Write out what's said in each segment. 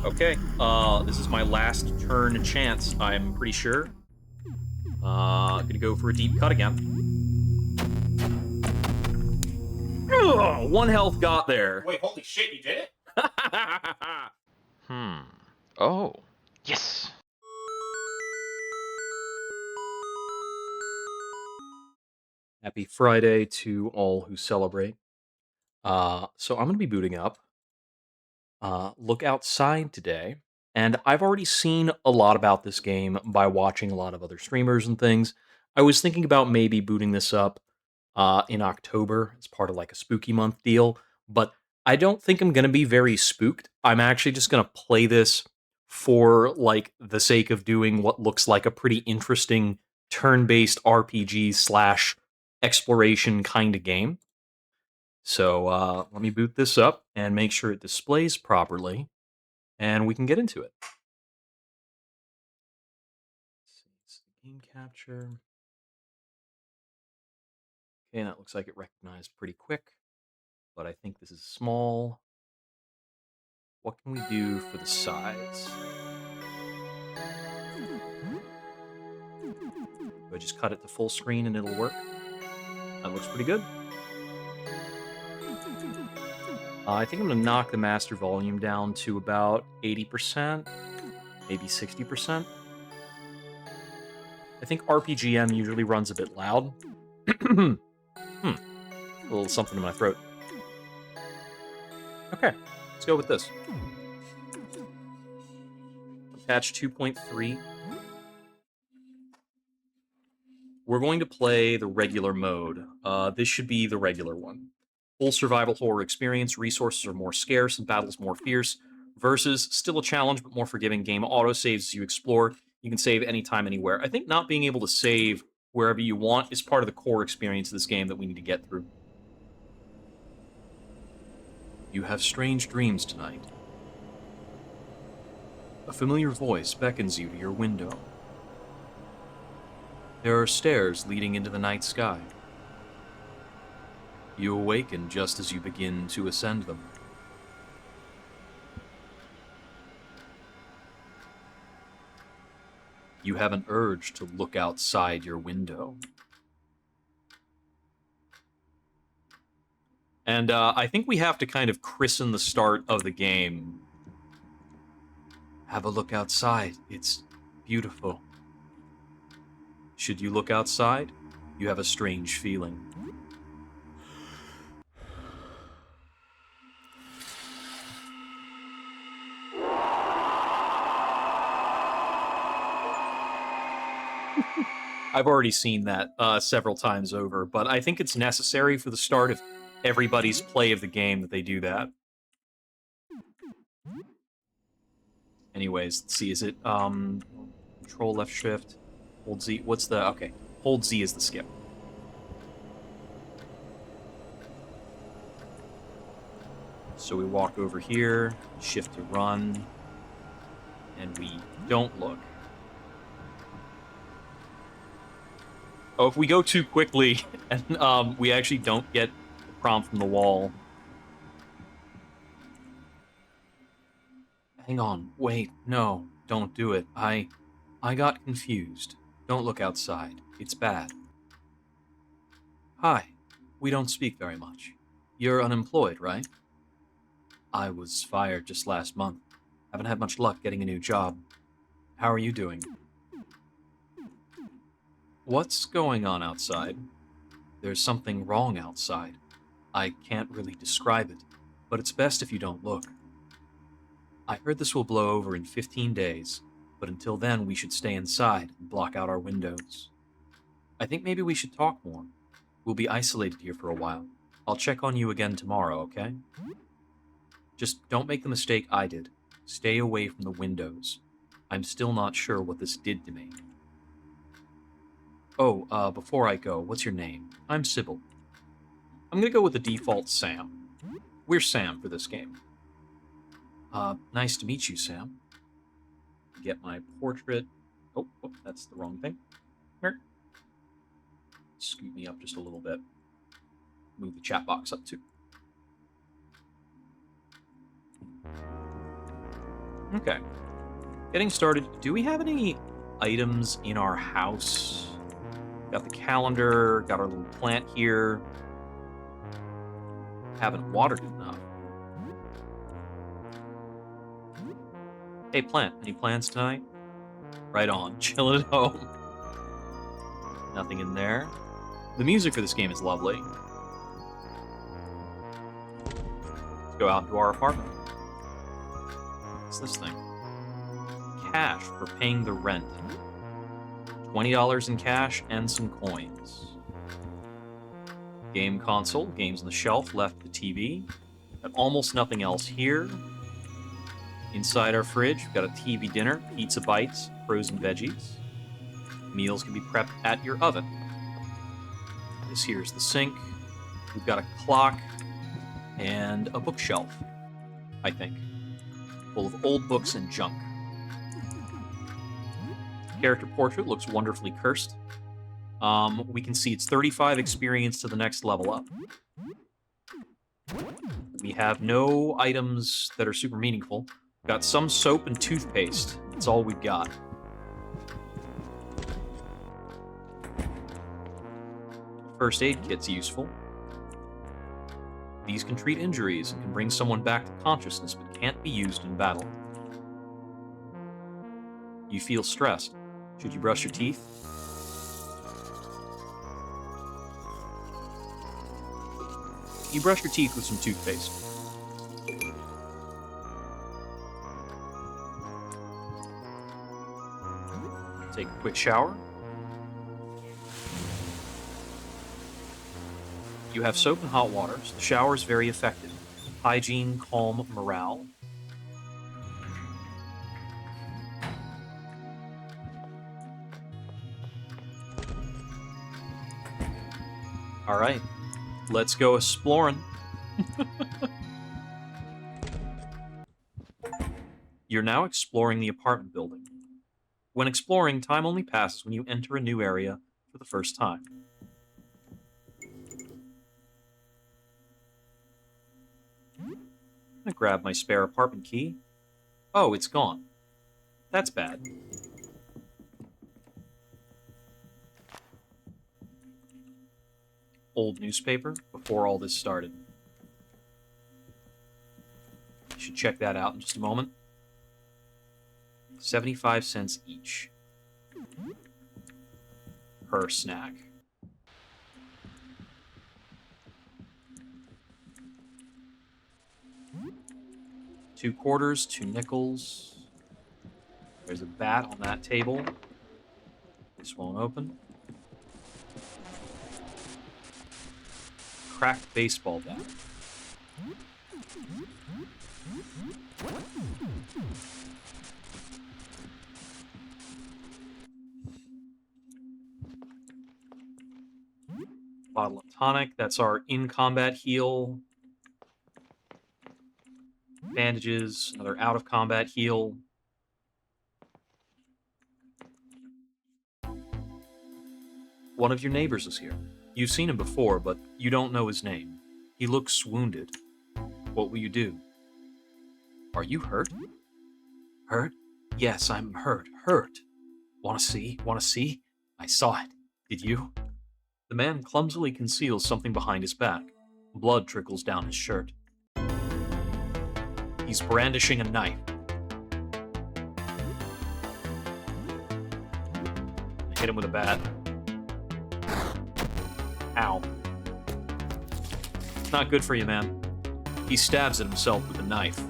Okay. This is my last turn chance, I'm pretty sure. Gonna go for a deep cut again. Ugh, one health got there. Wait, holy shit, you did it? Hmm. Oh. Yes. Happy Friday to all who celebrate. So I'm gonna be booting up. Look outside today. And I've already seen a lot about this game by watching a lot of other streamers and things. I was thinking about maybe booting this up in October as part of like a spooky month deal, but I don't think I'm going to be very spooked. I'm actually just going to play this for like the sake of doing what looks like a pretty interesting turn-based RPG slash exploration kind of game. So let me boot this up and make sure it displays properly, and we can get into it. It's the game capture. Okay, that looks like it recognized pretty quick, but I think this is small. What can we do for the size? Do I just cut it to full screen and it'll work? That looks pretty good. I think I'm going to knock the master volume down to about 80%, maybe 60%. I think RPGM usually runs a bit loud. A little something in my throat. Okay, let's go with this. Patch 2.3. We're going to play the regular mode. This should be the regular one. Full survival horror experience, resources are more scarce and battles more fierce. Versus, still a challenge, but more forgiving game. Autosaves as you explore. You can save anytime, anywhere. I think not being able to save wherever you want is part of the core experience of this game that we need to get through. You have strange dreams tonight. A familiar voice beckons you to your window. There are stairs leading into the night sky. You awaken just as you begin to ascend them. You have an urge to look outside your window. And I think we have to kind of christen the start of the game. Have a look outside. It's beautiful. Should you look outside, you have a strange feeling. I've already seen that several times over, but I think it's necessary for the start of everybody's play of the game that they do that. Anyways, let's see, is it control left shift, hold Z, what's the, okay, hold Z is the skip. So we walk over here, shift to run, and we don't look. Oh, if we go too quickly, and we actually don't get the prompt from the wall. Hang on, wait, no, don't do it. I got confused. Don't look outside. It's bad. Hi, we don't speak very much. You're unemployed, right? I was fired just last month. Haven't had much luck getting a new job. How are you doing? What's going on outside? There's something wrong outside. I can't really describe it, but it's best if you don't look. I heard this will blow over in 15 days, but until then we should stay inside and block out our windows. I think maybe we should talk more. We'll be isolated here for a while. I'll check on you again tomorrow, okay? Just don't make the mistake I did. Stay away from the windows. I'm still not sure what this did to me. Oh, before I go, what's your name? I'm Sybil. I'm gonna go with the default Sam. We're Sam for this game. Nice to meet you, Sam. Get my portrait. Oh, that's the wrong thing. Here. Scoot me up just a little bit. Move the chat box up too. Okay. Getting started. Do we have any items in our house? Got the calendar, got our little plant here. Haven't watered it enough. Hey, plant. Any plans tonight? Right on. Chilling at home. Nothing in there. The music for this game is lovely. Let's go out into our apartment. What's this thing? Cash for paying the rent. $20 in cash and some coins. Game console, games on the shelf, left the TV. Got almost nothing else here. Inside our fridge, we've got a TV dinner, pizza bites, frozen veggies. Meals can be prepped at your oven. This here's the sink. We've got a clock and a bookshelf, I think, full of old books and junk. Character portrait looks wonderfully cursed. We can see it's 35 experience to the next level up. We have no items that are super meaningful. Got some soap and toothpaste. That's all we've got. First aid kit's useful. These can treat injuries and can bring someone back to consciousness, but can't be used in battle. You feel stressed. Should you brush your teeth? You brush your teeth with some toothpaste. Take a quick shower. You have soap and hot water, so the shower is very effective. Hygiene, calm, morale. All right, let's go exploring. You're now exploring the apartment building. When exploring, time only passes when you enter a new area for the first time. I'm gonna grab my spare apartment key. Oh, it's gone. That's bad. Old newspaper before all this started. You should check that out in just a moment. 75 cents each per snack. $2, 2 nickels. There's a bat on that table. This won't open. Cracked baseball bat. Bottle of tonic. That's our in-combat heal. Bandages. Another out-of-combat heal. One of your neighbors is here. You've seen him before, but you don't know his name. He looks wounded. What will you do? Are you hurt? Hurt? Yes, I'm hurt. Hurt. Wanna see? Wanna see? I saw it. Did you? The man clumsily conceals something behind his back. Blood trickles down his shirt. He's brandishing a knife. I hit him with a bat. Ow. Not good for you, man. He stabs at himself with a knife.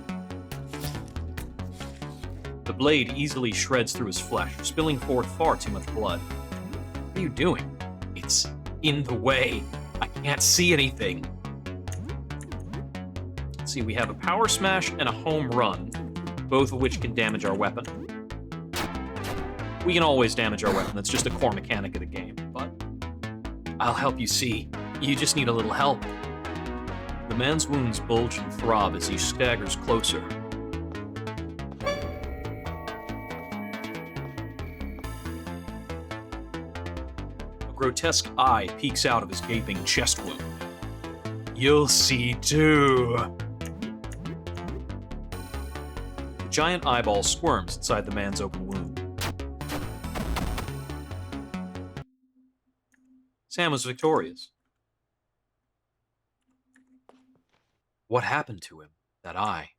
The blade easily shreds through his flesh, spilling forth far too much blood. What are you doing? It's in the way. I can't see anything. Let's see, we have a power smash and a home run, both of which can damage our weapon. We can always damage our weapon. That's just a core mechanic of the game, but I'll help you see. You just need a little help. The man's wounds bulge and throb as he staggers closer. A grotesque eye peeks out of his gaping chest wound. You'll see too. The giant eyeball squirms inside the man's open wound. Sam was victorious. What happened to him? That eye.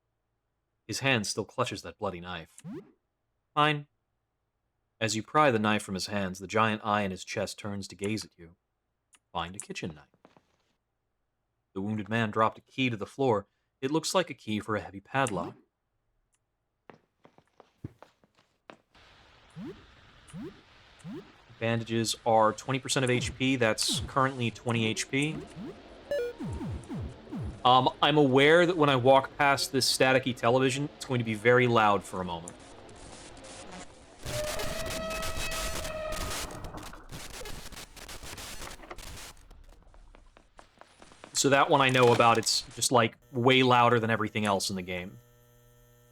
His hand still clutches that bloody knife. Fine. As you pry the knife from his hands, the giant eye in his chest turns to gaze at you. Find a kitchen knife. The wounded man dropped a key to the floor. It looks like a key for a heavy padlock. Bandages are 20% of HP. That's currently 20 HP. I'm aware that when I walk past this staticky television, it's going to be very loud for a moment. So that one I know about. It's just, like, way louder than everything else in the game.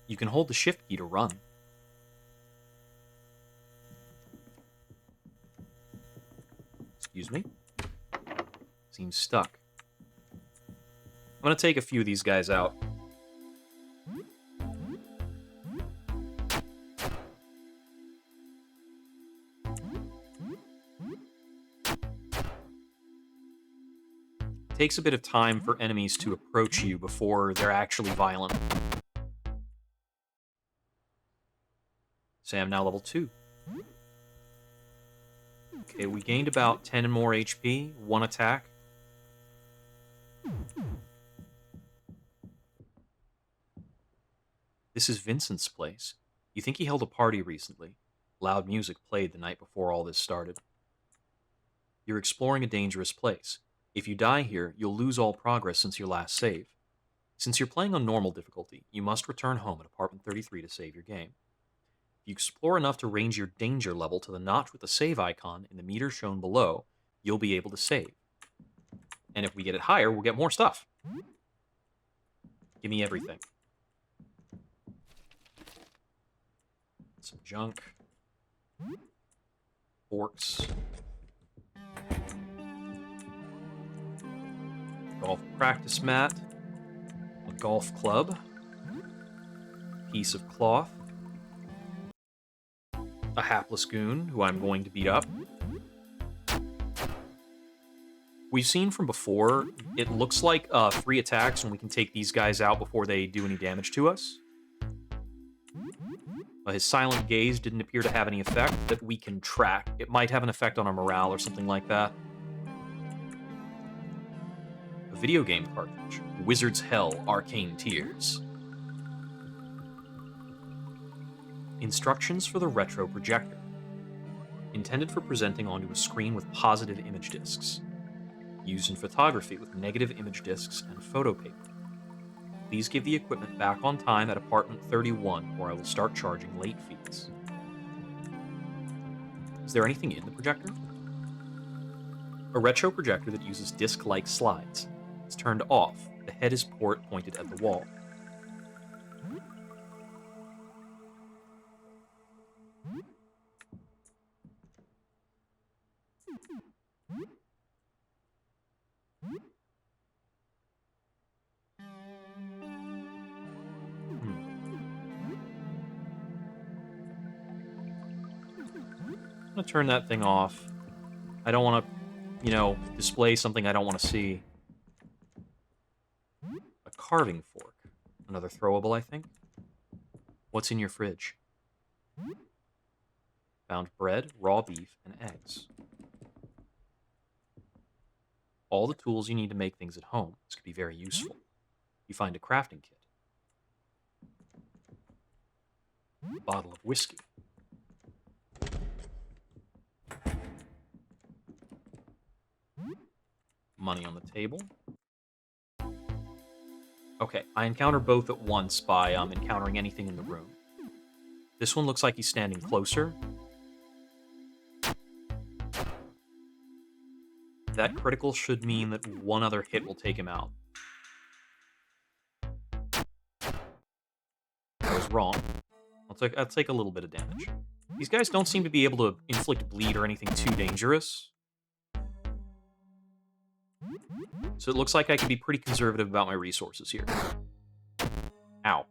You can hold the shift key to run. Excuse me? Seems stuck. I'm gonna take a few of these guys out. It takes a bit of time for enemies to approach you before they're actually violent. Sam now level 2. Okay, we gained about 10 more HP, 1 attack. This is Vincent's place. You think he held a party recently. Loud music played the night before all this started. You're exploring a dangerous place. If you die here, you'll lose all progress since your last save. Since you're playing on normal difficulty, you must return home at apartment 33 to save your game. If you explore enough to range your danger level to the notch with the save icon in the meter shown below, you'll be able to save. And if we get it higher, we'll get more stuff. Give me everything. Some junk. Forks. Golf practice mat. A golf club. Piece of cloth. A hapless goon who I'm going to beat up. We've seen from before, it looks like 3 attacks and we can take these guys out before they do any damage to us. His silent gaze didn't appear to have any effect that we can track. It might have an effect on our morale or something like that. A video game cartridge. Wizard's Hell Arcane Tears. Instructions for the retro projector. Intended for presenting onto a screen with positive image discs. Used in photography with negative image discs and photo paper. Please give the equipment back on time at apartment 31, or I will start charging late fees. Is there anything in the projector? A retro projector that uses disc-like slides. It's turned off. The head is pointed at the wall. I'm gonna turn that thing off. I don't want to, display something I don't want to see. A carving fork. Another throwable, I think. What's in your fridge? Found bread, raw beef, and eggs. All the tools you need to make things at home. This could be very useful. You find a crafting kit. A bottle of whiskey. Money on the table. Okay, I encounter both at once by encountering anything in the room. This one looks like he's standing closer. That critical should mean that one other hit will take him out. I was wrong. I'll take a little bit of damage. These guys don't seem to be able to inflict bleed or anything too dangerous. So it looks like I can be pretty conservative about my resources here. Ow.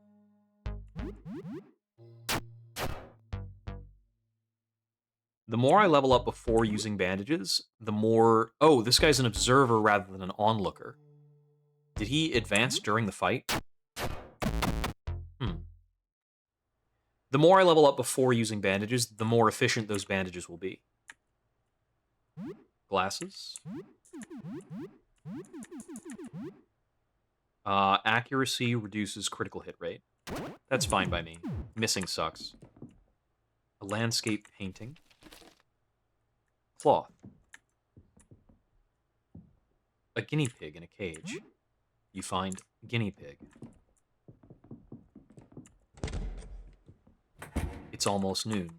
The more I level up before using bandages, the more... Oh, this guy's an observer rather than an onlooker. Did he advance during the fight? Hmm. The more I level up before using bandages, the more efficient those bandages will be. Glasses. Accuracy reduces critical hit rate. That's fine by me. Missing sucks. A landscape painting. Cloth. A guinea pig in a cage. You find guinea pig. It's almost noon.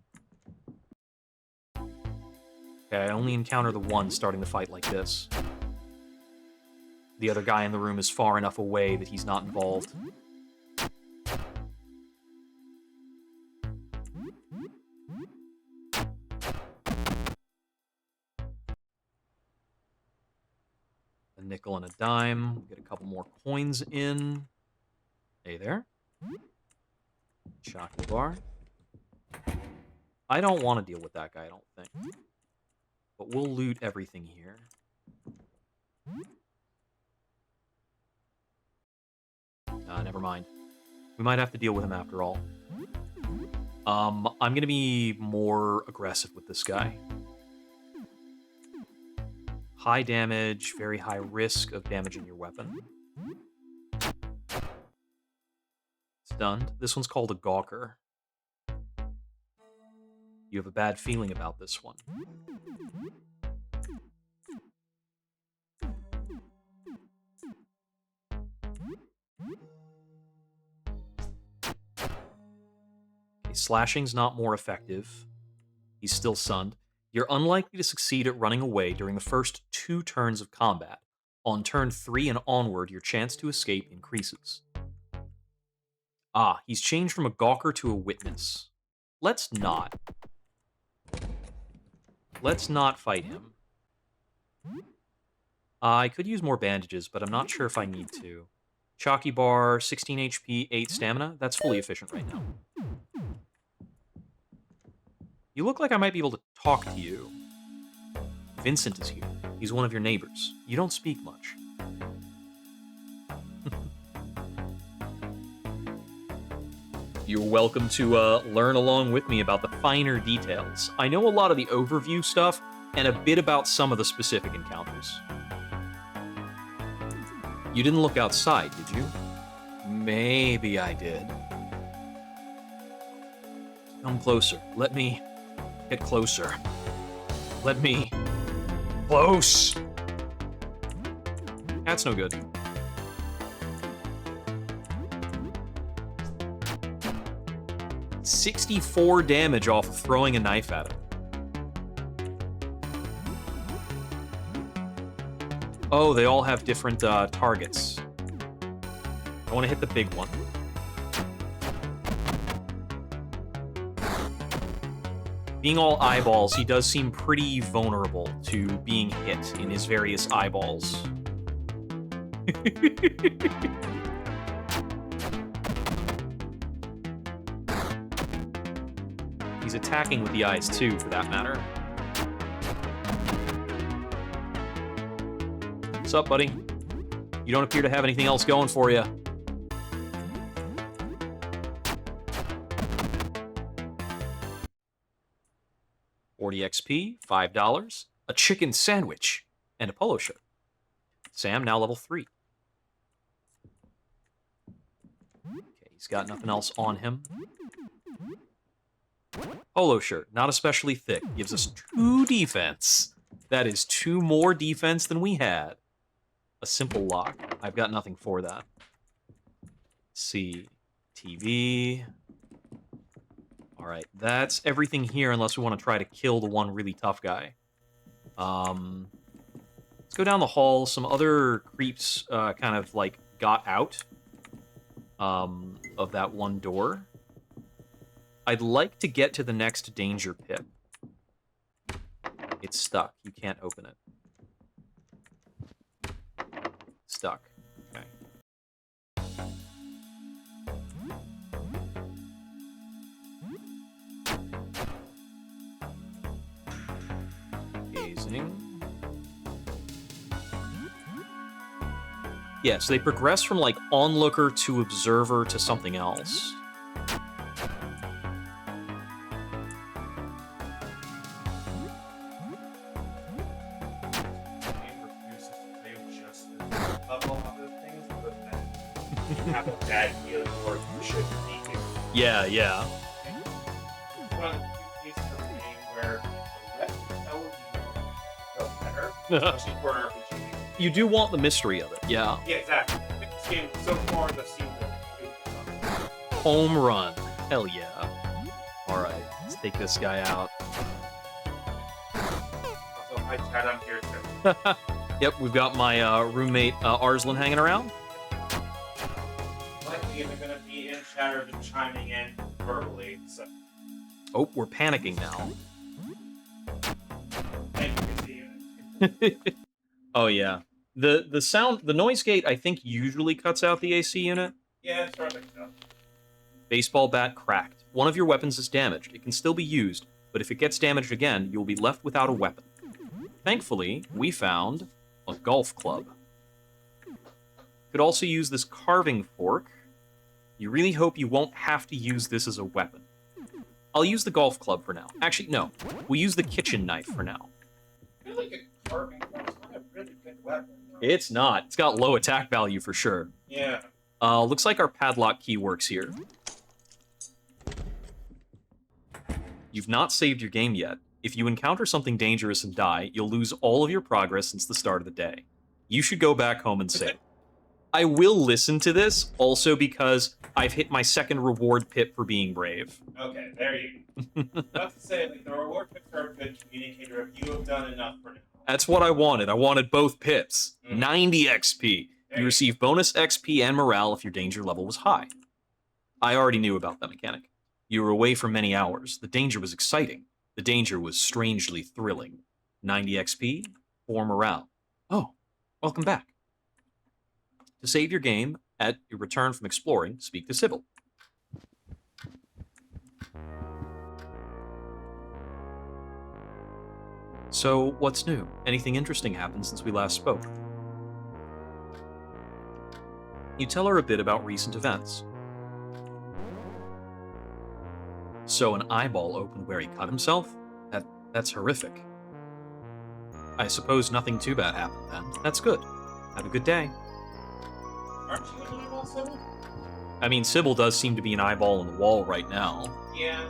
Okay, I only encounter the one starting the fight like this. The other guy in the room is far enough away that he's not involved. A nickel and a dime. We'll get a couple more coins in. Hey there. Chocolate bar. I don't want to deal with that guy, I don't think. But we'll loot everything here. Never mind. We might have to deal with him after all. I'm going to be more aggressive with this guy. High damage, very high risk of damaging your weapon. Stunned. This one's called a gawker. You have a bad feeling about this one. Okay, slashing's not more effective. He's still stunned. You're unlikely to succeed at running away during the first 2 turns of combat. On turn 3 and onward, your chance to escape increases. Ah, he's changed from a gawker to a witness. Let's not. Let's not fight him. I could use more bandages, but I'm not sure if I need to. Chalky bar, 16 HP, 8 stamina. That's fully efficient right now. You look like I might be able to talk to you. Vincent is here. He's one of your neighbors. You don't speak much. You're welcome to learn along with me about the finer details. I know a lot of the overview stuff and a bit about some of the specific encounters. You didn't look outside, did you? Maybe I did. Come closer. Let me get closer. Let me... Close! That's no good. $64 damage off of throwing a knife at him. Oh, they all have different targets. I want to hit the big one. Being all eyeballs, he does seem pretty vulnerable to being hit in his various eyeballs. He's attacking with the eyes too, for that matter. What's up, buddy? You don't appear to have anything else going for you. $40 XP, $5, a chicken sandwich, and a polo shirt. Sam, now level 3. Okay, he's got nothing else on him. Polo shirt, not especially thick, gives us 2 defense. That is 2 more defense than we had. A simple lock. I've got nothing for that. Let's see. TV. Alright, that's everything here unless we want to try to kill the one really tough guy. Let's go down the hall. Some other creeps kind of, like, got out of that one door. I'd like to get to the next danger pit. It's stuck. You can't open it. Stuck. Okay. Amazing. Yeah, so they progress from, like, onlooker to observer to something else. Game refuses to play with just a couple other things, but then you have a bad feeling or you shouldn't be here. Yeah. It's one of the few cases of the game where the rest of the element does better, especially for an RPG. You do want the mystery of it, yeah. Yeah, exactly. This game so far does seem to do something. Home run. Hell yeah. Alright, let's take this guy out. Also, hi Chad, I'm here too. Yep, we've got my roommate Arslan hanging around. Likely they're going to be in chat or just chiming in verbally, so Oh, we're panicking now. thank you for seeing it. Oh yeah. The noise gate I think usually cuts out the AC unit. Yeah, it's perfect stuff. Baseball bat cracked. One of your weapons is damaged. It can still be used, but if it gets damaged again, you will be left without a weapon. Thankfully, we found a golf club. Could also use this carving fork. You really hope you won't have to use this as a weapon. I'll use the golf club for now. Actually, no. We'll use the kitchen knife for now. I feel like a carving fork is not a really good weapon. Though. It's not. It's got low attack value for sure. Yeah. Looks like our padlock key works here. You've not saved your game yet. If you encounter something dangerous and die, you'll lose all of your progress since the start of the day. You should go back home and save. I will listen to this, also because I've hit my second reward pip for being brave. Okay, there you go. Not to say, like, the reward pips are a good communicator if you have done enough for now. That's what I wanted. I wanted both pips. 90 XP. There You receive bonus XP and morale if your danger level was high. I already knew about that mechanic. You were away for many hours. The danger was exciting. The danger was strangely thrilling. 90 XP, 4 morale. Oh, welcome back. To save your game, at your return from exploring, speak to Sybil. So, what's new? Anything interesting happened since we last spoke? You tell her a bit about recent events. So an eyeball opened where he cut himself? That's horrific. I suppose nothing too bad happened then. That's good. Have a good day. Aren't you an eyeball, Sybil? I mean, Sybil does seem to be an eyeball on the wall right now. Yeah.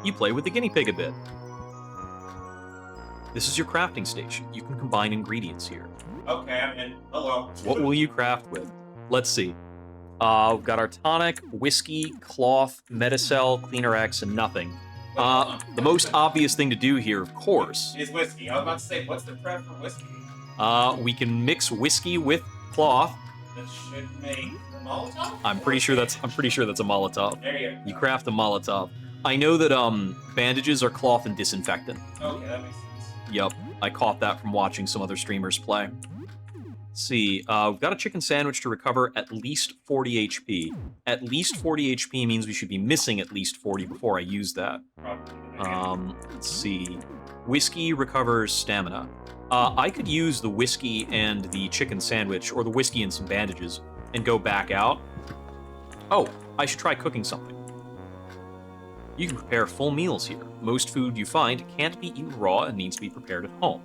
You play with the guinea pig a bit. This is your crafting station. You can combine ingredients here. Okay, I'm in. Hello. What will you craft with? Let's see. We've got our tonic, whiskey, cloth, Metacell, Cleaner X, and nothing. The most obvious thing to do here, of course, Is whiskey. I was about to say, what's the prep for whiskey? we can mix whiskey with cloth. That should make a Molotov? I'm pretty sure that's a Molotov. There you go. You craft a Molotov. I know that bandages are cloth and disinfectant. Okay, that makes sense. Yup, I caught that from watching some other streamers play. Let's see, we've got a chicken sandwich to recover at least 40 HP. At least 40 HP means we should be missing at least 40 before I use that. Probably. Let's see. Whiskey recovers stamina. I could use the whiskey and the chicken sandwich, or the whiskey and some bandages, and go back out. Oh, I should try cooking something. You can prepare full meals here. Most food you find can't be eaten raw and needs to be prepared at home.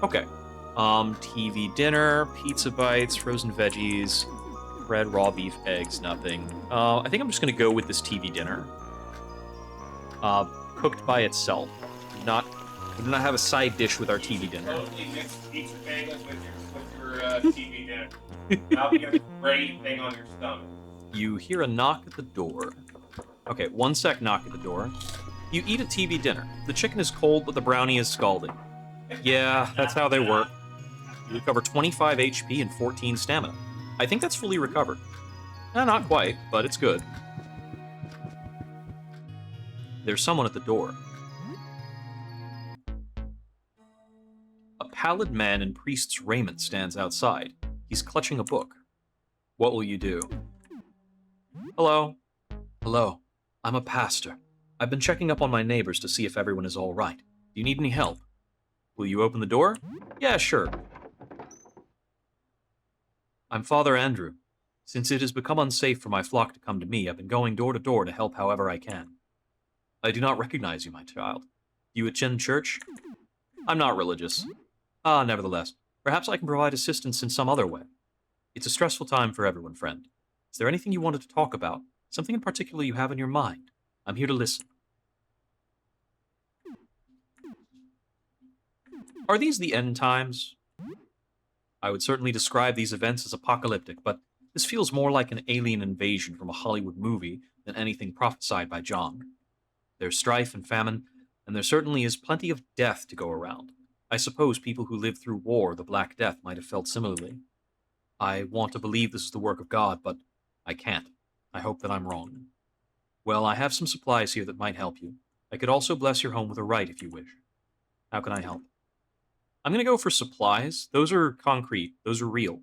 Okay. TV dinner, pizza bites, frozen veggies, bread, raw beef, eggs, nothing. I think I'm just gonna go with this TV dinner. Cooked by itself. We do not have a side dish with our TV dinner. Totally mixed pizza bagels with your TV dinner. That'll be a great thing on your stomach. You hear a knock at the door. Okay, 1 sec, knock at the door. You eat a TV dinner. The chicken is cold, but the brownie is scalding. Yeah, that's how they work. You recover 25 HP and 14 stamina. I think that's fully recovered. Not quite, but it's good. There's someone at the door. A pallid man in priest's raiment stands outside. He's clutching a book. What will you do? Hello. Hello. I'm a pastor. I've been checking up on my neighbors to see if everyone is all right. Do you need any help? Will you open the door? Yeah, sure. I'm Father Andrew. Since it has become unsafe for my flock to come to me, I've been going door to door to help however I can. I do not recognize you, my child. Do you attend church? I'm not religious. Nevertheless, perhaps I can provide assistance in some other way. It's a stressful time for everyone, friend. Is there anything you wanted to talk about? Something in particular you have in your mind? I'm here to listen. Are these the end times? I would certainly describe these events as apocalyptic, but this feels more like an alien invasion from a Hollywood movie than anything prophesied by John. There's strife and famine, and there certainly is plenty of death to go around. I suppose people who lived through war, the Black Death, might have felt similarly. I want to believe this is the work of God, but I can't. I hope that I'm wrong. Well, I have some supplies here that might help you. I could also bless your home with a rite if you wish. How can I help? I'm going to go for supplies. Those are concrete, those are real.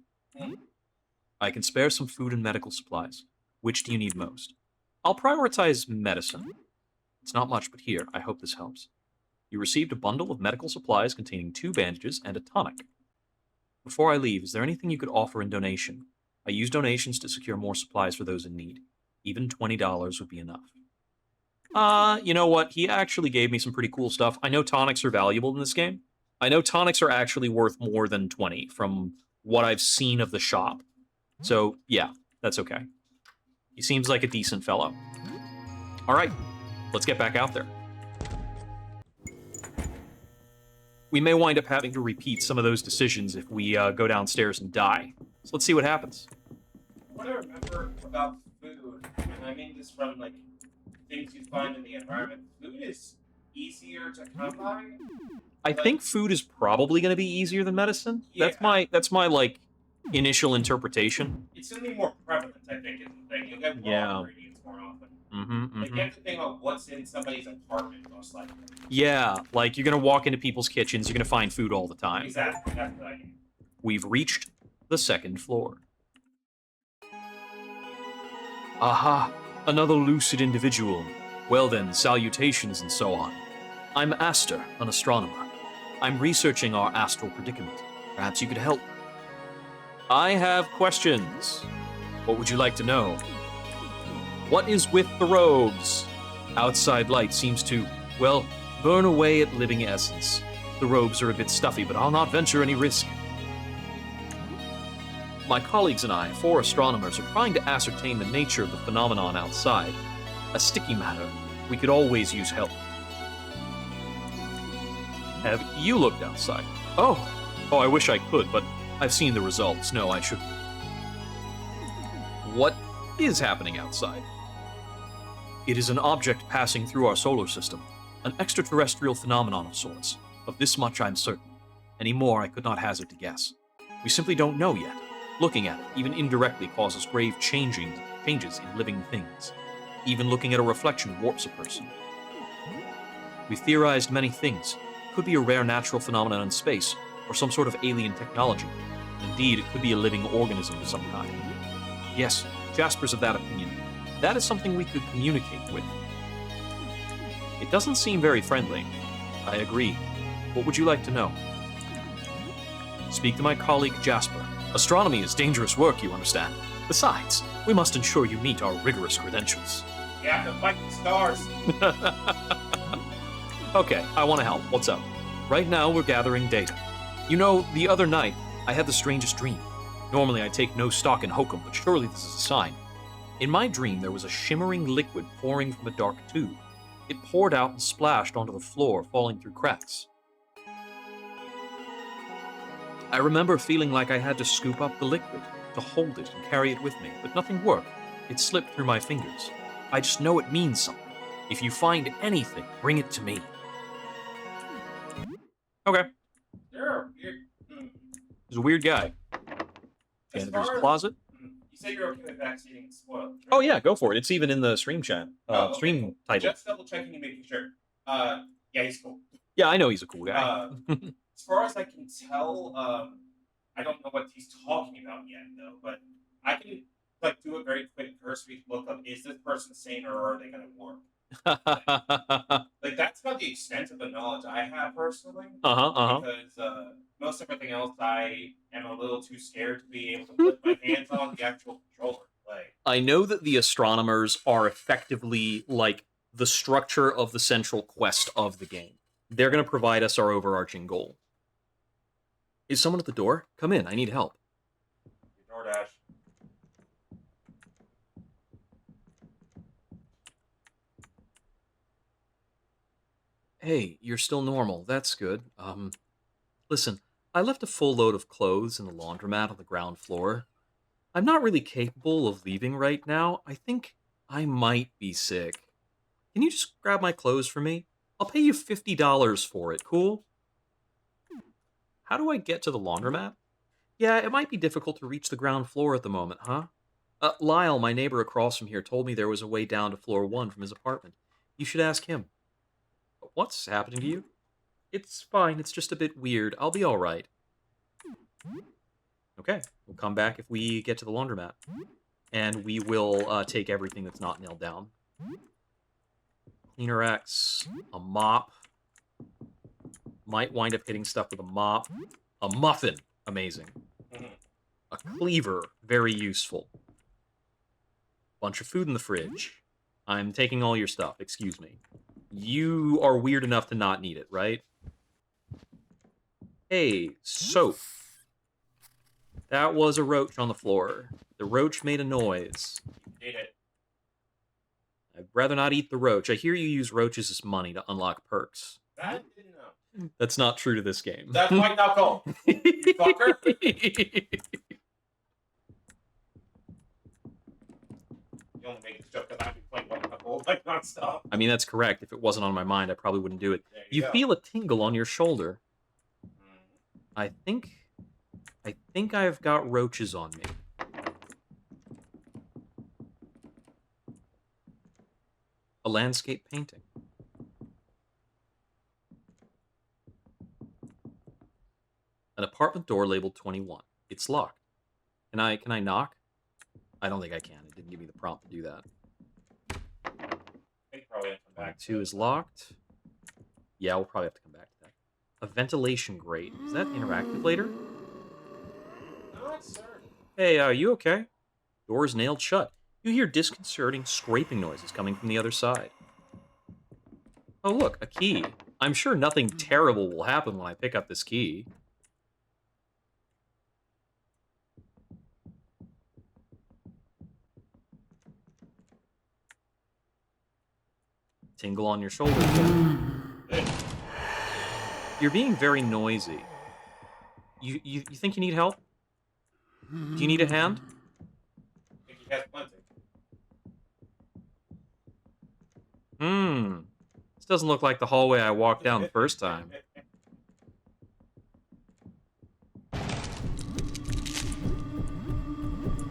I can spare some food and medical supplies. Which do you need most? I'll prioritize medicine. It's not much, but here, I hope this helps. You received a bundle of medical supplies containing 2 bandages and a tonic. Before I leave, is there anything you could offer in donation? I use donations to secure more supplies for those in need. Even $20 would be enough. You know what? He actually gave me some pretty cool stuff. I know tonics are valuable in this game. I know tonics are actually worth more than 20 from what I've seen of the shop. So, yeah, that's okay. He seems like a decent fellow. All right, let's get back out there. We may wind up having to repeat some of those decisions if we go downstairs and die. So let's see what happens. What I remember about food, and I mean this from like things you find in the environment, food is easier to come by. I think food is probably going to be easier than medicine. Yeah. That's my like initial interpretation. It's gonna be more prevalent, I think, is the thing. You'll get raw ingredients more often. Like, you have to think about what's in somebody's apartment, most likely. Yeah, like you're going to walk into people's kitchens, you're going to find food all the time. Exactly, that's what I mean. We've reached the 2nd floor. Aha, another lucid individual. Well then, salutations and so on. I'm Aster, an astronomer. I'm researching our astral predicament. Perhaps you could help. I have questions. What would you like to know? What is with the robes? Outside light seems to, well, burn away at living essence. The robes are a bit stuffy, but I'll not venture any risk. My colleagues and I, 4 astronomers, are trying to ascertain the nature of the phenomenon outside. A sticky matter. We could always use help. Have you looked outside? Oh, I wish I could, but I've seen the results. No, I shouldn't. What is happening outside? It is an object passing through our solar system, an extraterrestrial phenomenon of sorts. Of this much I'm certain. Any more I could not hazard to guess. We simply don't know yet. Looking at it, even indirectly, causes grave changes in living things. Even looking at a reflection warps a person. We've theorized many things. It could be a rare natural phenomenon in space, or some sort of alien technology. Indeed, it could be a living organism of some kind. Yes, Jasper's of that opinion. That is something we could communicate with. It doesn't seem very friendly. I agree. What would you like to know? Speak to my colleague Jasper. Astronomy is dangerous work, you understand. Besides, we must ensure you meet our rigorous credentials. You have to fight the stars. Okay, I want to help. What's up? Right now, we're gathering data. You know, the other night, I had the strangest dream. Normally, I take no stock in hokum, but surely this is a sign. In my dream, there was a shimmering liquid pouring from a dark tube. It poured out and splashed onto the floor, falling through cracks. I remember feeling like I had to scoop up the liquid, to hold it and carry it with me, but nothing worked. It slipped through my fingers. I just know it means something. If you find anything, bring it to me. Okay. You're He's a weird guy. As And there's far a as- closet. You said you're okay with vaccinating spoiled. Right? Oh yeah, go for it. It's even in the stream chat. Okay, Stream cool. title. Just double checking and making sure. Yeah, he's cool. Yeah, I know he's a cool guy. As far as I can tell, I don't know what he's talking about yet, though. But I can like do a very quick cursory look of is this person sane or are they going to work? Like that's about the extent of the knowledge I have personally. Uh-huh. Because most everything else I am a little too scared to be able to put my hands on the actual controller to play. I know that the astronomers are effectively like the structure of the central quest of the game. They're going to provide us our overarching goal. Is someone at the door? Come in, I need help. DoorDash. Hey, you're still normal. That's good. Listen, I left a full load of clothes in the laundromat on the ground floor. I'm not really capable of leaving right now. I think I might be sick. Can you just grab my clothes for me? I'll pay you $50 for it, cool? How do I get to the laundromat? Yeah, it might be difficult to reach the ground floor at the moment, huh? Lyle, my neighbor across from here, told me there was a way down to floor 1 from his apartment. You should ask him. What's happening to you? It's fine, it's just a bit weird. I'll be alright. Okay, we'll come back if we get to the laundromat. And we will take everything that's not nailed down. Cleaner X, a mop. Might wind up hitting stuff with a mop. A muffin, amazing. A cleaver, very useful. Bunch of food in the fridge. I'm taking all your stuff, excuse me. You are weird enough to not need it, right? Hey, soap. That was a roach on the floor. The roach made a noise. Ate it. I'd rather not eat the roach. I hear you use roaches as money to unlock perks. That I didn't know. That's not true to this game. That's White Knuckle. You fucker. You only make this joke because I've been playing White Knuckle like nonstop. I mean, that's correct. If it wasn't on my mind, I probably wouldn't do it. There You go. feel a tingle on your shoulder. I think I've got roaches on me. A landscape painting. An apartment door labeled 21. It's locked. Can I knock? I don't think I can. It didn't give me the prompt to do that. I think probably have to come back. 2 is locked. Yeah, we'll probably have to come back to that. A ventilation grate. Is that interactive later? Not certain. Hey, are you okay? Door is nailed shut. You hear disconcerting scraping noises coming from the other side. Oh, look, a key. I'm sure nothing terrible will happen when I pick up this key. Tingle on your shoulder. You're being very noisy. You think you need help? Do you need a hand? I think he has plenty. This doesn't look like the hallway I walked down the first time.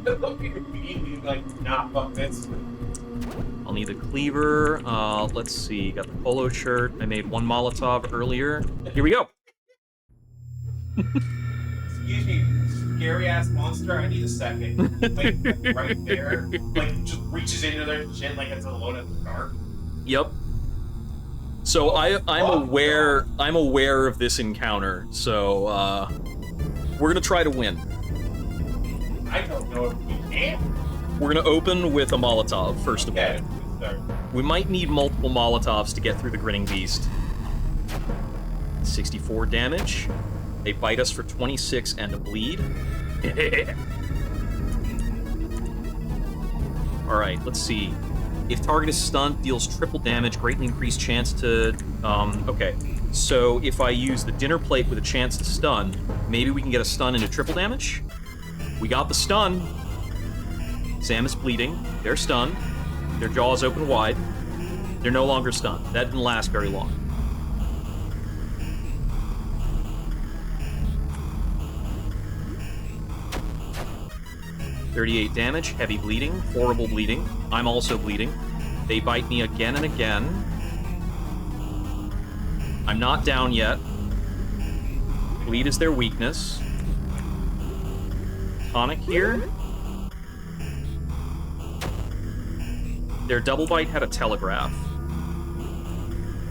Look, immediately like, nah, fuck this. I'll need a cleaver. Let's see. Got the polo shirt. I made 1 Molotov earlier. Here we go. Excuse me, scary ass monster. I need a second. Like right there, like just reaches into their shit like it's alone in the dark. Yep. So I'm aware of this encounter. So we're gonna try to win. I don't know if we can. We're gonna open with a Molotov first of all. Okay, start. We might need multiple Molotovs to get through the grinning beast. 64 damage. They bite us for 26 and a bleed. Alright, let's see. If target is stunned, deals triple damage, greatly increased chance to... okay. So if I use the dinner plate with a chance to stun, maybe we can get a stun into triple damage? We got the stun. Sam is bleeding. They're stunned. Their jaws open wide. They're no longer stunned. That didn't last very long. .38 damage, heavy bleeding, horrible bleeding. I'm also bleeding. They bite me again and again. I'm not down yet. Bleed is their weakness. Tonic here. Their double bite had a telegraph.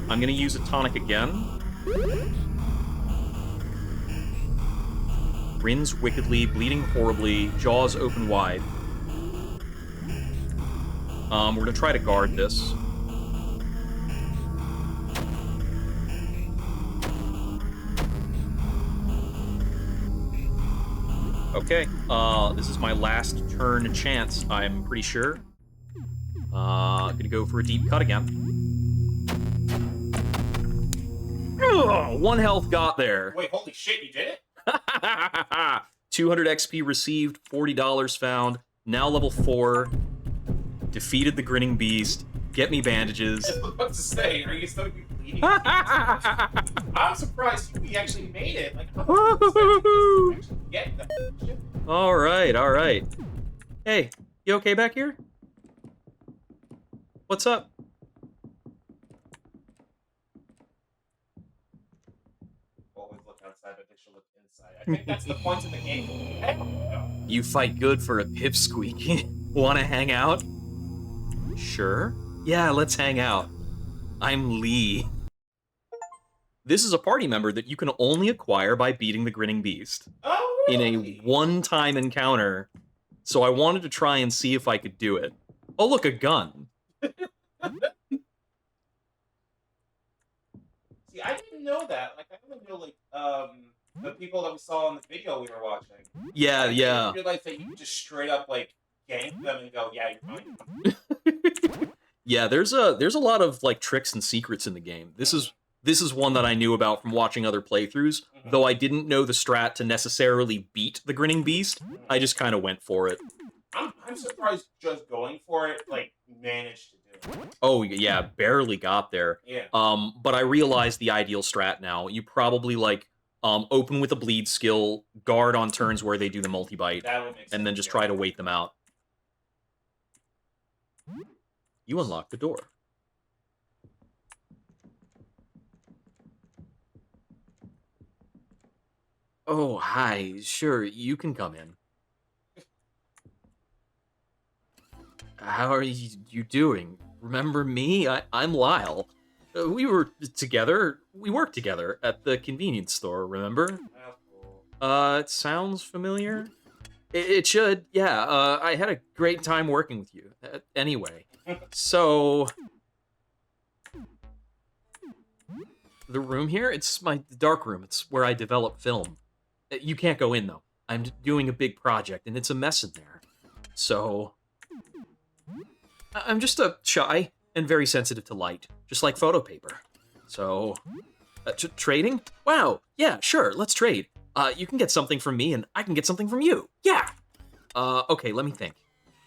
I'm gonna use a tonic again. Grins wickedly, bleeding horribly, jaws open wide. We're gonna try to guard this. Okay, this is my last turn chance, I'm pretty sure. Gonna go for a deep cut again. Ugh, 1 health got there. Wait, holy shit, you did it? 200 XP received, $40 found. Now level 4. Defeated the grinning beast. Get me bandages. I was about to say, are you still bleeding? I'm surprised you actually made it. Like, I'm actually get that shit. All right. Hey, you okay back here? What's up? Always look outside, but they should look inside. I think that's the point of the game. Hell no. You fight good for a pipsqueak. Wanna hang out? Sure. Yeah, let's hang out. I'm Lee. This is a party member that you can only acquire by beating the grinning beast. Oh, In really? a one-time encounter. So I wanted to try and see if I could do it. Oh, look, a gun. See, I didn't know that. Like, I only knew, like, the people that we saw in the video we were watching. Yeah. I didn't realize that you could just straight up, like, gank them and go, yeah, you're fine. Yeah, there's a lot of like tricks and secrets in the game. This is one that I knew about from watching other playthroughs, though I didn't know the strat to necessarily beat the grinning beast. I just kind of went for it. I'm surprised just going for it, like, managed to do it. Oh yeah, barely got there. Yeah. But I realized the ideal strat now. You probably like open with a bleed skill, guard on turns where they do the multi-bite, That would make sense. and then just try to wait them out. You unlock the door. Oh, hi. Sure, you can come in. How are you doing? Remember me? I'm Lyle. We were together. We worked together at the convenience store, remember? That's cool. It sounds familiar? It should, yeah. I had a great time working with you. Anyway, so... The room here? It's my dark room. It's where I develop film. You can't go in, though. I'm doing a big project, and it's a mess in there. So... I'm just shy and very sensitive to light, just like photo paper. So... trading? Wow, yeah, sure, let's trade. You can get something from me, and I can get something from you. Yeah! Okay, let me think.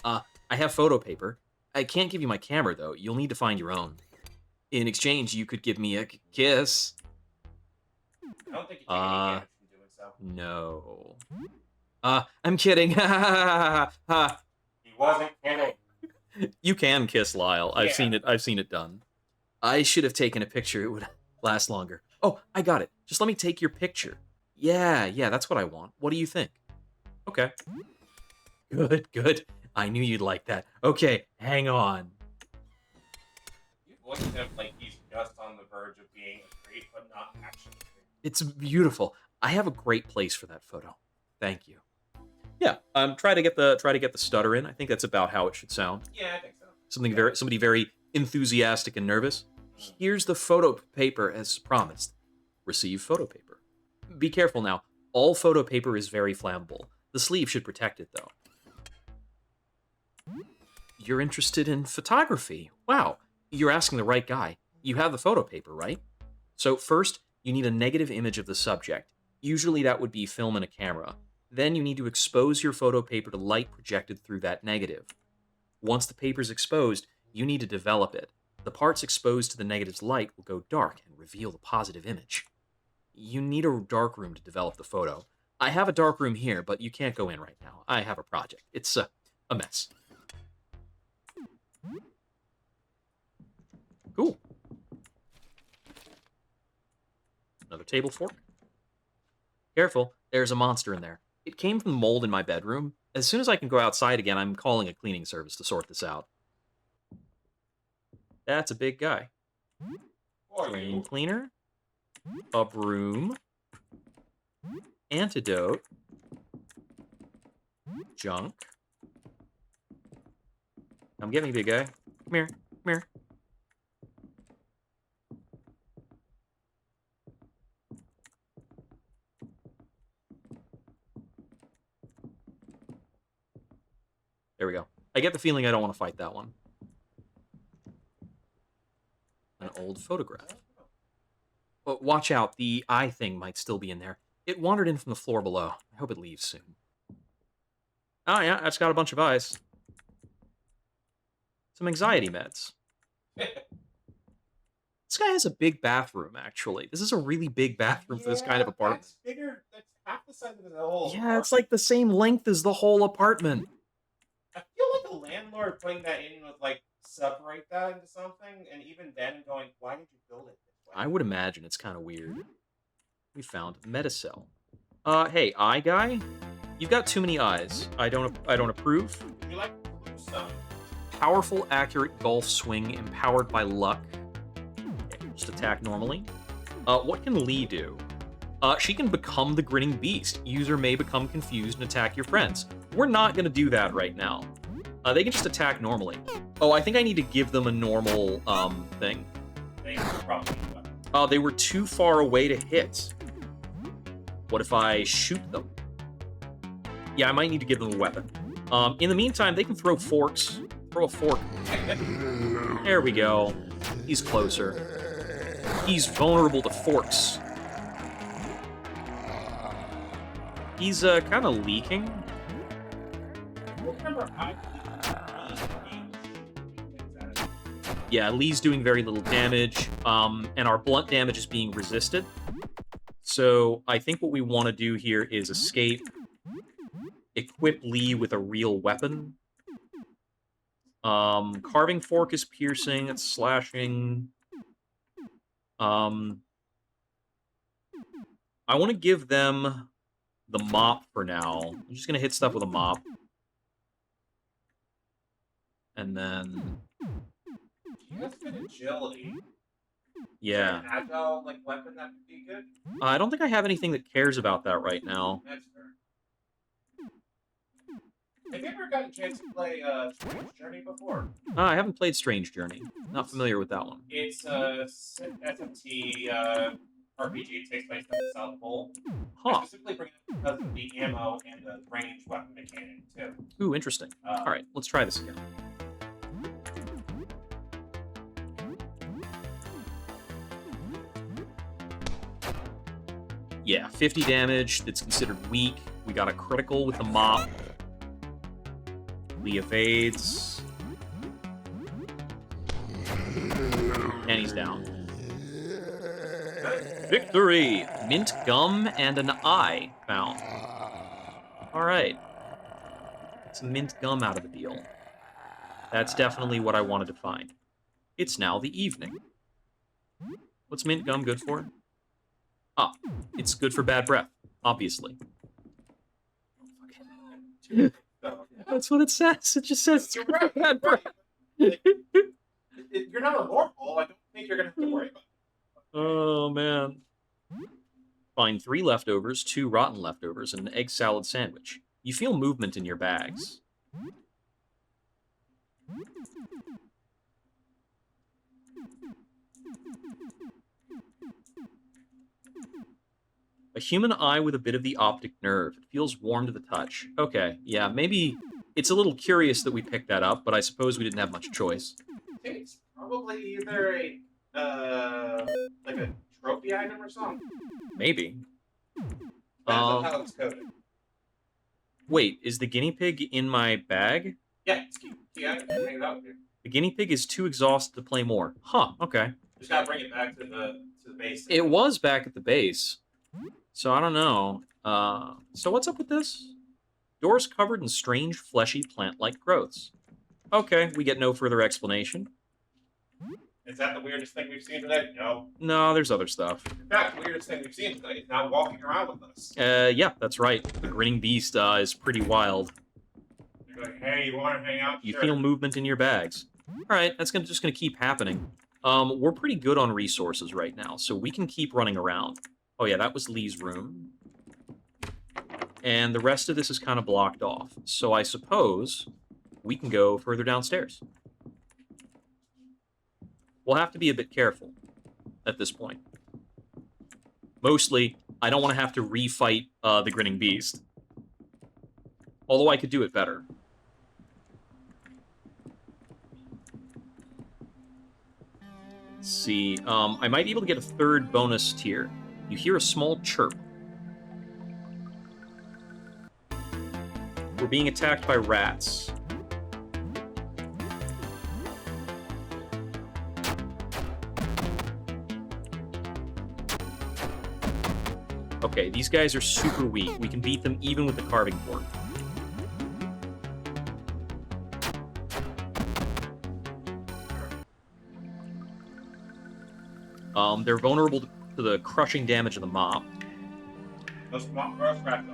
I have photo paper. I can't give you my camera, though. You'll need to find your own. In exchange, you could give me a kiss. I don't think you take any damage from doing so. No. I'm kidding. He wasn't kidding. You can kiss Lyle. I've Yeah. seen it done. I should have taken a picture. It would last longer. Oh, I got it. Just let me take your picture. Yeah, that's what I want. What do you think? Okay. Good. I knew you'd like that. Okay, hang on. You look at him like he's just on the verge of being a creep, but not actually a creep. It's beautiful. I have a great place for that photo. Thank you. Yeah, try to get the stutter in. I think that's about how it should sound. Yeah, I think so. Somebody very enthusiastic and nervous. Here's the photo paper as promised. Receive photo paper. Be careful now. All photo paper is very flammable. The sleeve should protect it, though. You're interested in photography. Wow, you're asking the right guy. You have the photo paper, right? So first, you need a negative image of the subject. Usually that would be film in a camera. Then you need to expose your photo paper to light projected through that negative. Once the paper's exposed, you need to develop it. The parts exposed to the negative's light will go dark and reveal the positive image. You need a dark room to develop the photo. I have a dark room here, but you can't go in right now. I have a project. It's a mess. Cool. Another table fork. Careful, there's a monster in there. It came from the mold in my bedroom. As soon as I can go outside again, I'm calling a cleaning service to sort this out. That's a big guy. Or Brain you. cleaner. A broom. Antidote. Junk. Come get me, big guy. Come here. Come here. There we go. I get the feeling I don't want to fight that one. An old photograph. But watch out, the eye thing might still be in there. It wandered in from the floor below. I hope it leaves soon. Oh yeah, I just got a bunch of eyes. Some anxiety meds. This guy has a big bathroom, actually. This is a really big bathroom for this kind of apartment. That's bigger. That's half the size of the whole. Yeah, it's like the same length as the whole apartment. I feel like a landlord putting that in would like separate that into something, and even then going, "Why did you build it this way?" I would imagine it's kind of weird. We found Metacell. Hey, eye guy? You've got too many eyes. I don't approve. Would you like to do some? Powerful, accurate golf swing empowered by luck. Okay, just attack normally. What can Lee do? She can become the grinning beast. User may become confused and attack your friends. We're not gonna do that right now. They can just attack normally. Oh, I think I need to give them a normal, thing. They probably They were too far away to hit. What if I shoot them? Yeah, I might need to give them a weapon. In the meantime, they can throw forks. Throw a fork. There we go. He's closer. He's vulnerable to forks. He's, kind of leaking. remember Yeah, Lee's doing very little damage, and our blunt damage is being resisted. So I think what we want to do here is escape, equip Lee with a real weapon. Carving fork is piercing, it's slashing. I want to give them the mop for now. I'm just going to hit stuff with a mop. And then... That's good agility. yeah. Is there an agile like weapon that could be good? I don't think I have anything that cares about that right now. That's fair. Have you ever gotten a chance to play Strange Journey before? I haven't played Strange Journey. Not familiar with that one. It's a SMT RPG. It takes place in the South Pole. I Huh. specifically bring it up because of the ammo and the range weapon mechanic too. Ooh, interesting. All right, let's try this again. Yeah, 50 damage. That's considered weak. We got a critical with the mop. Lee evades. And he's down. Victory! Mint gum and an eye found. Alright. Some mint gum out of the deal. That's definitely what I wanted to find. It's now the evening. What's mint gum good for? Ah, it's good for bad breath, obviously. That's what it says. It just says it's You're good right, for bad breath. Like, you're not a mortal. I don't think you're gonna have to worry about it. Oh, man. Find 3 leftovers, 2 rotten leftovers, and an egg salad sandwich. You feel movement in your bags. A human eye with a bit of the optic nerve. It feels warm to the touch. Okay, yeah, maybe it's a little curious that we picked that up, but I suppose we didn't have much choice. I think it's probably either a like a trophy item or something. Maybe. Depends on how it's coded. Wait, is the guinea pig in my bag? Yeah, it's key item. Hang it out here. The guinea pig is too exhausted to play more. Huh, okay. Just gotta bring it back to the base. It was back at the base. So I don't know. So what's up with this? Doors covered in strange, fleshy, plant-like growths. Okay, we get no further explanation. Is that the weirdest thing we've seen today? No. No, there's other stuff. In fact, the weirdest thing we've seen today is now walking around with us. Yeah, that's right. The grinning beast is pretty wild. You're like, hey, you want to hang out? You Sure. feel movement in your bags. All right, that's just gonna keep happening. We're pretty good on resources right now, so we can keep running around. Oh yeah, that was Lee's room. And the rest of this is kind of blocked off. So I suppose we can go further downstairs. We'll have to be a bit careful at this point. Mostly, I don't want to have to refight the Grinning Beast. Although I could do it better. Let's see. I might be able to get a third bonus tier. You hear a small chirp. We're being attacked by rats. Okay, these guys are super weak. We can beat them even with the carving fork. They're vulnerable to the crushing damage of the mob. Those rats are.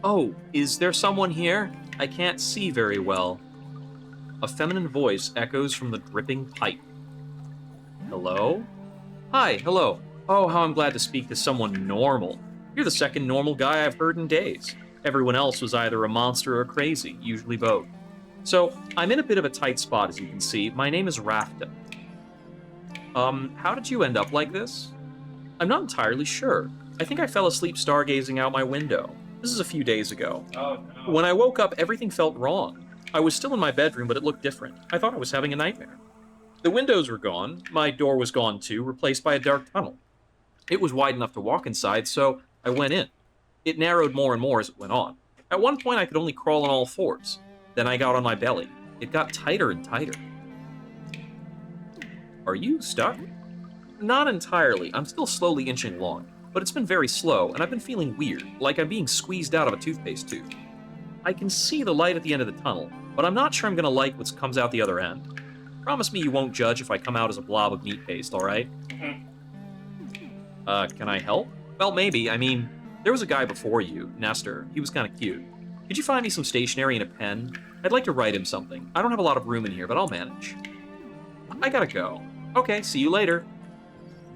Oh, is there someone here? I can't see very well. A feminine voice echoes from the dripping pipe. Hello? Hi, hello. Oh, how I'm glad to speak to someone normal. You're the second normal guy I've heard in days. Everyone else was either a monster or crazy, usually both. So, I'm in a bit of a tight spot, as you can see. My name is Rafta. How did you end up like this? I'm not entirely sure. I think I fell asleep stargazing out my window. This is a few days ago. Oh, no. When I woke up, everything felt wrong. I was still in my bedroom, but it looked different. I thought I was having a nightmare. The windows were gone. My door was gone too, replaced by a dark tunnel. It was wide enough to walk inside, so I went in. It narrowed more and more as it went on. At one point, I could only crawl on all fours. Then I got on my belly. It got tighter and tighter. Are you stuck? Not entirely. I'm still slowly inching along, but it's been very slow, and I've been feeling weird, like I'm being squeezed out of a toothpaste tube. I can see the light at the end of the tunnel, but I'm not sure I'm gonna like what comes out the other end. Promise me you won't judge if I come out as a blob of meat paste, alright? Can I help? Well, maybe. I mean, there was a guy before you, Nestor. He was kinda cute. Could you find me some stationery and a pen? I'd like to write him something. I don't have a lot of room in here, but I'll manage. I gotta go. Okay, see you later.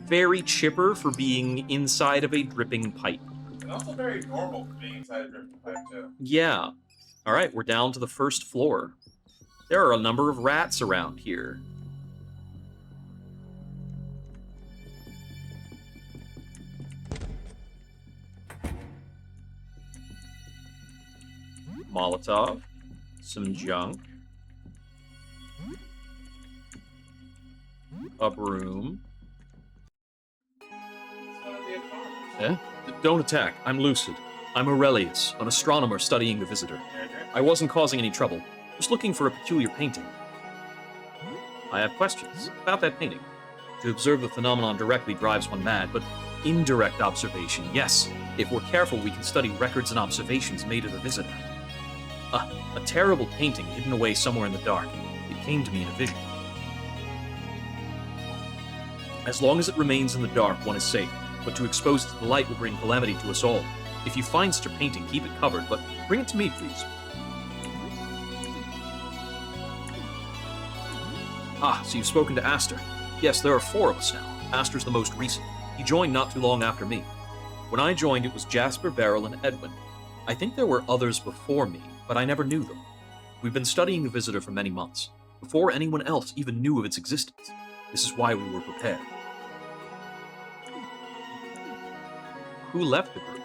Very chipper for being inside of a dripping pipe. And also very normal for being inside a dripping pipe, too. Yeah. Alright, we're down to the first floor. There are a number of rats around here. Molotov. Some junk. A broom. Eh? Don't attack. I'm Lucid. I'm Aurelius, an astronomer studying the visitor. I wasn't causing any trouble. Just looking for a peculiar painting. I have questions about that painting. To observe the phenomenon directly drives one mad, but indirect observation, yes. If we're careful, we can study records and observations made of the visitor. A terrible painting hidden away somewhere in the dark. It came to me in a vision. As long as it remains in the dark, one is safe, but to expose it to the light will bring calamity to us all. If you find such a painting, keep it covered, but bring it to me, please. Ah, so you've spoken to Aster. Yes, there are 4 of us now. Aster's the most recent. He joined not too long after me. When I joined, it was Jasper, Beryl, and Edwin. I think there were others before me, but I never knew them. We've been studying the visitor for many months, before anyone else even knew of its existence. This is why we were prepared. Who left the group?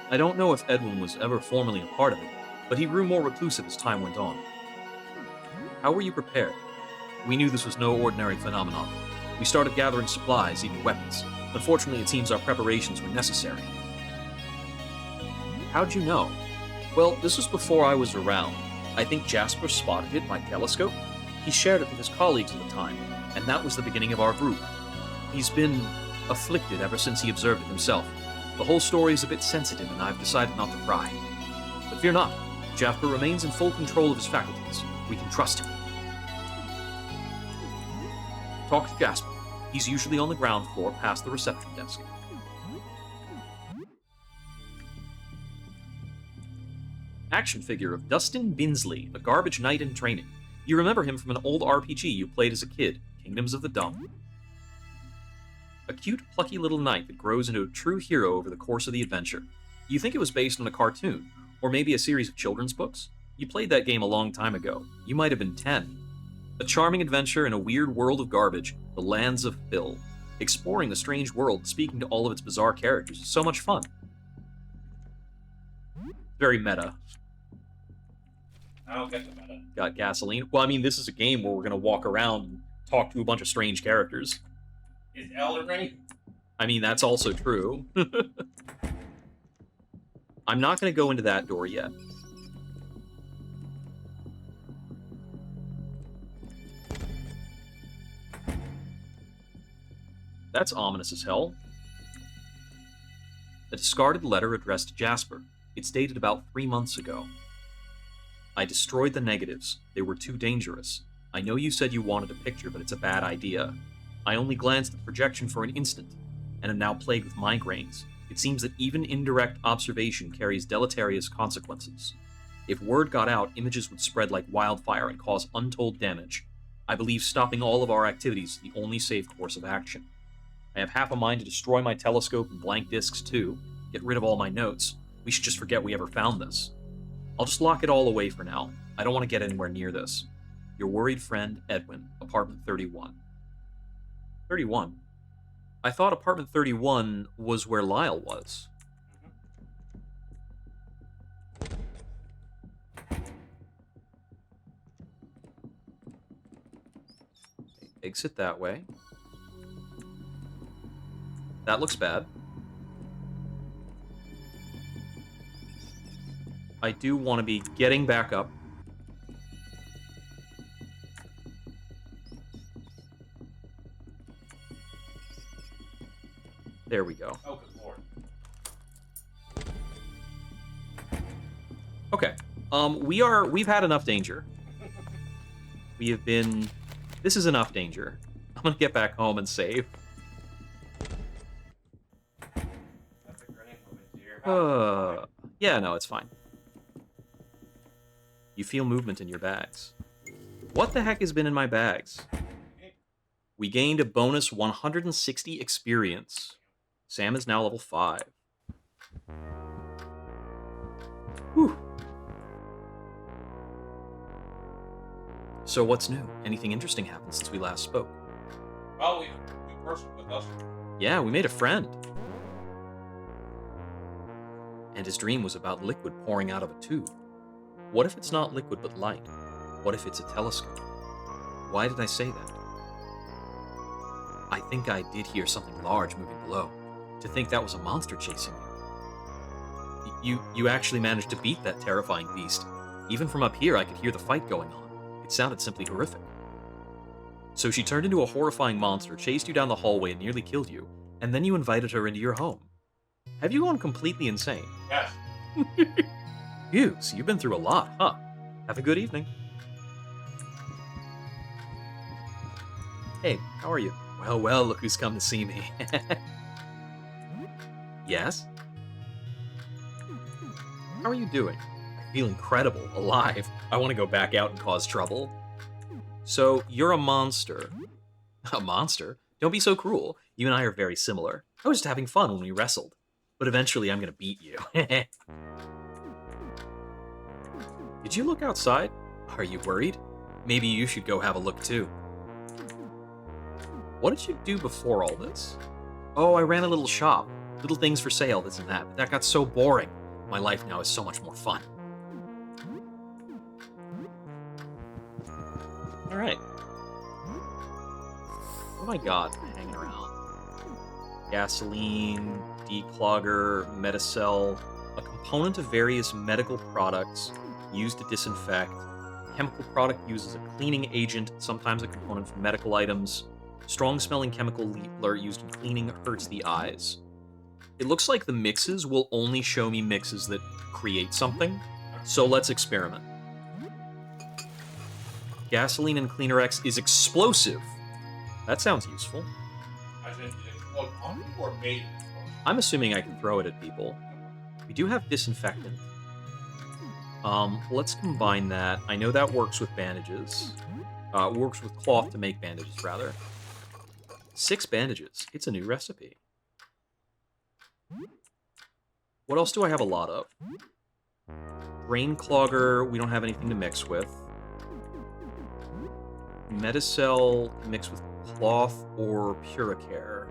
I don't know if Edwin was ever formally a part of it, but he grew more reclusive as time went on. How were you prepared? We knew this was no ordinary phenomenon. We started gathering supplies, even weapons. Unfortunately, it seems our preparations were necessary. How'd you know? Well, this was before I was around. I think Jasper spotted it by telescope. He shared it with his colleagues at the time, and that was the beginning of our group. He's been afflicted ever since he observed it himself. The whole story is a bit sensitive, and I've decided not to pry. But fear not, Jasper remains in full control of his faculties. We can trust him. Talk to Jasper. He's usually on the ground floor past the reception desk. Action figure of Dustin Binsley, a garbage knight in training. You remember him from an old RPG you played as a kid, kingdoms of the dump. A cute, plucky little knight that grows into a true hero over the course of the adventure. You think it was based on a cartoon, or maybe a series of children's books? You played that game a long time ago. You might have been 10. A charming adventure in a weird world of garbage, the lands of Phil. Exploring the strange world and speaking to all of its bizarre characters is so much fun. Very meta. I don't get the meta. Got gasoline. Well, I mean, this is a game where we're going to walk around and talk to a bunch of strange characters. Is Elden Ring? I mean, that's also true. I'm not going to go into that door yet. That's ominous as hell. A discarded letter addressed to Jasper. It's dated about 3 months ago. I destroyed the negatives. They were too dangerous. I know you said you wanted a picture, but it's a bad idea. I only glanced at the projection for an instant, and am now plagued with migraines. It seems that even indirect observation carries deleterious consequences. If word got out, images would spread like wildfire and cause untold damage. I believe stopping all of our activities is the only safe course of action. I have half a mind to destroy my telescope and blank discs too, get rid of all my notes. We should just forget we ever found this. I'll just lock it all away for now. I don't want to get anywhere near this. Your worried friend, Edwin, apartment 31. 31? I thought apartment 31 was where Lyle was. Exit that way. That looks bad. I do want to be getting back up. There we go. Oh, good lord. Okay. We've had enough danger. We have been... This is enough danger. I'm gonna get back home and save. That's a grenade movement to your house. Yeah, no, it's fine. You feel movement in your bags. What the heck has been in my bags? We gained a bonus 160 experience. Sam is now level 5. Whew. So what's new? Anything interesting happened since we last spoke? Well, we worship with us. Yeah, we made a friend. And his dream was about liquid pouring out of a tube. What if it's not liquid but light? What if it's a telescope? Why did I say that? I think I did hear something large moving below. To think that was a monster chasing you. You actually managed to beat that terrifying beast. Even from up here, I could hear the fight going on. It sounded simply horrific. So she turned into a horrifying monster, chased you down the hallway and nearly killed you, and then you invited her into your home. Have you gone completely insane? Yes. Phew, so you've been through a lot, huh? Have a good evening. Hey, how are you? Well, look who's come to see me. Yes? How are you doing? I feel incredible, alive. I want to go back out and cause trouble. So, you're a monster. A monster? Don't be so cruel. You and I are very similar. I was just having fun when we wrestled. But eventually I'm gonna beat you. Did you look outside? Are you worried? Maybe you should go have a look too. What did you do before all this? Oh, I ran a little shop. Little things for sale, this and that. But that got so boring. My life now is so much more fun. Alright. What have I got hanging around? Gasoline, declogger, Metacell, a component of various medical products used to disinfect, chemical product used as a cleaning agent, sometimes a component for medical items, strong-smelling chemical leaflet used in cleaning hurts the eyes. It looks like the mixes will only show me mixes that create something, so let's experiment. Gasoline and Cleaner X is explosive. That sounds useful. I should explode on you or made it explode? I'm assuming I can throw it at people. We do have disinfectant. Let's combine that. I know that works with bandages. Works with cloth to make bandages, rather. 6 bandages. It's a new recipe. What else do I have a lot of? Brain clogger, we don't have anything to mix with. Metacell mixed with cloth or Puricare.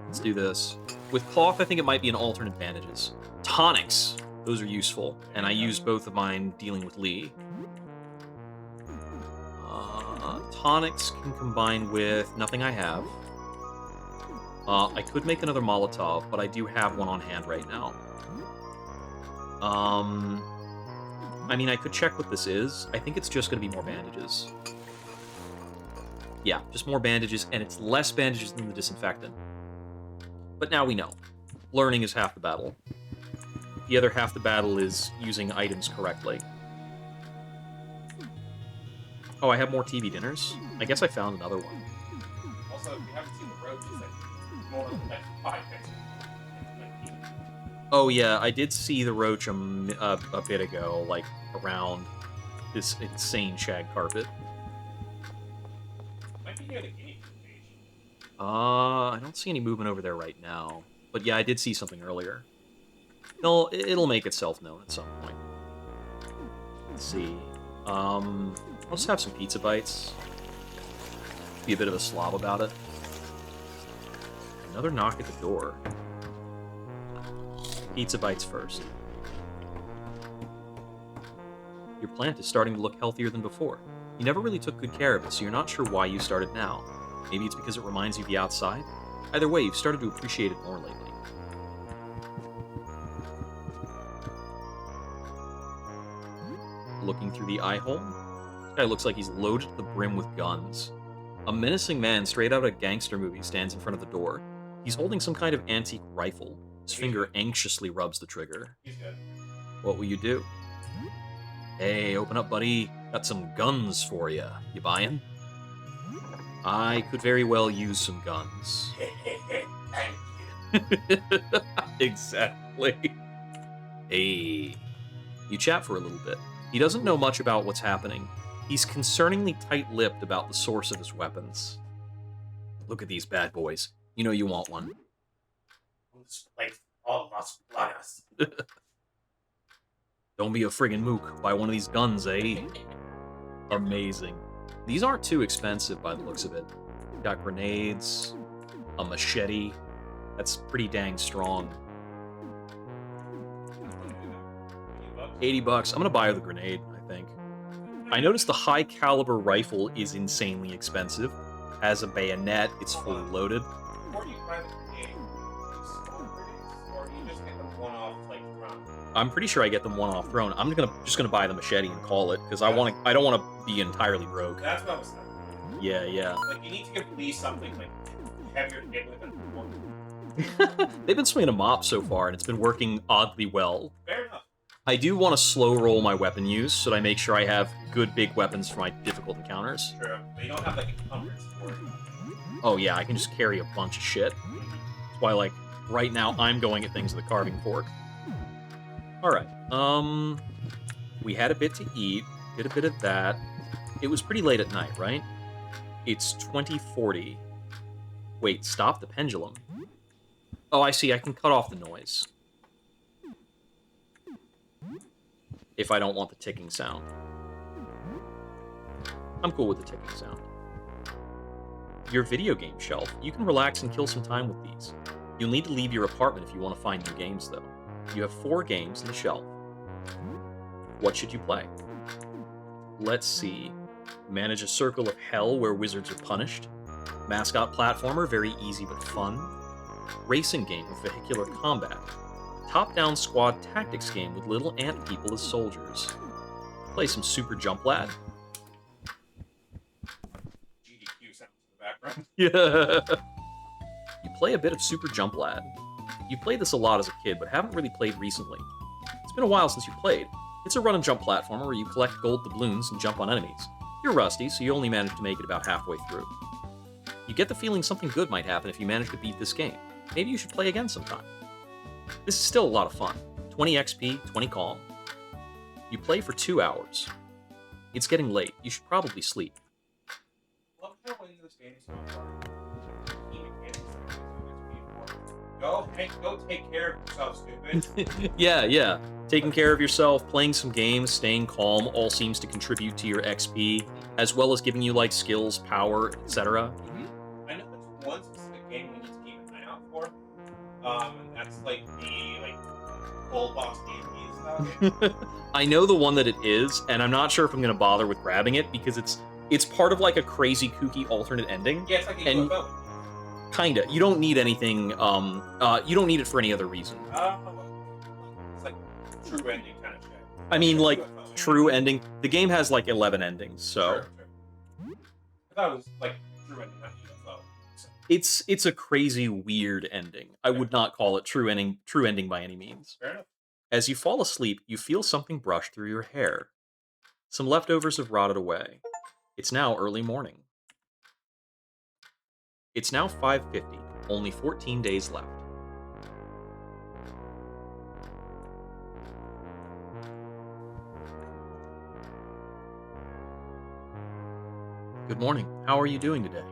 Let's do this. With cloth, I think it might be an alternate bandages. Tonics! Those are useful, and I use both of mine dealing with Lee. Tonics can combine with nothing I have. I could make another Molotov, but I do have one on hand right now. I mean, I could check what this is. I think it's just going to be more bandages. Yeah, just more bandages, and it's less bandages than the disinfectant. But now we know. Learning is half the battle. The other half the battle is using items correctly. Oh, I have more TV dinners? I guess I found another one. Also, if you haven't seen the road, it's like more like 5 pictures. Oh yeah, I did see the roach a bit ago, like, around this insane shag carpet. Might be near the gate. I don't see any movement over there right now. But yeah, I did see something earlier. It'll make itself known at some point. Let's see. I'll just have some pizza bites. Be a bit of a slob about it. Another knock at the door. Pizza bites first. Your plant is starting to look healthier than before. You never really took good care of it, so you're not sure why you started now. Maybe it's because it reminds you of the outside? Either way, you've started to appreciate it more lately. Looking through the eye hole? This guy looks like he's loaded to the brim with guns. A menacing man straight out of a gangster movie stands in front of the door. He's holding some kind of antique rifle. His finger anxiously rubs the trigger. He's good. What will you do? Hey, open up, buddy. Got some guns for you. You buying? I could very well use some guns. Thank you. Exactly. Hey. You chat for a little bit. He doesn't know much about what's happening. He's concerningly tight-lipped about the source of his weapons. Look at these bad boys. You know you want one. This place all must blood us. Don't be a friggin' mook. Buy one of these guns, eh? Amazing. These aren't too expensive by the looks of it. Got grenades, a machete. That's pretty dang strong. 80 bucks. I'm gonna buy the grenade, I think. I noticed the high caliber rifle is insanely expensive. Has a bayonet, it's fully loaded. Before you buy the grenade, do you smoke grenades, or do you just get them one off like thrown? I'm pretty sure I get them one off thrown. I'm just gonna buy the machete and call it, because I don't wanna be entirely broke. That's what I was thinking. Yeah. Like you need to give police something like heavier to get with than before. They've been swinging a mop so far, and it's been working oddly well. Fair enough. I do want to slow roll my weapon use, so that I make sure I have good big weapons for my difficult encounters. True. But you don't have like encumbrance for it. Oh yeah, I can just carry a bunch of shit. That's why, like, right now I'm going at things with a carving fork. Alright, we had a bit to eat, did a bit of that. It was pretty late at night, right? It's 2040. Wait, stop the pendulum. Oh, I see, I can cut off the noise. If I don't want the ticking sound. I'm cool with the ticking sound. Your video game shelf. You can relax and kill some time with these. You'll need to leave your apartment if you want to find new games, though. You have 4 games in the shelf. What should you play? Let's see. Manage a circle of hell where wizards are punished. Mascot platformer, very easy but fun. Racing game with vehicular combat. Top-down squad tactics game with little ant people as soldiers. Play some Super Jump Lad. GDQ sounds in the background. Yeah. You play a bit of Super Jump Lad. You played this a lot as a kid, but haven't really played recently. It's been a while since you played. It's a run-and-jump platformer where you collect gold doubloons and jump on enemies. You're rusty, so you only managed to make it about halfway through. You get the feeling something good might happen if you manage to beat this game. Maybe you should play again sometime. This is still a lot of fun. 20 XP, 20 calm. You play for 2 hours. It's getting late. You should probably sleep. Love how winning this game so far. Key mechanics are so beautiful. Go, Hank, go take care of yourself, stupid. Yeah. Taking care of yourself, playing some games, staying calm, all seems to contribute to your XP, as well as giving you like skills, power, etc. I know there's one specific game we need to keep an eye out for. And that's like the full boss D&D stuff. I know the one that it is, and I'm not sure if I'm gonna bother with grabbing it because it's part of like a crazy kooky alternate ending. Yeah, it's like a And- UFO. Kinda. You don't need anything. You don't need it for any other reason. It's like true ending kind of shit. I mean, like UFO. true ending. The game has like 11 endings, so Sure. I thought it was like true ending, not UFO. So, it's a crazy weird ending. I would not call it true ending by any means. fair enough. As you fall asleep, you feel something brush through your hair. Some leftovers have rotted away. It's now early morning. It's now 5:50. Only 14 days left. Good morning. How are you doing today?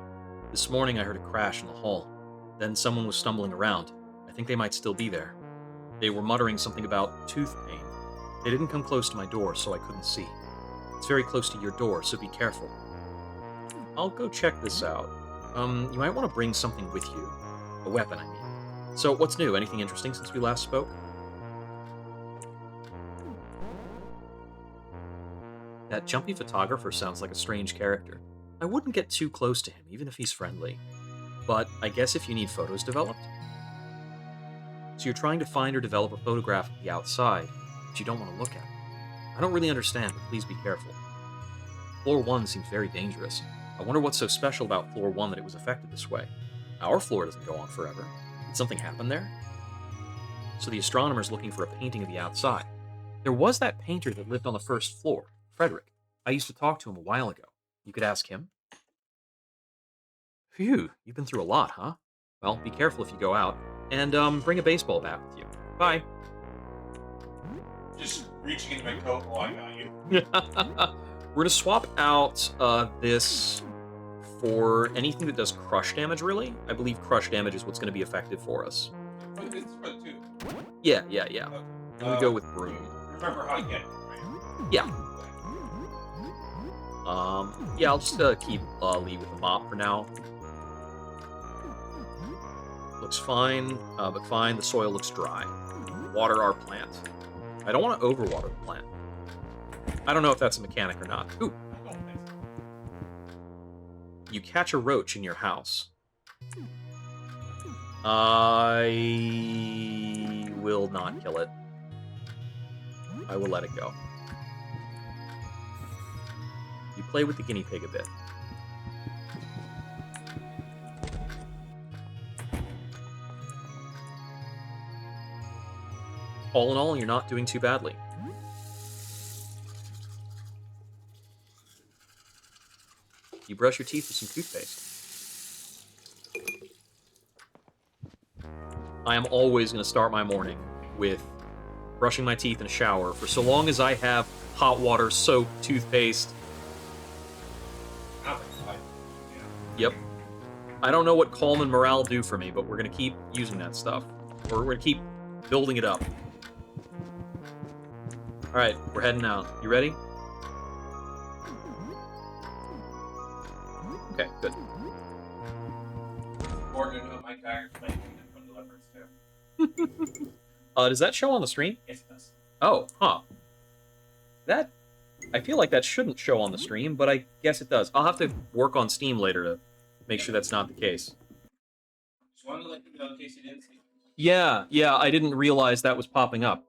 This morning I heard a crash in the hall. Then someone was stumbling around. I think they might still be there. They were muttering something about tooth pain. They didn't come close to my door, so I couldn't see. It's very close to your door, so be careful. I'll go check this out. You might want to bring something with you. A weapon, I mean. So, what's new? Anything interesting since we last spoke? That jumpy photographer sounds like a strange character. I wouldn't get too close to him, even if he's friendly. But I guess if you need photos developed? So you're trying to find or develop a photograph of the outside, but you don't want to look at it. I don't really understand, but please be careful. Floor 1 seems very dangerous. I wonder what's so special about Floor 1 that it was affected this way. Our floor doesn't go on forever. Did something happen there? So the astronomer's looking for a painting of the outside. There was that painter that lived on the first floor, Frederick. I used to talk to him a while ago. You could ask him. Phew, you've been through a lot, huh? Well, be careful if you go out, and bring a baseball bat with you. Bye. Just reaching into my coat. Oh, I got you. We're gonna swap out this for anything that does crush damage, really. I believe crush damage is what's going to be effective for us. But it's for the two. Yeah. Okay. And we go with broom. Remember how to get it, right? Yeah. Yeah, I'll just keep Lee with the mop for now. Looks fine, but fine. The soil looks dry. Water our plant. I don't want to overwater the plant. I don't know if that's a mechanic or not. Ooh. I don't think so. You catch a roach in your house. I will not kill it. I will let it go. You play with the guinea pig a bit. All in all, you're not doing too badly. You brush your teeth with some toothpaste. I am always going to start my morning with brushing my teeth in a shower for so long as I have hot water, soap, toothpaste. I don't think so. Yep. I don't know what calm and morale do for me, but we're going to keep using that stuff. Or we're going to keep building it up. All right, we're heading out. You ready? Okay, good. Or to know my character playing from Deliverance too. Does that show on the screen? Yes, it does. Oh, huh. That... I feel like that shouldn't show on the stream, but I guess it does. I'll have to work on Steam later to make sure that's not the case. Just wanted to let you know in case you didn't see. Yeah, I didn't realize that was popping up.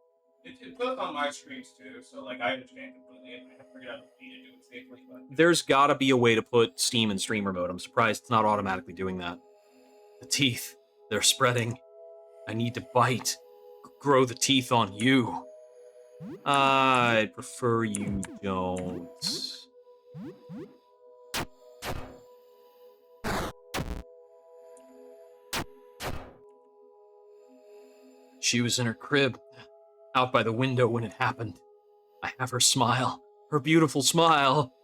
It goes on my streams too, so like I understand completely. I figured out a way to do it safely, but There's gotta be a way to put Steam in streamer mode. I'm surprised it's not automatically doing that. The teeth, they're spreading. I need to bite. Grow the teeth on you. I'd prefer you don't. She was in her crib, out by the window when it happened. I have her smile, Her beautiful smile.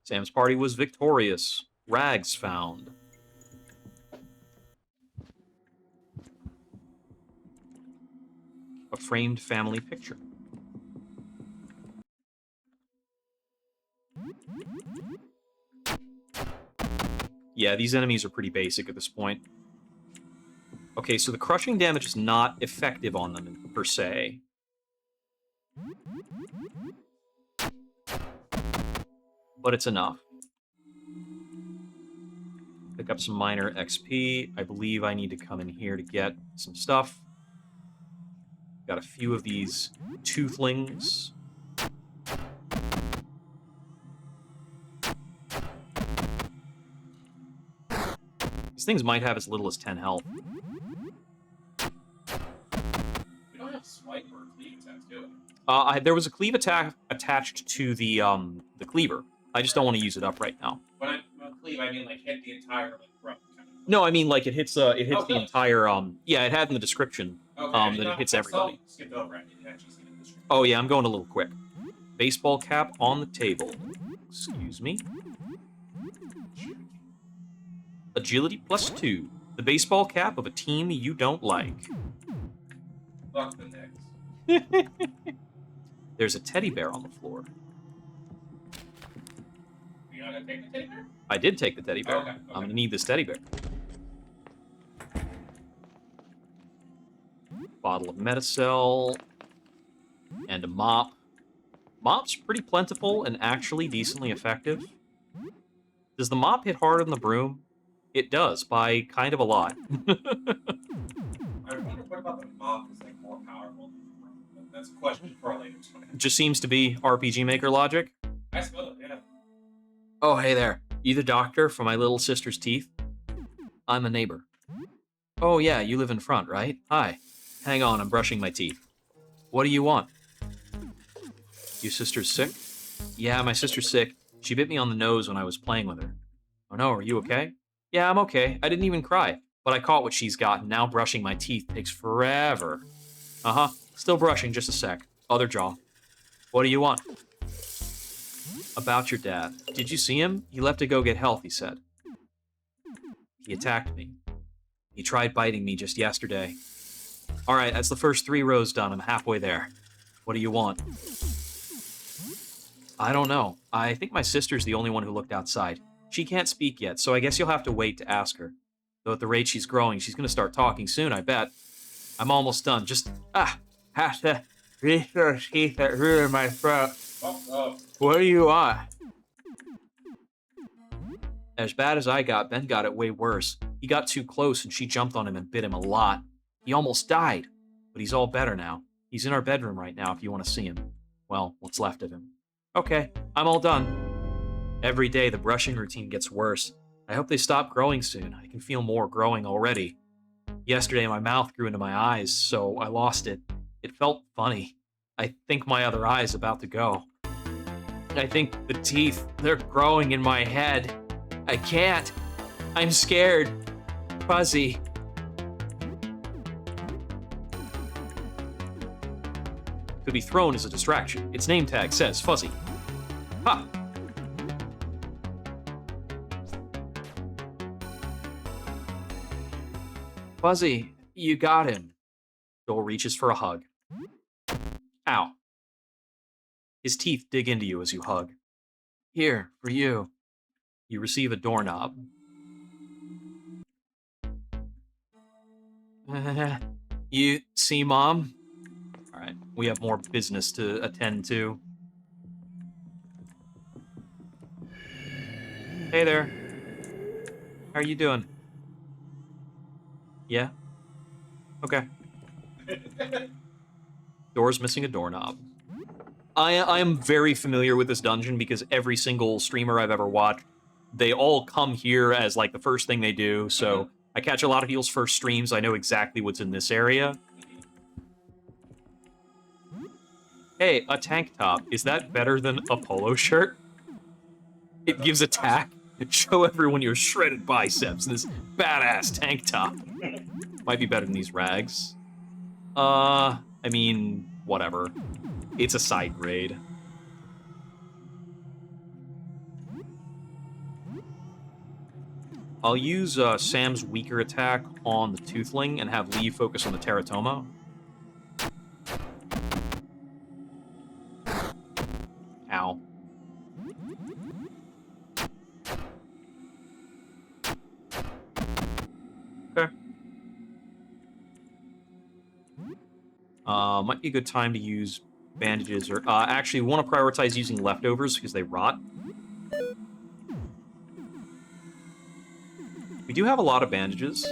Sam's party was victorious. Rags found. A framed family picture. Yeah, these enemies are pretty basic at this point. Okay, so the crushing damage is not effective on them, per se. But it's enough. Pick up some minor XP. I believe I need to come in here to get some stuff. Got a few of these toothlings. These things might have as little as 10 health. We don't have swipe or cleave attacks, do we? There was a cleave attack attached to the cleaver. I just don't want to use it up right now. When I cleave, I mean like hit the entire like front. Kind of. No, I mean like it hits the Okay. entire yeah, it had in the description that it hits everybody. Skipped over. I didn't actually see the description. Oh yeah, I'm going a little quick. Baseball cap on the table. Excuse me. Agility +2. The baseball cap of a team you don't like. Fuck the next. There's a teddy bear on the floor. You're not gonna take the teddy bear? I did take the teddy bear. Okay. I'm gonna need this teddy bear. Bottle of Metacell. And a mop. Mop's pretty plentiful and actually decently effective. Does the mop hit harder than the broom? It does, by kind of a lot. I wonder what about the mop is like more powerful than the broom. But that's a question for a later time. Just seems to be RPG Maker logic. I suppose, yeah. Oh, hey there. You the doctor for my little sister's teeth? I'm a neighbor. Oh, yeah, you live in front, right? Hi. Hang on, I'm brushing my teeth. What do you want? Your sister's sick? Yeah, my sister's sick. She bit me on the nose when I was playing with her. Oh no, are you okay? Yeah, I'm okay. I didn't even cry. But I caught what she's got, and now brushing my teeth takes forever. Uh-huh. Still brushing, just a sec. Other jaw. What do you want? About your dad. Did you see him? He left to go get help, he said. He attacked me. He tried biting me just yesterday. Alright, that's the first 3 rows done. I'm halfway there. What do you want? I don't know. I think my sister's the only one who looked outside. She can't speak yet, so I guess you'll have to wait to ask her. Though at the rate she's growing, she's gonna start talking soon, I bet. I'm almost done. Just, have to reach those teeth that ruin my throat. Oh. What do you want? As bad as I got, Ben got it way worse. He got too close and she jumped on him and bit him a lot. He almost died, but he's all better now. He's in our bedroom right now if you want to see him. Well, what's left of him. Okay, I'm all done. Every day the brushing routine gets worse. I hope they stop growing soon. I can feel more growing already. Yesterday my mouth grew into my eyes, so I lost it. It felt funny. I think my other eye's about to go. I think the teeth, they're growing in my head. I can't. I'm scared. Fuzzy. Could be thrown as a distraction. Its name tag says Fuzzy. Ha! Fuzzy, you got him. Joel reaches for a hug. Ow. His teeth dig into you as you hug. Here, for you. You receive a doorknob. You see, Mom? Alright, we have more business to attend to. Hey there. How are you doing? Yeah? Okay. Door's missing a doorknob. I am very familiar with this dungeon because every single streamer I've ever watched, they all come here as like the first thing they do, so I catch a lot of people's first streams, I know exactly what's in this area. Hey, a tank top. Is that better than a polo shirt? It gives attack. Show everyone your shredded biceps in this badass tank top. Might be better than these rags. I mean, whatever. It's a side grade. I'll use Sam's weaker attack on the Toothling and have Lee focus on the Teratoma. Ow. Okay. Might be a good time to use bandages, or actually, we want to prioritize using leftovers because they rot. We do have a lot of bandages.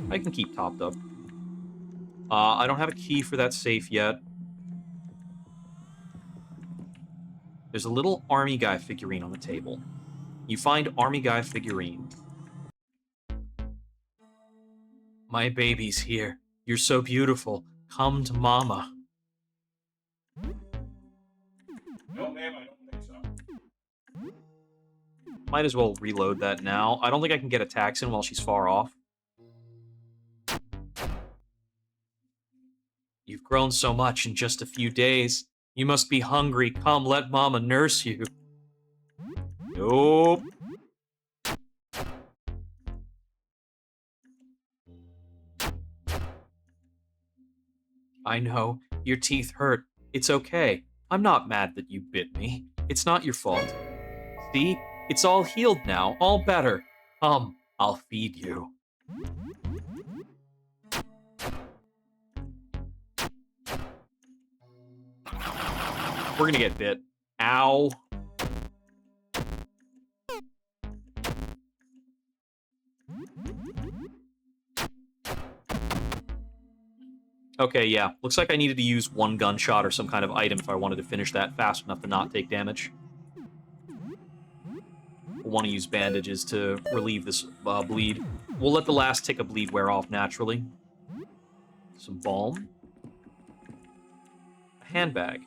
I can keep topped up. I don't have a key for that safe yet. There's a little army guy figurine on the table. You find army guy figurine. My baby's here. You're so beautiful. Come to mama. No, ma'am, I don't think so. Might as well reload that now. I don't think I can get attacks in while she's far off. You've grown so much in just a few days. You must be hungry. Come, let mama nurse you. Nope. I know. Your teeth hurt. It's okay. I'm not mad that you bit me. It's not your fault. See? It's all healed now. All better. Come, I'll feed you. We're gonna get bit. Ow. Okay, yeah. Looks like I needed to use one gunshot or some kind of item if I wanted to finish that fast enough to not take damage. We'll want to use bandages to relieve this bleed. We'll let the last tick of bleed wear off naturally. Some balm. A handbag.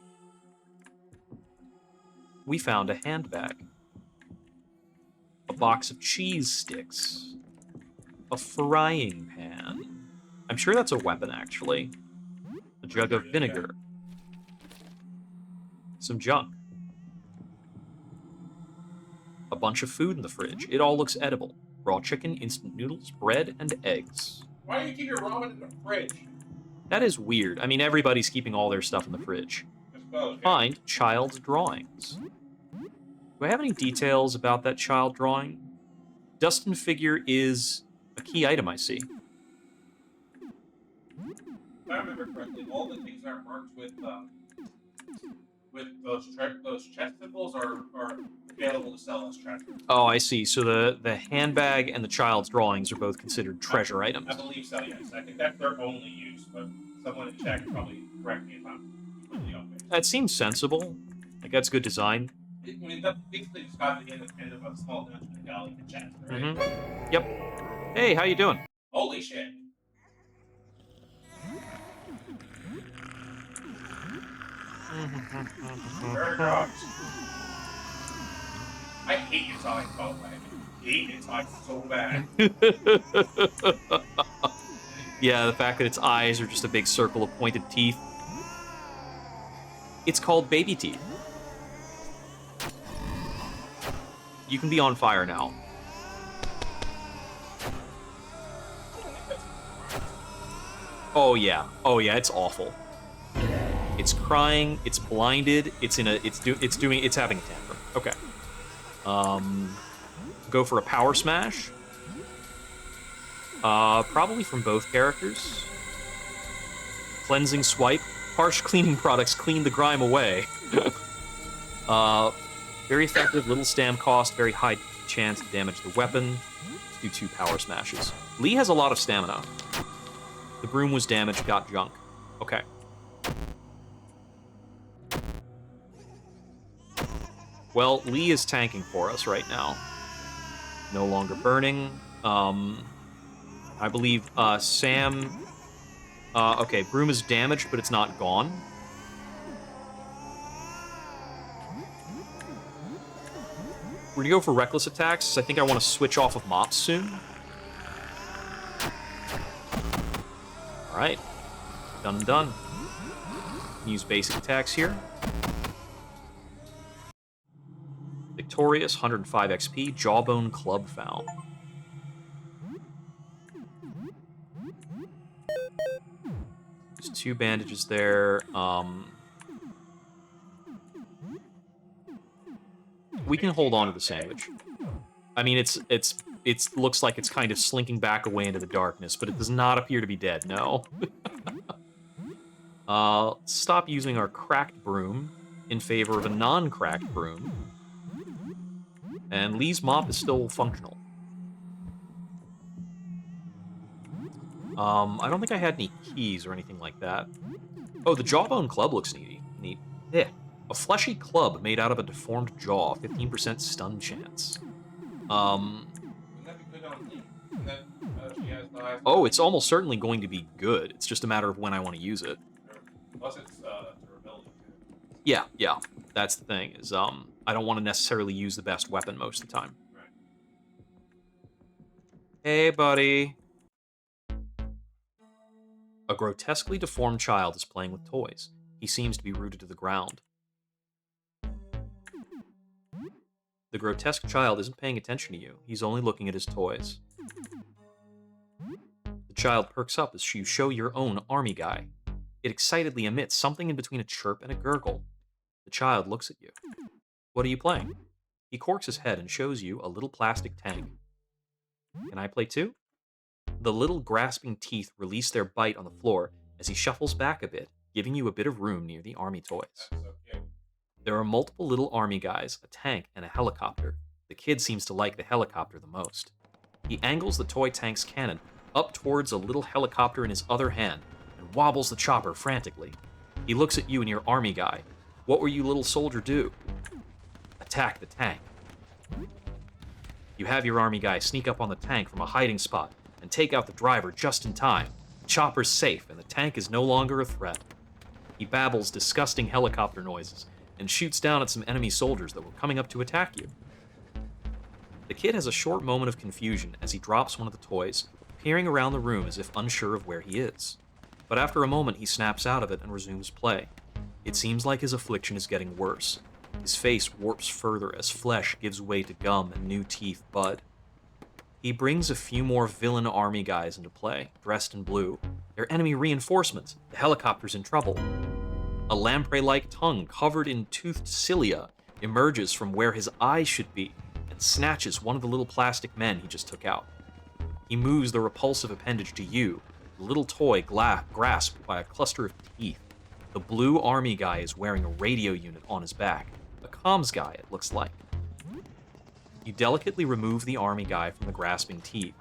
We found a handbag. A box of cheese sticks. A frying pan. I'm sure that's a weapon, actually. A jug of vinegar. Some junk. A bunch of food in the fridge. It all looks edible. Raw chicken, instant noodles, bread, and eggs. Why do you keep your ramen in the fridge? That is weird. I mean, everybody's keeping all their stuff in the fridge. I suppose. Yeah. Find child's drawings. Do I have any details about that child drawing? Dustin figure is a key item I see. If I remember correctly, all the things that are marked with those chest symbols are available to sell as treasure. Oh, I see. So the handbag and the child's drawings are both considered treasure items. I believe so, yes. I think that's their only use, but someone in chat can probably correct me if I'm completely off base. That seems sensible. Like, that's good design. I mean, that basically just got the end of a small dungeon and got like the chest, right? Mm-hmm. Yep. Hey, how you doing? Holy shit. Very rocks. I hate Exile, by the way. I hate Exile so bad. Yeah, the fact that its eyes are just a big circle of pointed teeth. It's called baby teeth. You can be on fire now. Oh yeah, it's awful. It's crying, it's blinded, it's having a tantrum. Okay. Go for a power smash. Probably from both characters. Cleansing swipe. Harsh cleaning products clean the grime away. Very effective, little stam cost, very high chance to damage the weapon. Do 2 power smashes. Lee has a lot of stamina. The broom was damaged, got junk. Okay. Well, Lee is tanking for us right now. No longer burning. I believe Sam... okay, broom is damaged, but it's not gone. We're gonna go for reckless attacks. I think I want to switch off of mops soon. Alright. Done. Use basic attacks here. Victorious, 105 XP, Jawbone Club found. There's 2 bandages there. We can hold on to the sandwich. I mean, it looks like it's kind of slinking back away into the darkness, but it does not appear to be dead, no. Stop using our cracked broom in favor of a non-cracked broom. And Lee's mop is still functional. I don't think I had any keys or anything like that. Oh, the Jawbone Club looks neat. Yeah. A fleshy club made out of a deformed jaw, 15% stun chance. Wouldn't that be good on Lee? And then she has the highest. Oh, it's almost certainly going to be good. It's just a matter of when I want to use it. Plus, it's durability too. Yeah. That's the thing, is I don't want to necessarily use the best weapon most of the time. Right. Hey, buddy. A grotesquely deformed child is playing with toys. He seems to be rooted to the ground. The grotesque child isn't paying attention to you. He's only looking at his toys. The child perks up as you show your own army guy. It excitedly emits something in between a chirp and a gurgle. The child looks at you. What are you playing? He corks his head and shows you a little plastic tank. Can I play too? The little grasping teeth release their bite on the floor as he shuffles back a bit, giving you a bit of room near the army toys. That's so cute. There are multiple little army guys, a tank, and a helicopter. The kid seems to like the helicopter the most. He angles the toy tank's cannon up towards a little helicopter in his other hand and wobbles the chopper frantically. He looks at you and your army guy. What will you little soldier do? Attack the tank. You have your army guy sneak up on the tank from a hiding spot and take out the driver just in time. The chopper's safe and the tank is no longer a threat. He babbles disgusting helicopter noises and shoots down at some enemy soldiers that were coming up to attack you. The kid has a short moment of confusion as he drops one of the toys, peering around the room as if unsure of where he is. But after a moment, he snaps out of it and resumes play. It seems like his affliction is getting worse. His face warps further as flesh gives way to gum and new teeth bud. He brings a few more villain army guys into play, dressed in blue. They're enemy reinforcements. The helicopter's in trouble. A lamprey-like tongue covered in toothed cilia emerges from where his eyes should be and snatches one of the little plastic men he just took out. He moves the repulsive appendage to you, the little toy grasped by a cluster of teeth. The blue army guy is wearing a radio unit on his back. A comms guy, it looks like. You delicately remove the army guy from the grasping teeth.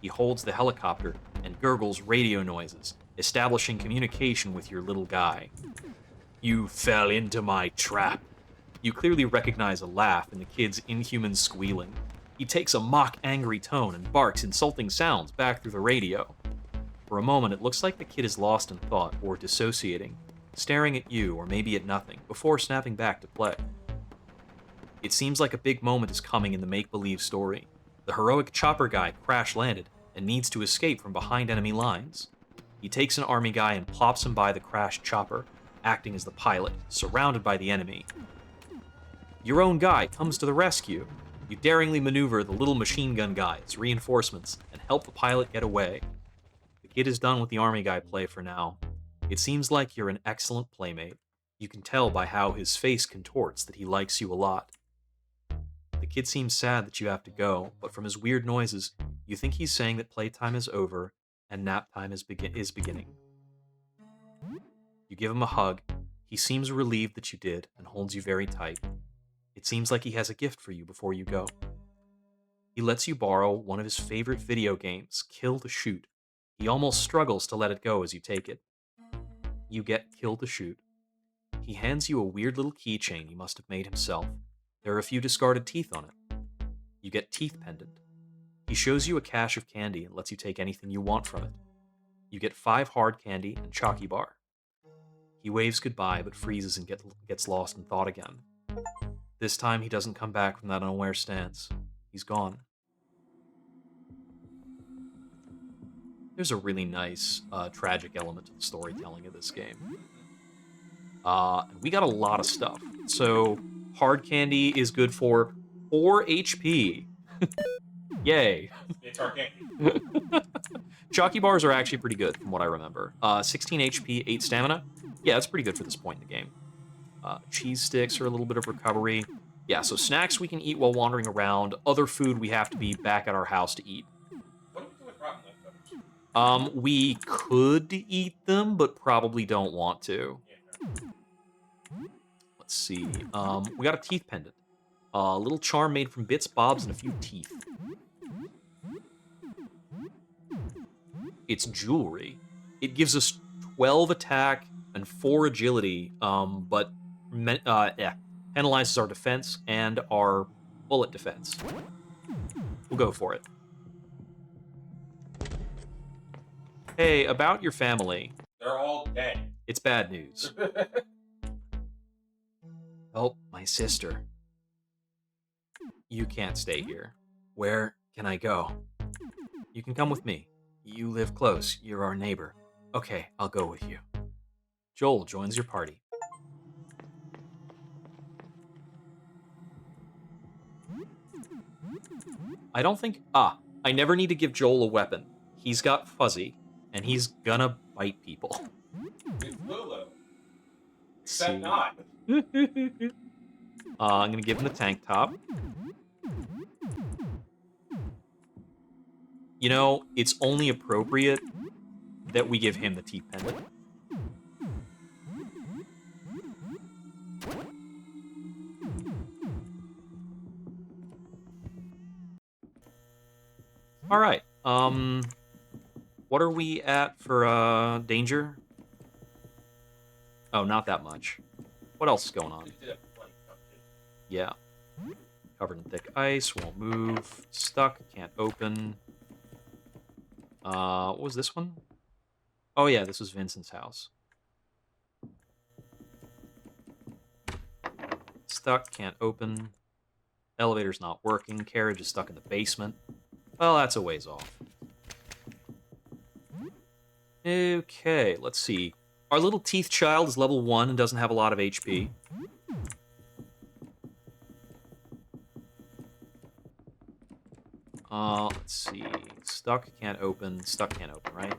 He holds the helicopter and gurgles radio noises, establishing communication with your little guy. You fell into my trap. You clearly recognize a laugh in the kid's inhuman squealing. He takes a mock angry tone and barks insulting sounds back through the radio. For a moment, it looks like the kid is lost in thought or dissociating, staring at you or maybe at nothing, before snapping back to play. It seems like a big moment is coming in the make-believe story. The heroic chopper guy crash-landed and needs to escape from behind enemy lines. He takes an army guy and plops him by the crashed chopper, acting as the pilot, surrounded by the enemy. Your own guy comes to the rescue. You daringly maneuver the little machine gun guy as reinforcements and help the pilot get away. The kid is done with the army guy play for now. It seems like you're an excellent playmate. You can tell by how his face contorts that he likes you a lot. The kid seems sad that you have to go, but from his weird noises, you think he's saying that playtime is over and nap time is beginning. You give him a hug. He seems relieved that you did and holds you very tight. It seems like he has a gift for you before you go. He lets you borrow one of his favorite video games, Kill to Shoot. He almost struggles to let it go as you take it. You get Kill to Shoot. He hands you a weird little keychain he must have made himself. There are a few discarded teeth on it. You get Teeth Pendant. He shows you a cache of candy and lets you take anything you want from it. You get 5 hard candy and Chalky Bar. He waves goodbye but freezes and gets lost in thought again. This time he doesn't come back from that unaware stance. He's gone. There's a really nice tragic element to the storytelling of this game. And we got a lot of stuff. So hard candy is good for 4 HP. Yay. It's arcane. Chalky bars are actually pretty good from what I remember. 16 HP, 8 stamina. Yeah, that's pretty good for this point in the game. Cheese sticks are a little bit of recovery. Yeah, so snacks we can eat while wandering around. Other food we have to be back at our house to eat. What do we do with rotten leftovers? We could eat them, but probably don't want to. Yeah. Let's see. We got a teeth pendant. A little charm made from bits, bobs, and a few teeth. It's jewelry. It gives us 12 attack and 4 agility, but penalizes our defense and our bullet defense. We'll go for it. Hey, about your family. They're all dead. It's bad news. Oh, my sister. You can't stay here. Where can I go? You can come with me. You live close. You're our neighbor. Okay, I'll go with you. Joel joins your party. I don't think... I never need to give Joel a weapon. He's got Fuzzy, and he's gonna bite people. It's Lulu. See. Except not. I'm gonna give him the tank top. You know, it's only appropriate that we give him the teeth pendant. All right. What are we at for danger? Oh, not that much. What else is going on? We did have plenty of stuff, too. Yeah. Covered in thick ice, won't move. Stuck, can't open. What was this one? Oh yeah, this was Vincent's house. Stuck, can't open. Elevator's not working. Carriage is stuck in the basement. Well, that's a ways off. Okay, let's see. Our little teeth child is level 1 and doesn't have a lot of HP. Let's see. Stuck, can't open. Stuck, can't open, right?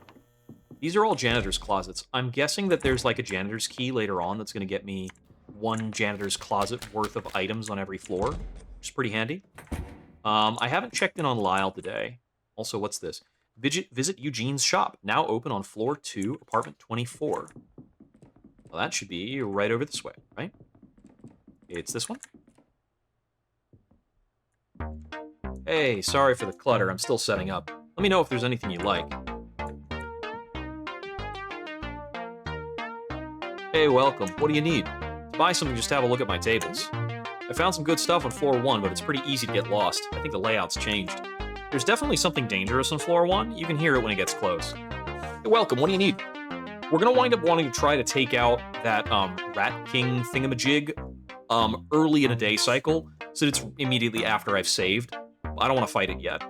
These are all janitor's closets. I'm guessing that there's like a janitor's key later on that's going to get me 1 janitor's closet worth of items on every floor, which is pretty handy. I haven't checked in on Lyle today. Also, what's this? Visit Eugene's shop, now open on floor 2, apartment 24. Well, that should be right over this way, right? It's this one. Hey, sorry for the clutter. I'm still setting up. Let me know if there's anything you like. Hey, welcome. What do you need? To buy something, just have a look at my tables. I found some good stuff on floor 1, but it's pretty easy to get lost. I think the layout's changed. There's definitely something dangerous on floor 1. You can hear it when it gets close. Hey, welcome. What do you need? We're gonna wind up wanting to try to take out that Rat King thingamajig early in a day cycle, so it's immediately after I've saved. I don't want to fight it yet.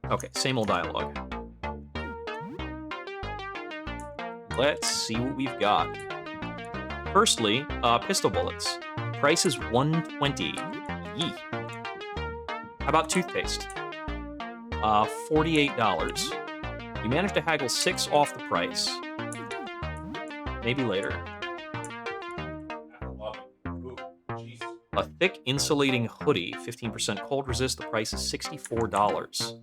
Okay, same old dialogue. Let's see what we've got. Firstly, pistol bullets. Price is $120. Yee. How about toothpaste? $48. You managed to haggle 6 off the price. Maybe later. I love it. Ooh, jeez. A thick insulating hoodie, 15% cold resist. The price is $64.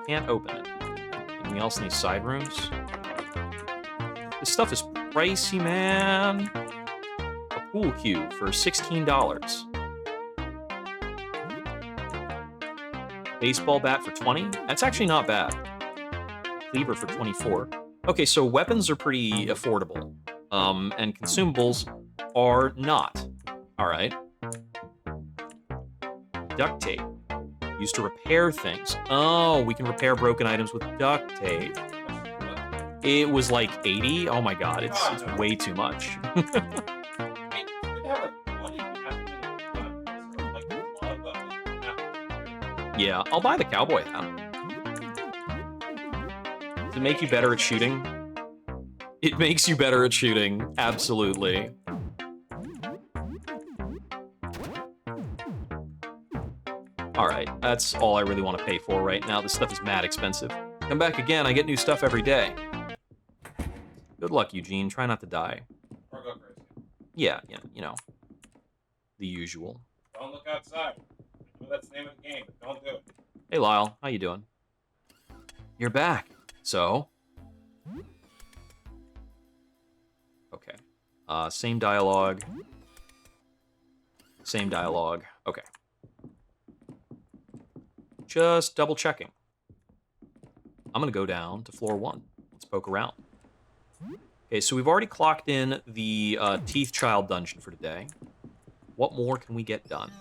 Can't open it. Anything else in these side rooms? This stuff is pricey, man. A pool cue for $16. Baseball bat for $20. That's actually not bad. Cleaver for $24. Okay, so weapons are pretty affordable. And consumables are not. Alright. Duct tape. Used to repair things. Oh, we can repair broken items with duct tape. It was like 80. Oh my god, it's way too much. Hey, you could have a 20 if you have to, Yeah, I'll buy the cowboy hat. Does it make you better at shooting? It makes you better at shooting, absolutely. Alright, that's all I really want to pay for right now. This stuff is mad expensive. Come back again, I get new stuff every day. Good luck, Eugene. Try not to die. Or go crazy. Yeah, you know. The usual. Don't look outside. I know that's the name of the game, but don't do it. Hey, Lyle. How you doing? You're back. So? Okay. Same dialogue. Same dialogue. Okay. Just double checking. I'm gonna go down to floor 1. Let's poke around. Okay, so we've already clocked in the Teeth Child dungeon for today. What more can we get done?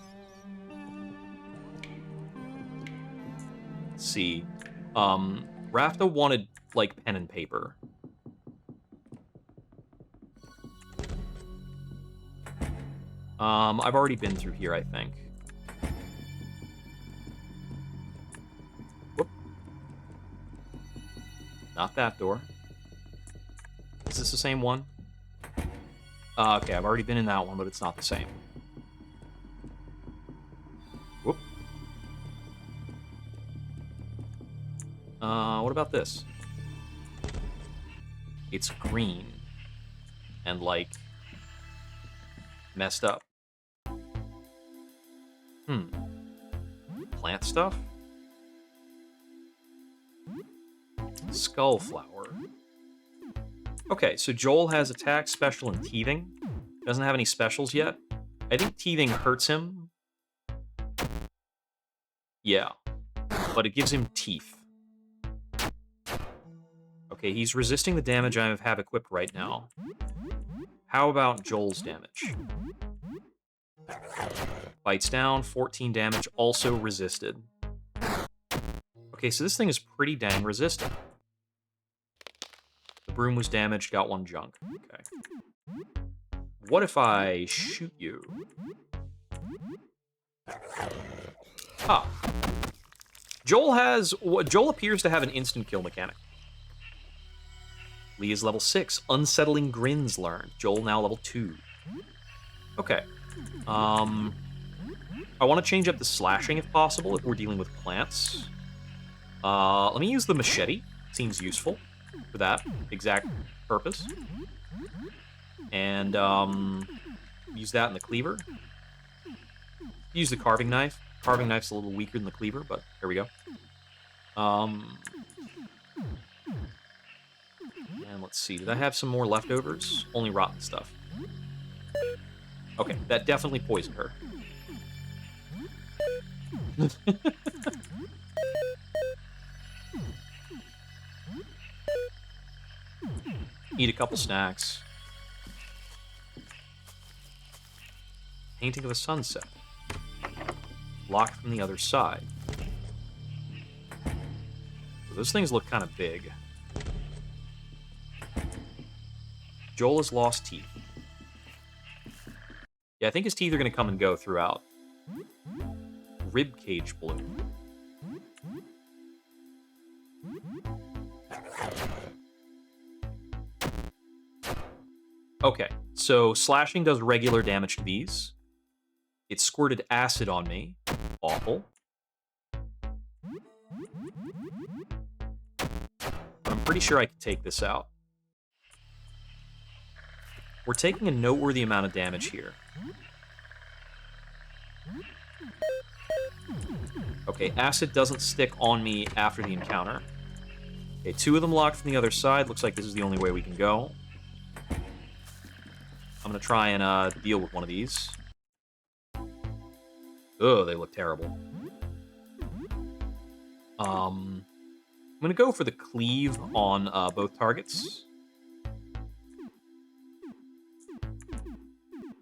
Let's see. Rafta wanted, like, pen and paper. I've already been through here, I think. Whoop. Not that door. Is this the same one? Okay, I've already been in that one, but it's not the same. Whoop. What about this? It's green. And, like, messed up. Plant stuff? Skullflower. Okay, so Joel has attack, special, and teething. Doesn't have any specials yet. I think teething hurts him. Yeah. But it gives him teeth. Okay, he's resisting the damage I have equipped right now. How about Joel's damage? Bites down, 14 damage, also resisted. Okay, so this thing is pretty dang resistant. The broom was damaged, got 1 junk. Okay. What if I shoot you? Ah. Joel appears to have an instant kill mechanic. Lee is level 6. Unsettling grins learned. Joel now level 2. Okay. I want to change up the slashing if possible, if we're dealing with plants. Let me use the machete. Seems useful for that exact purpose. And, use that in the cleaver. Use the carving knife. Carving knife's a little weaker than the cleaver, but here we go. And let's see, did I have some more leftovers? Only rotten stuff. Okay, that definitely poisoned her. Eat a couple snacks. Painting of a sunset. Locked from the other side. So those things look kind of big. Joel has lost teeth. Yeah, I think his teeth are going to come and go throughout. Ribcage bloom. Okay, so slashing does regular damage to these. It squirted acid on me. Awful. But I'm pretty sure I can take this out. We're taking a noteworthy amount of damage here. Okay, acid doesn't stick on me after the encounter. Okay, 2 of them locked from the other side. Looks like this is the only way we can go. I'm gonna try and deal with one of these. Ugh, they look terrible. I'm gonna go for the cleave on both targets.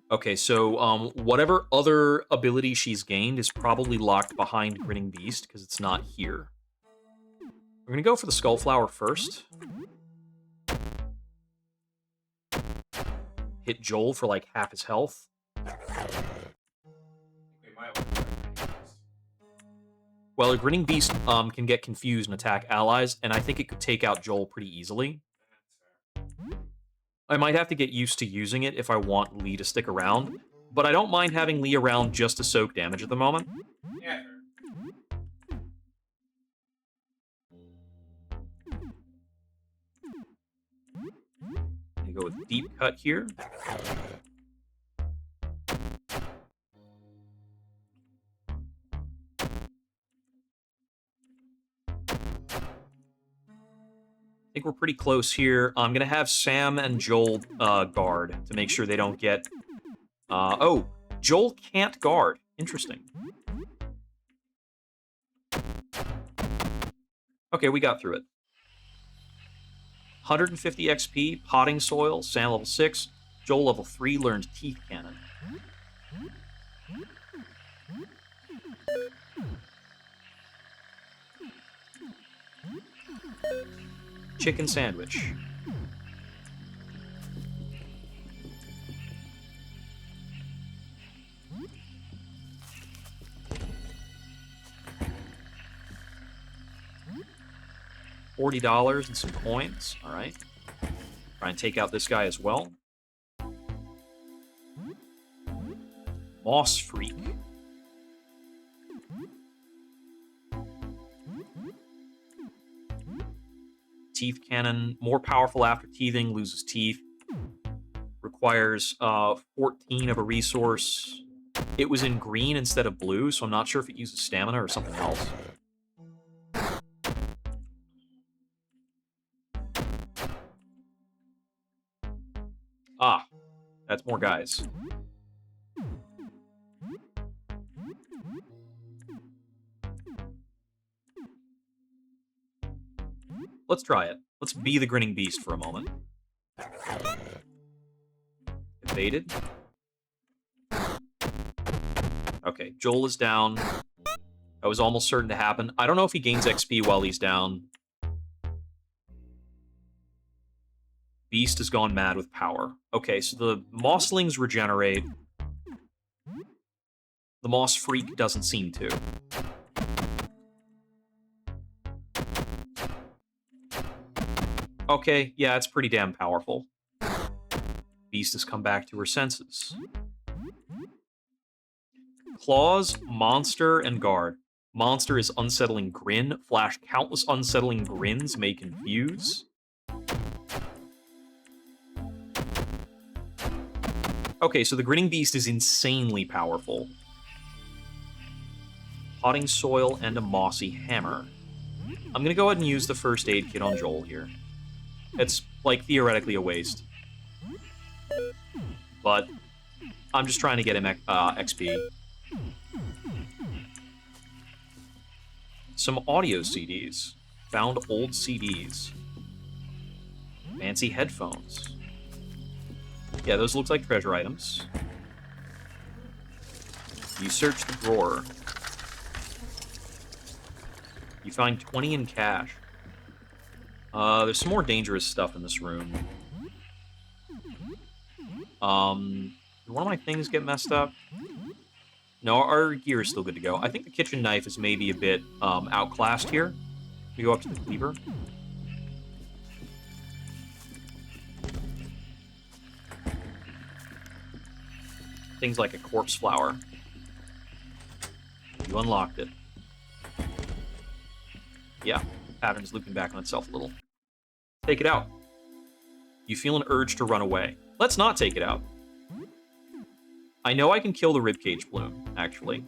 Okay, so whatever other ability she's gained is probably locked behind Grinning Beast, because it's not here. We're gonna go for the Skullflower first. Hit Joel for like half his health. We might want to try Grinning Beast. Well, a Grinning Beast can get confused and attack allies, and I think it could take out Joel pretty easily. I might have to get used to using it if I want Lee to stick around, but I don't mind having Lee around just to soak damage at the moment. Yeah, I go with Deep Cut here. I think we're pretty close here. I'm going to have Sam and Joel guard to make sure they don't get... oh, Joel can't guard. Interesting. Okay, we got through it. 150 XP, Potting Soil, Sam level 6, Joel level 3 learned Teeth Cannon. Chicken Sandwich. $40 and some coins. All right. Try and take out this guy as well. Moss Freak. Teeth Cannon. More powerful after teething. Loses teeth. Requires 14 of a resource. It was in green instead of blue, so I'm not sure if it uses stamina or something else. Ah, that's more guys. Let's try it. Let's be the Grinning Beast for a moment. Evaded. Okay, Joel is down. That was almost certain to happen. I don't know if he gains XP while he's down. Beast has gone mad with power. Okay, so the Mosslings regenerate. The Moss Freak doesn't seem to. Okay, yeah, it's pretty damn powerful. Beast has come back to her senses. Claws, Monster, and Guard. Monster is Unsettling Grin. Flash countless unsettling grins may confuse. Okay, so the Grinning Beast is insanely powerful. Potting Soil and a Mossy Hammer. I'm gonna go ahead and use the first aid kit on Joel here. It's, like, theoretically a waste. But I'm just trying to get him XP. Some audio CDs. Found old CDs. Fancy headphones. Yeah, those look like treasure items. You search the drawer. You find 20 in cash. There's some more dangerous stuff in this room. Did one of my things get messed up? No, our gear is still good to go. I think the kitchen knife is maybe a bit outclassed here. We go up to the cleaver. Things like a corpse flower. You unlocked it. Yeah, pattern is looping back on itself a little. Take it out. You feel an urge to run away. Let's not take it out. I know I can kill the ribcage bloom, actually.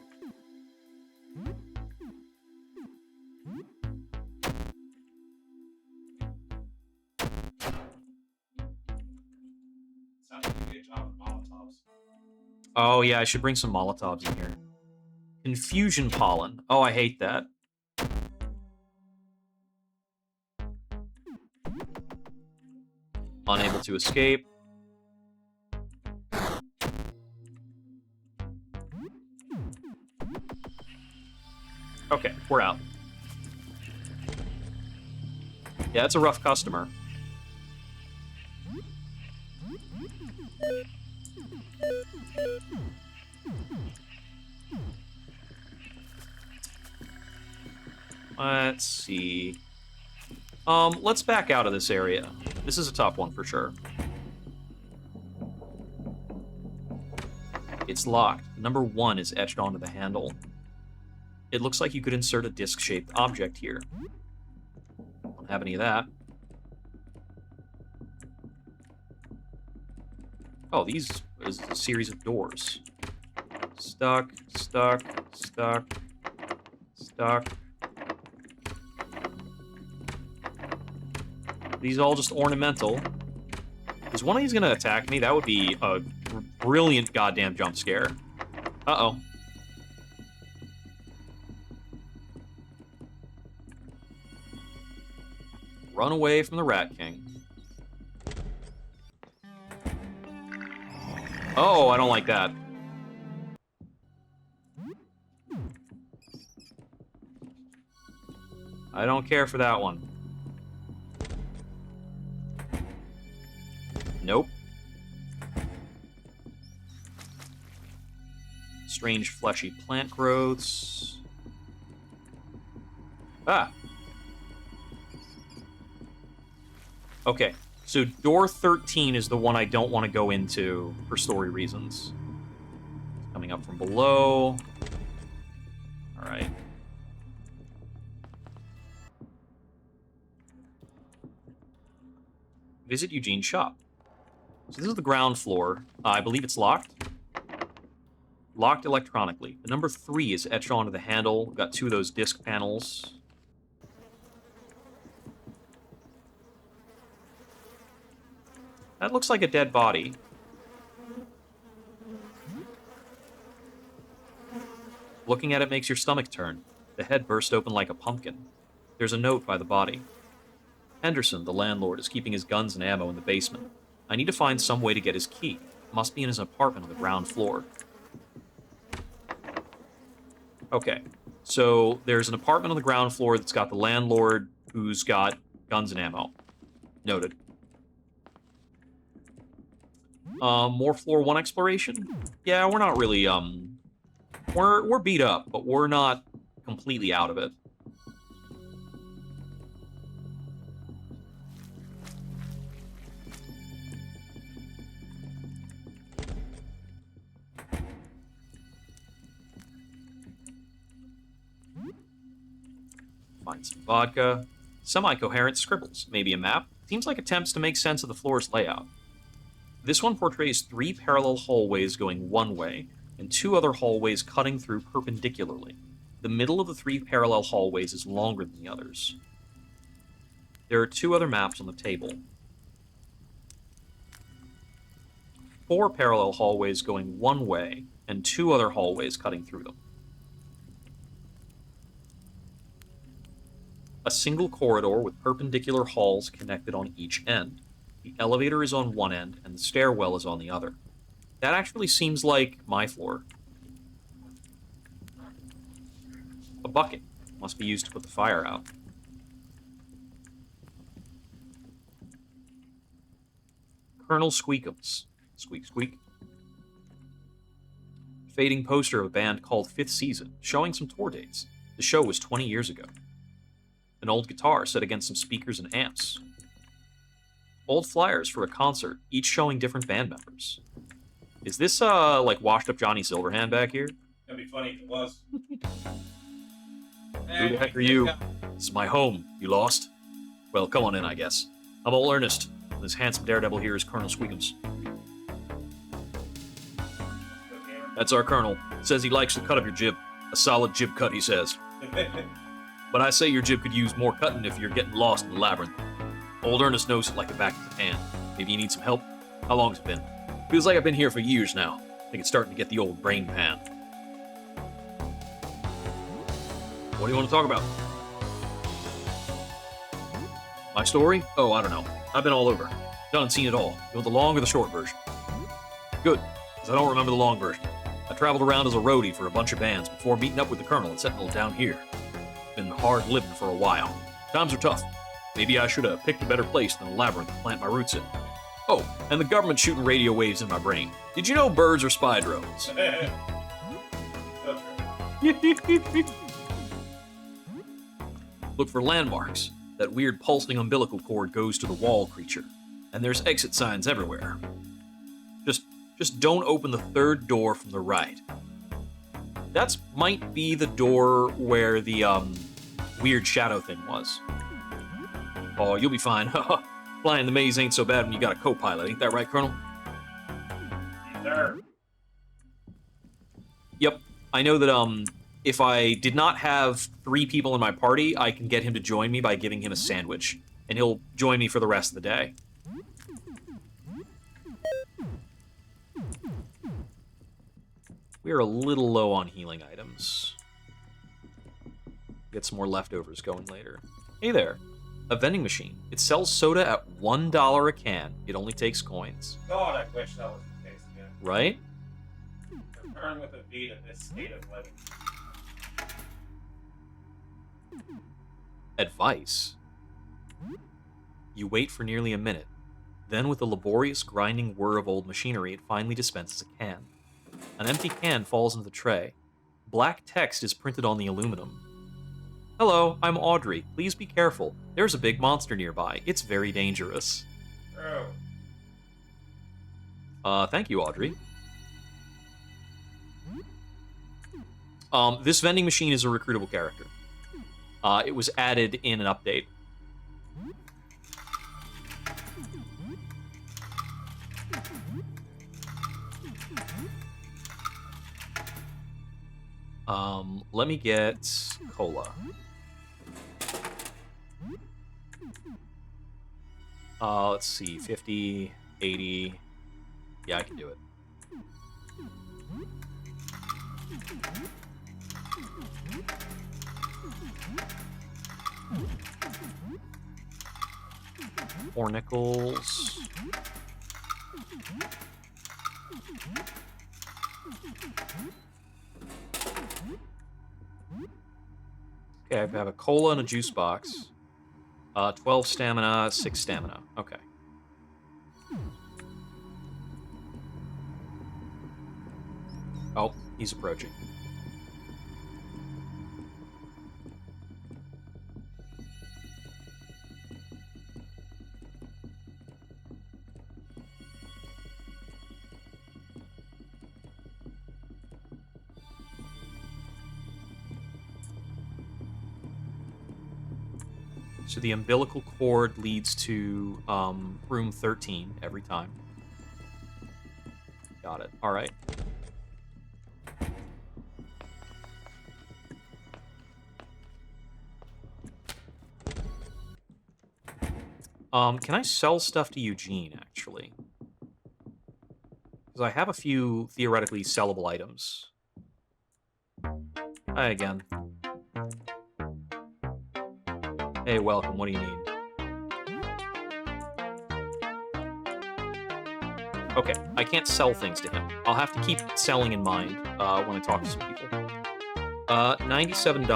sounds like a good job with Molotovs. Oh, yeah, I should bring some Molotovs in here. Confusion pollen. Oh, I hate that. Unable to escape. Okay, we're out. Yeah, it's a rough customer. Let's see. Let's back out of this area. This is a tough one for sure. It's locked. Number 1 is etched onto the handle. It looks like you could insert a disc-shaped object here. Don't have any of that. Oh, these is a series of doors. Stuck, stuck, stuck, stuck. These all just ornamental. Is one of these gonna attack me? That would be a brilliant goddamn jump scare. Uh-oh. Run away from the Rat King. Oh, I don't like that. I don't care for that one. Nope. Strange fleshy plant growths. Ah. Okay, so door 13 is the one I don't want to go into for story reasons. Coming up from below. All right. Visit Eugene's shop. So this is the ground floor. I believe it's locked. Locked electronically. The number 3 is etched onto the handle. We've got 2 of those disc panels. That looks like a dead body. Looking at it makes your stomach turn. The head burst open like a pumpkin. There's a note by the body. Henderson, the landlord, is keeping his guns and ammo in the basement. I need to find some way to get his key. Must be in his apartment on the ground floor. Okay, so there's an apartment on the ground floor that's got the landlord who's got guns and ammo. Noted. More floor 1 exploration? Yeah, we're not really, we're beat up, but we're not completely out of it. Find some vodka. Semi-coherent scribbles. Maybe a map. Seems like attempts to make sense of the floor's layout. This one portrays 3 parallel hallways going one way, and 2 other hallways cutting through perpendicularly. The middle of the 3 parallel hallways is longer than the others. There are 2 other maps on the table. 4 parallel hallways going one way, and 2 other hallways cutting through them. A single corridor with perpendicular halls connected on each end. The elevator is on one end, and the stairwell is on the other. That actually seems like my floor. A bucket. Must be used to put the fire out. Colonel Squeakums. Squeak, squeak. Fading poster of a band called Fifth Season, showing some tour dates. The show was 20 years ago. An old guitar set against some speakers and amps. Old flyers for a concert, each showing different band members. Is this, like washed up Johnny Silverhand back here? That'd be funny if it was. Who the heck are you? This is my home. You lost? Well, come on in, I guess. I'm all Ernest. This handsome daredevil here is Colonel Squeakums. That's our colonel. Says he likes the cut of your jib. A solid jib cut, he says. But I say your jib could use more cutting if you're getting lost in the labyrinth. Old Ernest knows it like the back of his hand. Maybe you need some help? How long has it been? Feels like I've been here for years now. I think it's starting to get the old brain pan. What do you want to talk about? My story? Oh, I don't know. I've been all over. Done and seen it all. You want the long or the short version? Good, because I don't remember the long version. I traveled around as a roadie for a bunch of bands before meeting up with the colonel and settling down here. Been hard living for a while. Times are tough. Maybe I should have picked a better place than a labyrinth to plant my roots in. Oh, and the government's shooting radio waves in my brain. Did you know birds are spy drones? Look for landmarks. That weird pulsing umbilical cord goes to the wall creature. And there's exit signs everywhere. Just don't open the third door from the right. That might be the door where the weird shadow thing was. Oh, you'll be fine. Flying the maze ain't so bad when you got a co-pilot, ain't that right, Colonel? Sir. Yep. I know that if I did not have 3 people in my party, I can get him to join me by giving him a sandwich. And he'll join me for the rest of the day. We're a little low on healing items. Get some more leftovers going later. Hey there. A vending machine. It sells soda at $1 a can. It only takes coins. God, I wish that was the case again. Right? Return with a beat in this state of living. Advice. You wait for nearly a minute. Then, with a laborious, grinding whir of old machinery, it finally dispenses a can. An empty can falls into the tray. Black text is printed on the aluminum. Hello, I'm Audrey. Please be careful. There's a big monster nearby. It's very dangerous. True. Thank you, Audrey. This vending machine is a recruitable character. It was added in an update. Let me get cola. Let's see, 50, 80. Yeah, I can do it. Four nickels. Okay, I have a cola and a juice box. 12 stamina, 6 stamina. Okay. Oh, he's approaching. So the umbilical cord leads to room 13 every time. Got it. All right. Can I sell stuff to Eugene, actually? Because I have a few theoretically sellable items. Hi again. Hey, welcome. What do you need? Okay, I can't sell things to him. I'll have to keep selling in mind when I talk to some people. $97.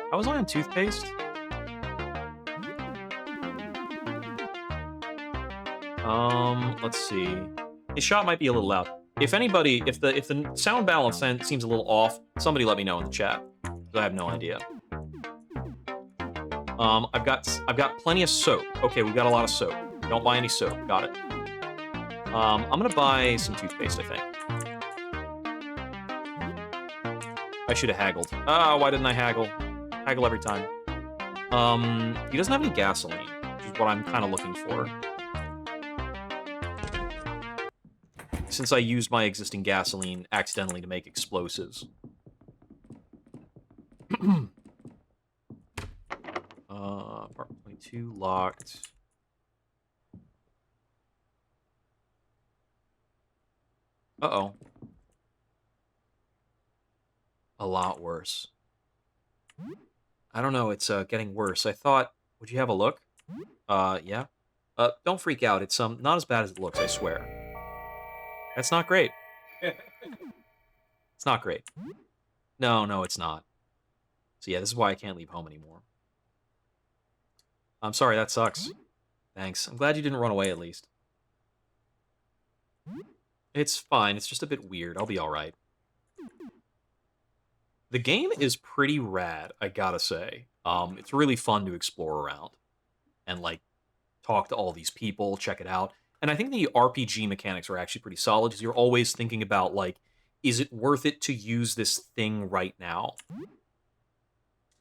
How was I on toothpaste? Let's see. His shot might be a little loud. If anybody, if the sound balance seems a little off, somebody let me know in the chat. I have no idea. I've got plenty of soap. Okay, we've got a lot of soap. Don't buy any soap. Got it. I'm gonna buy some toothpaste, I think. I should have haggled. Why didn't I haggle? Haggle every time. He doesn't have any gasoline, which is what I'm kind of looking for. Since I used my existing gasoline accidentally to make explosives. Apartment 22 locked. Uh-oh. A lot worse. I don't know, it's getting worse. I thought, would you have a look? Yeah. Don't freak out. It's not as bad as it looks, I swear. That's not great. It's not great. No, it's not. So yeah, this is why I can't leave home anymore. I'm sorry, that sucks. Thanks. I'm glad you didn't run away at least. It's fine. It's just a bit weird. I'll be alright. The game is pretty rad, I gotta say. It's really fun to explore around and like talk to all these people, check it out. And I think the RPG mechanics are actually pretty solid because you're always thinking about like, is it worth it to use this thing right now?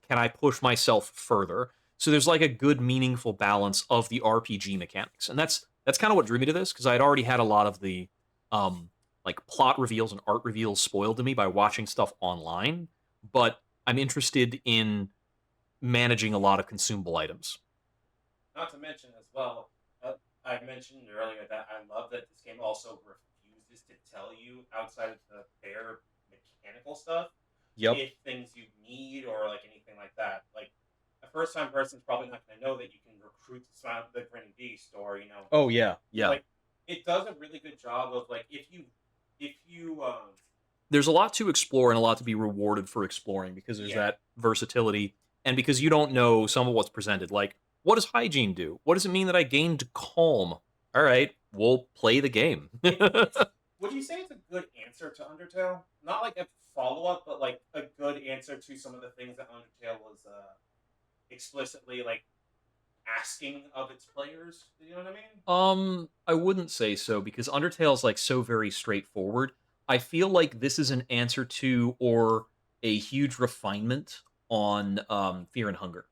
Can I push myself further? So there's like a good, meaningful balance of the RPG mechanics, and that's kind of what drew me to this because I had already had a lot of the um like plot reveals and art reveals spoiled to me by watching stuff online. But I'm interested in managing a lot of consumable items. Not to mention as well, I mentioned earlier that I love that this game also refuses to tell you outside of the bare mechanical stuff Yep. if things you need or like anything like that. Like a first time person's probably not going to know that you can recruit the grinning beast or Oh yeah, yeah. like it does a really good job of like if you There's a lot to explore and a lot to be rewarded for exploring because there's yeah. that versatility and because you don't know some of what's presented. Like, what does hygiene do? What does it mean that I gained calm? All right, we'll play the game. It's would you say it's a good answer to Undertale? Not like a follow up, but like a good answer to some of the things that Undertale was explicitly like asking of its players. You know what I mean? I wouldn't say so because Undertale's like so very straightforward. I feel like this is an answer to or a huge refinement on Fear and Hunger.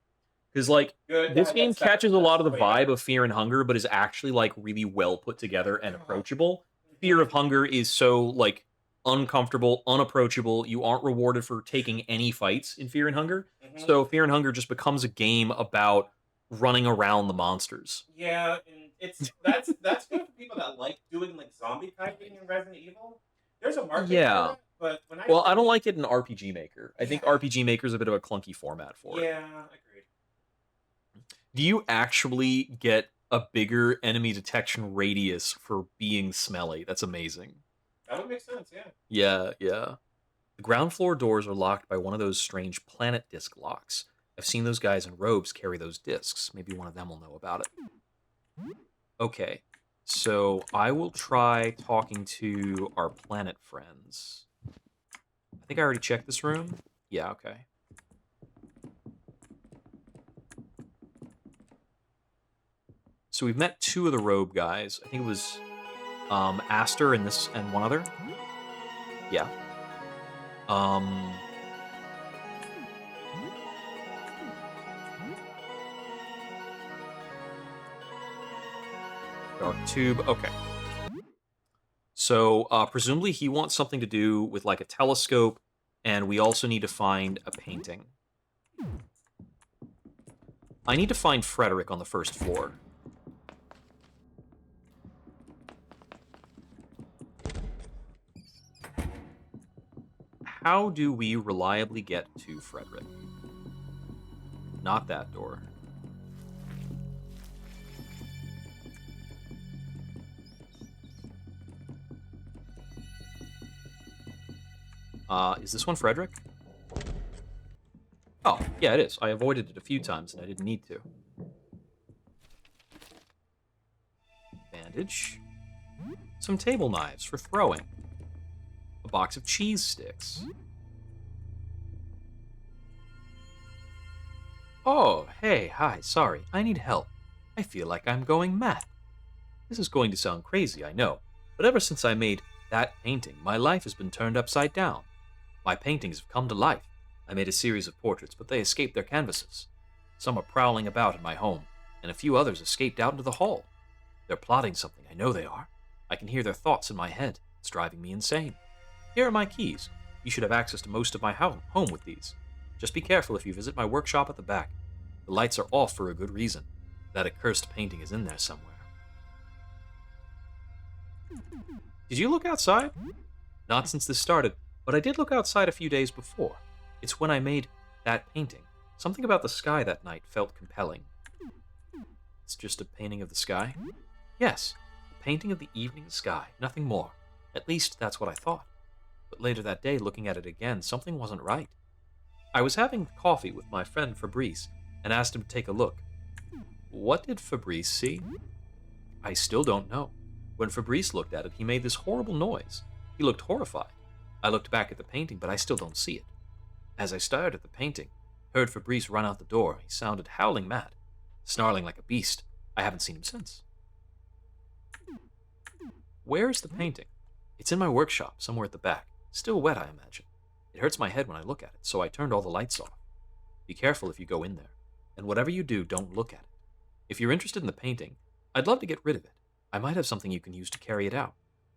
Because like Good. this game Yes, that's catches a lot of the way better. vibe of Fear and Hunger, but is actually like really well put together and approachable. Fear hmm of Hunger is so like uncomfortable, unapproachable. You aren't rewarded for taking any fights in Fear and Hunger. hmm So Fear and Hunger just becomes a game about running around the monsters. Yeah, and that's good for people that like doing like zombie typing in Resident Evil. There's a market for Yeah. that, but when I Well, I played don't it, like it in RPG Maker. I think yeah, RPG Maker is a bit of a clunky format for it. yeah, agreed. Do you actually get a bigger enemy detection radius for being smelly? That's amazing. That would make sense. Yeah. Yeah, yeah. The ground floor doors are locked by one of those strange planet disc locks. I've seen those guys in robes carry those discs. Maybe one of them will know about it. Okay, so I will try talking to our planet friends. I think I already checked this room. Yeah, okay. So we've met two of the robe guys. I think it was Aster and this and one other. Yeah. Um, Dark tube. Okay. So presumably he wants something to do with like a telescope, and we also need to find a painting. I need to find Frederick on the first floor. How do we reliably get to Frederick? Not that door. Is this one Frederick? Oh, yeah, it is. I avoided it a few times and I didn't need to. Bandage. Some table knives for throwing. A box of cheese sticks. Oh, hey, hi, sorry. I need help. I feel like I'm going mad. This is going to sound crazy, I know, but ever since I made that painting, my life has been turned upside down. My paintings have come to life. I made a series of portraits, but they escaped their canvases. Some are prowling about in my home, and a few others escaped out into the hall. They're plotting something, I know they are. I can hear their thoughts in my head. It's driving me insane. Here are my keys. You should have access to most of my home with these. Just be careful if you visit my workshop at the back. The lights are off for a good reason. That accursed painting is in there somewhere. Did you look outside? Not since this started, but I did look outside a few days before. It's when I made that painting. Something about the sky that night felt compelling. It's just a painting of the sky? Yes, a painting of the evening sky, nothing more. At least that's what I thought. But later that day, looking at it again, something wasn't right. I was having coffee with my friend Fabrice and asked him to take a look. What did Fabrice see? I still don't know. When Fabrice looked at it, he made this horrible noise. He looked horrified. I looked back at the painting, but I still don't see it. As I stared at the painting, heard Fabrice run out the door. He sounded howling mad, snarling like a beast. I haven't seen him since. Where is the painting? It's in my workshop, somewhere at the back. Still wet, I imagine. It hurts my head when I look at it, so I turned all the lights off. Be careful if you go in there, and whatever you do, don't look at it. If you're interested in the painting, I'd love to get rid of it. I might have something you can use to carry it out.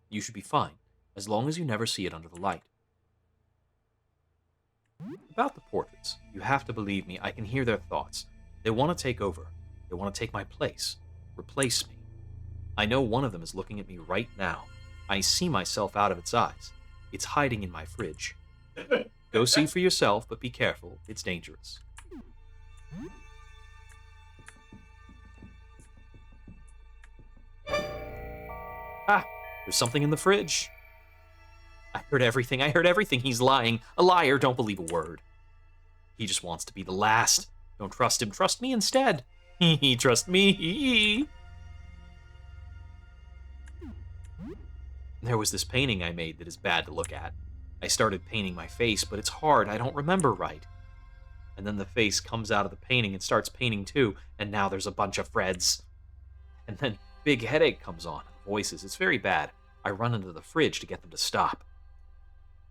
You should be fine, as long as you never see it under the light. About the portraits, you have to believe me, I can hear their thoughts. They want to take over. They want to take my place. Replace me. I know one of them is looking at me right now. I see myself out of its eyes. It's hiding in my fridge. Go see for yourself, but be careful. It's dangerous. Ah, there's something in the fridge. I heard everything. He's lying. A liar. Don't believe a word. He just wants to be the last. Don't trust him. Trust me instead. Trust me. There was this painting I made that is bad to look at. I started painting my face, but it's hard. I don't remember right. And then the face comes out of the painting and starts painting too, and now there's a bunch of Freds. And then big headache comes on. Voices. It's very bad. I run into the fridge to get them to stop.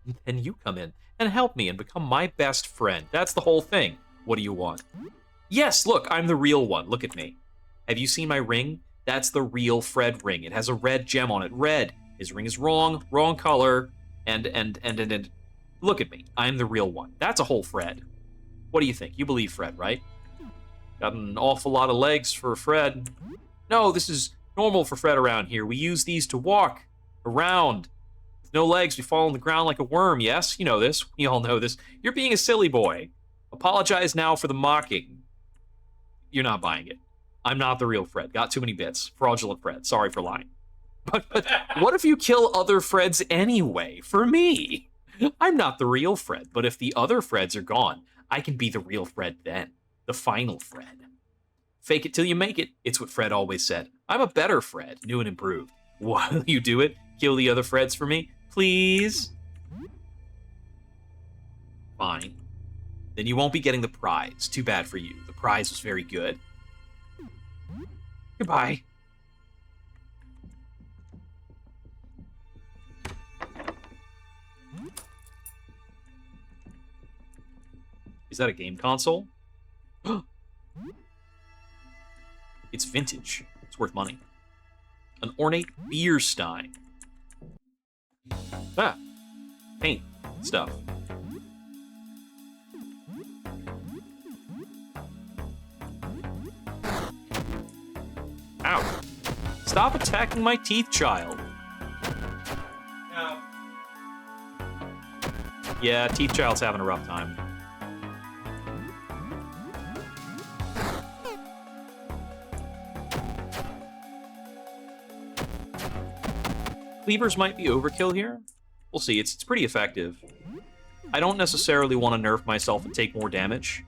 And then you come in and help me and become my best friend. That's the whole thing. What do you want? Yes, look, I'm the real one. Look at me. Have you seen my ring? That's the real Fred ring. It has a red gem on it. Red. His ring is wrong color, and look at me. I'm the real one. That's a whole Fred. What do you think? You believe Fred, right? Got an awful lot of legs for Fred. No, this is normal for Fred around here. We use these to walk around. With no legs, we fall on the ground like a worm, yes? You know this. We all know this. You're being a silly boy. Apologize now for the mocking. You're not buying it. I'm not the real Fred. Got too many bits. Fraudulent Fred. Sorry for lying. But what if you kill other Freds anyway, for me? I'm not the real Fred, but if the other Freds are gone, I can be the real Fred then. The final Fred. Fake it till you make it. It's what Fred always said. I'm a better Fred, new and improved. Will you do it? Kill the other Freds for me? Please? Fine. Then you won't be getting the prize. Too bad for you. The prize was very good. Goodbye. Is that a game console? It's vintage. It's worth money. An ornate beer stein. Ah, paint stuff. Ow. Stop attacking my teeth, child. No. Yeah, teeth child's having a rough time. Cleavers might be overkill here. We'll see. It's pretty effective. I don't necessarily want to nerf myself and take more damage.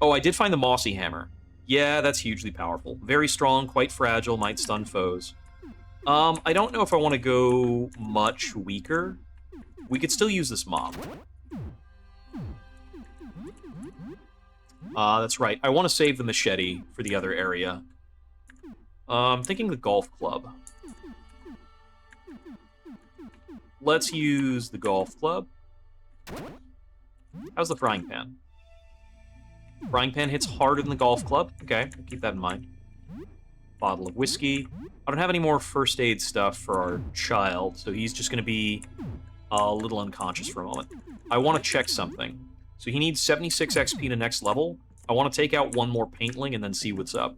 Oh, I did find the Mossy Hammer. Yeah, that's hugely powerful. Very strong, quite fragile, might stun foes. I don't know if I want to go much weaker. We could still use this mob. That's right. I want to save the machete for the other area. I'm thinking the golf club. Let's use the golf club. How's the frying pan? Frying pan hits harder than the golf club. Okay, I'll keep that in mind. Bottle of whiskey. I don't have any more first aid stuff for our child, so he's just going to be a little unconscious for a moment. I want to check something. So he needs 76 XP to next level. I want to take out one more paintling and then see what's up.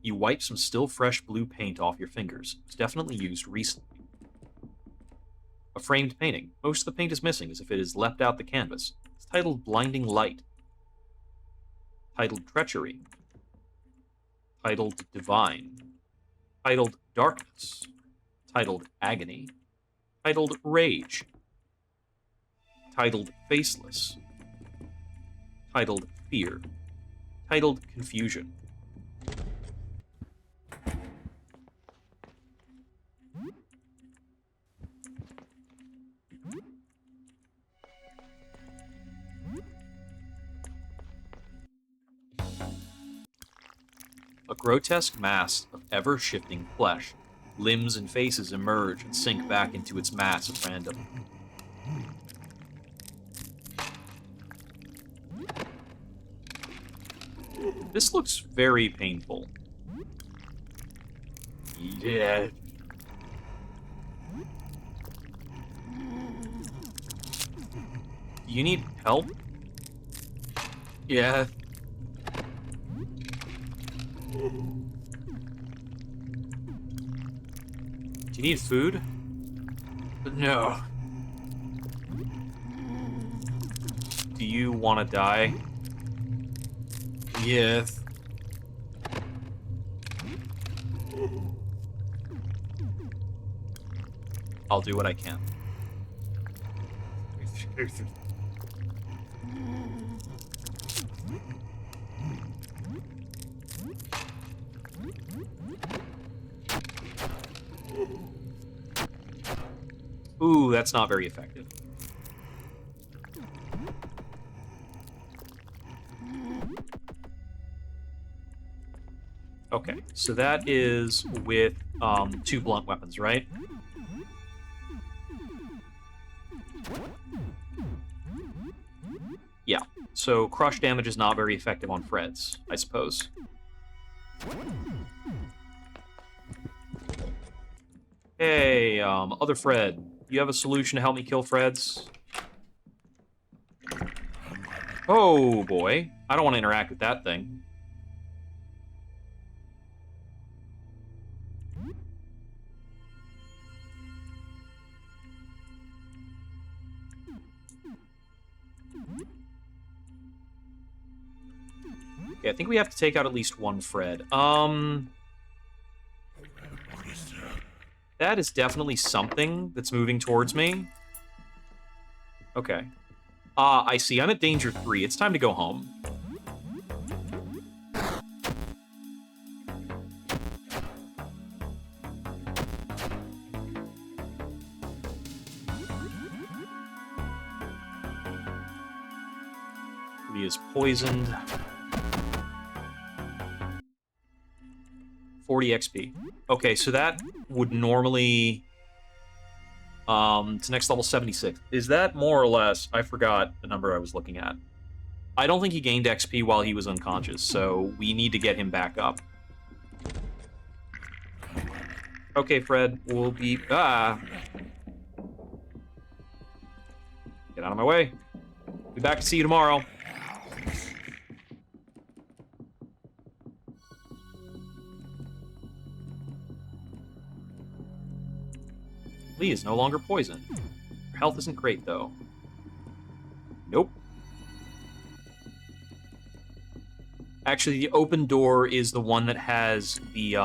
You wipe some still fresh blue paint off your fingers. It's definitely used recently. A framed painting. Most of the paint is missing as if it has leapt out the canvas. It's titled Blinding Light. Titled Treachery. Titled Divine. Titled Darkness. Titled Agony. Titled Rage. Titled Faceless. Titled Fear. Titled Confusion. A grotesque mass of ever-shifting flesh. Limbs and faces emerge and sink back into its mass at random. This looks very painful. Yeah. You need help? Yeah. Do you need food? No. Do you want to die? Yes. I'll do what I can. Ooh, that's not very effective. Okay, so that is with 2 blunt weapons, right? Yeah, so crush damage is not very effective on Freds, I suppose. Hey, other Fred, you have a solution to help me kill Freds? Oh, boy. I don't want to interact with that thing. Okay, I think we have to take out at least one Fred. That is definitely something that's moving towards me. Okay. I see. I'm at danger 3. It's time to go home. He is poisoned. 40 XP. Okay, so that would normally... to next level 76. Is that more or less... I forgot the number I was looking at. I don't think he gained XP while he was unconscious, so we need to get him back up. Okay, Fred, we'll be... Get out of my way. Be back to see you tomorrow. Lee is no longer poisoned. Her health isn't great, though. Nope. Actually, the open door is the one that has the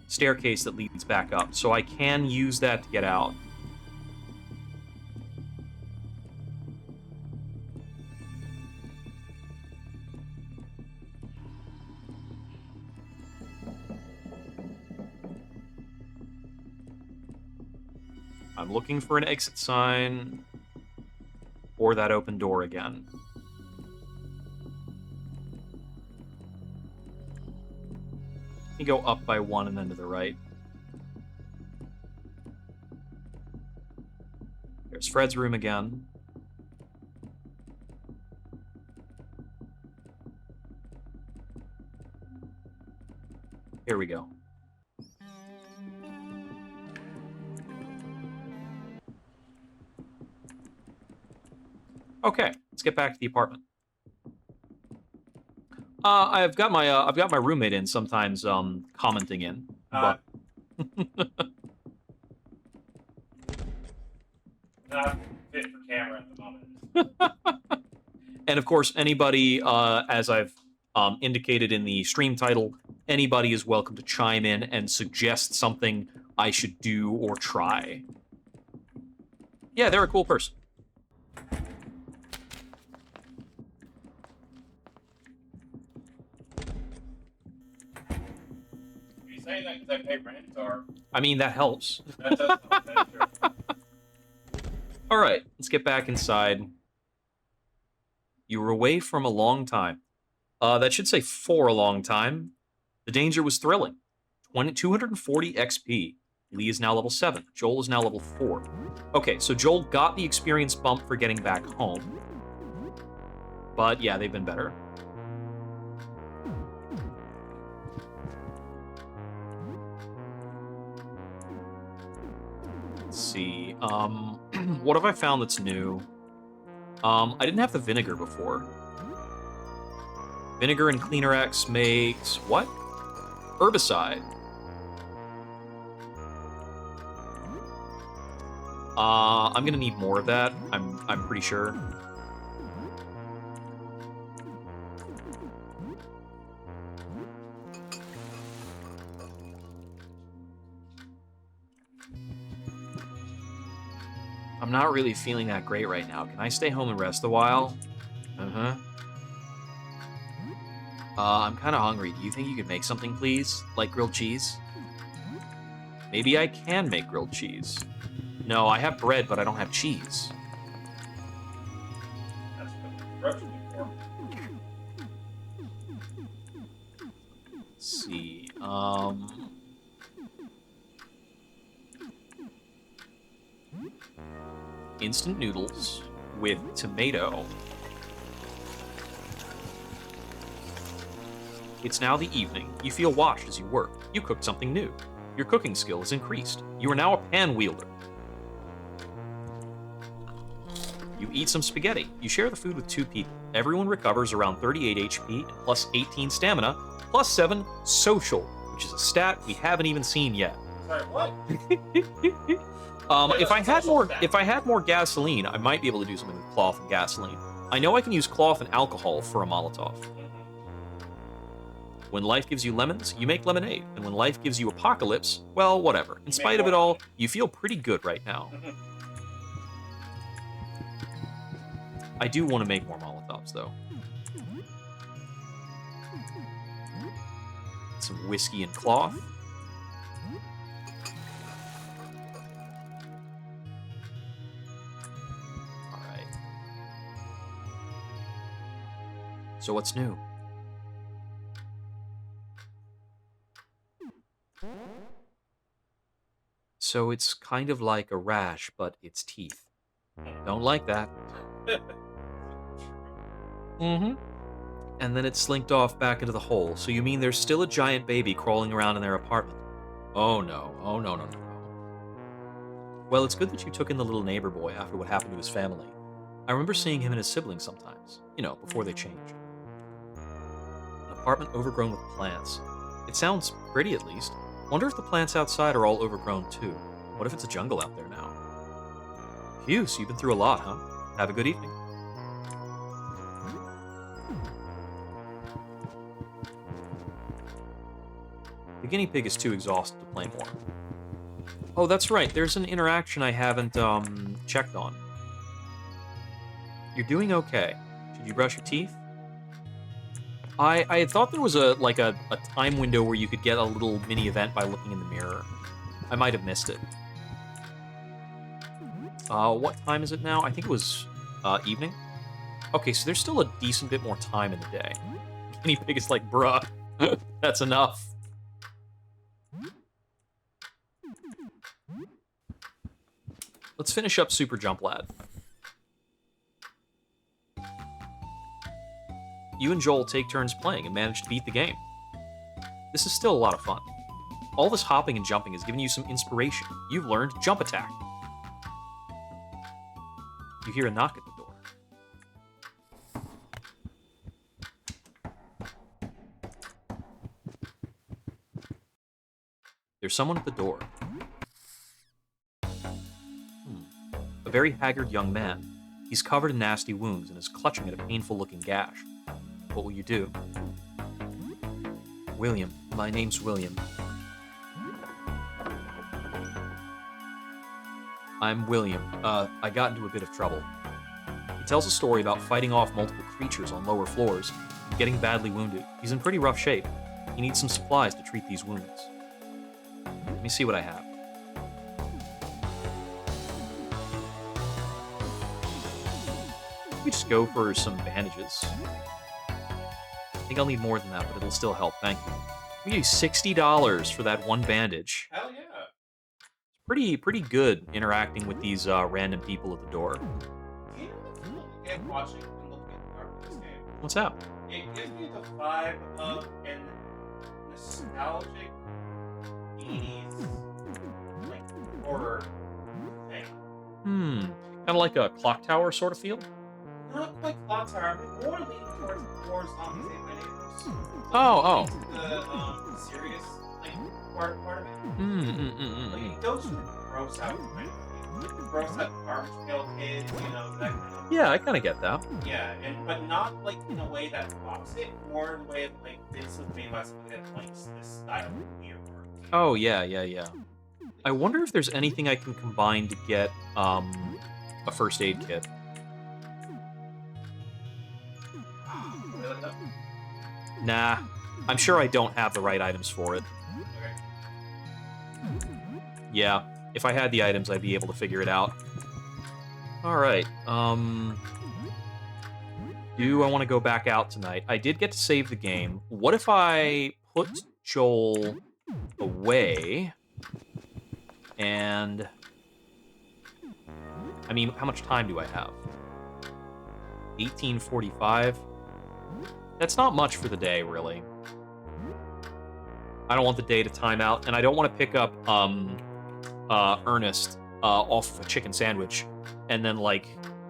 staircase that leads back up, so I can use that to get out. I'm looking for an exit sign or that open door again. You go up by 1 and then to the right. There's Fred's room again. Here we go. Okay, let's get back to the apartment. I've got my roommate in sometimes commenting in, but Not fit for camera at the moment. and of course anybody as I've indicated in the stream title, anybody is welcome to chime in and suggest something I should do or try. Yeah, they're a cool person. You say that because I pay rent, or I mean, that helps. that does help, that's true. All right, let's get back inside. You were away from a long time. That should say for a long time. The danger was thrilling. 240 XP. Lee is now level 7. Joel is now level 4. Okay, so Joel got the experience bump for getting back home. But yeah, they've been better. Let's see. What have I found that's new? I didn't have the vinegar before. Vinegar and Cleaner X makes what? Herbicide. I'm gonna need more of that. I'm pretty sure. I'm not really feeling that great right now. Can I stay home and rest a while? Uh-huh. I'm kind of hungry. Do you think you could make something, please? Like grilled cheese? Maybe I can make grilled cheese. No, I have bread, but I don't have cheese. That's what the corruption is for. Let's see. Instant noodles with tomato. It's now the evening. You feel washed as you work. You cooked something new. Your cooking skill is increased. You are now a pan wielder. You eat some spaghetti. You share the food with 2 people. Everyone recovers around 38 HP and plus 18 stamina, plus 7 social, which is a stat we haven't even seen yet. Sorry, what? If I had more gasoline, I might be able to do something with cloth and gasoline. I know I can use cloth and alcohol for a Molotov. When life gives you lemons, you make lemonade. And when life gives you apocalypse, well, whatever. In spite of it all, you feel pretty good right now. I do want to make more Molotovs, though. Some whiskey and cloth. Alright. So what's new? So it's kind of like a rash, but it's teeth. Don't like that. Mm-hmm. And then it slinked off back into the hole. So you mean there's still a giant baby crawling around in their apartment? Oh no. Oh no, no, no, no. Well, it's good that you took in the little neighbor boy after what happened to his family. I remember seeing him and his siblings sometimes. You know, before they changed. An apartment overgrown with plants. It sounds pretty, at least. Wonder if the plants outside are all overgrown, too. What if it's a jungle out there now? Phew, so you've been through a lot, huh? Have a good evening. The guinea pig is too exhausted to play more. Oh, that's right. There's an interaction I haven't, checked on. You're doing okay. Should you brush your teeth? I had thought there was a time window where you could get a little mini event by looking in the mirror. I might have missed it. What time is it now? I think it was evening. Okay, so there's still a decent bit more time in the day. Guinea pig is like, bruh, that's enough. Let's finish up Super Jump Lad. You and Joel take turns playing and manage to beat the game. This is still a lot of fun. All this hopping and jumping has given you some inspiration. You've learned jump attack. You hear a knock at the door. There's someone at the door. A very haggard young man. He's covered in nasty wounds and is clutching at a painful-looking gash. What will you do? William. My name's William. I'm William. I got into a bit of trouble. He tells a story about fighting off multiple creatures on lower floors and getting badly wounded. He's in pretty rough shape. He needs some supplies to treat these wounds. Let me see what I have. We just go for some bandages. I think I'll need more than that, but it'll still help, thank you. We gave $60 for that one bandage. Hell yeah. Pretty good interacting with these random people at the door. Do you know the feeling you get watching and looking at the art of this game? What's that? It gives me the vibe of an nostalgic 80s like horror thing. Kind of like a clock tower sort of feel. Not quite Clock Tower, but more leaning towards more zombies ate my neighbors. So Oh, into the serious like part of it. Like oh. it goes to the gross out kind of thing. Like the gross out garbage pail kids, that kind of Yeah, I kind of get that. yeah, and but not like in a way that blocks it, more in a way of like this was made by somebody that likes this style of weird art. Oh, yeah. I wonder if there's anything I can combine to get a first aid kit. Can we look it up? Nah, I'm sure I don't have the right items for it. Okay. Yeah, if I had the items, I'd be able to figure it out. All right. Do I want to go back out tonight? I did get to save the game. What if I put Joel away? And I mean, how much time do I have? 18:45. That's not much for the day, really. I don't want the day to time out, and I don't want to pick up Ernest off of a chicken sandwich, and then like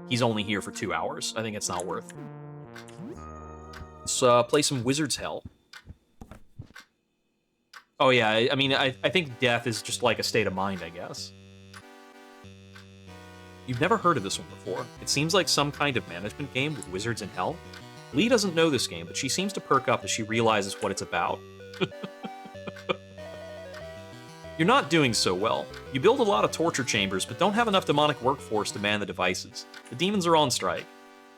he's only here for 2 hours. I think it's not worth. Let's play some Wizard's Hell. Oh yeah, I mean, I think death is just like a state of mind, I guess. You've never heard of this one before. It seems like some kind of management game with wizards in hell. Lee doesn't know this game, but she seems to perk up as she realizes what it's about. You're not doing so well. You build a lot of torture chambers, but don't have enough demonic workforce to man the devices. The demons are on strike.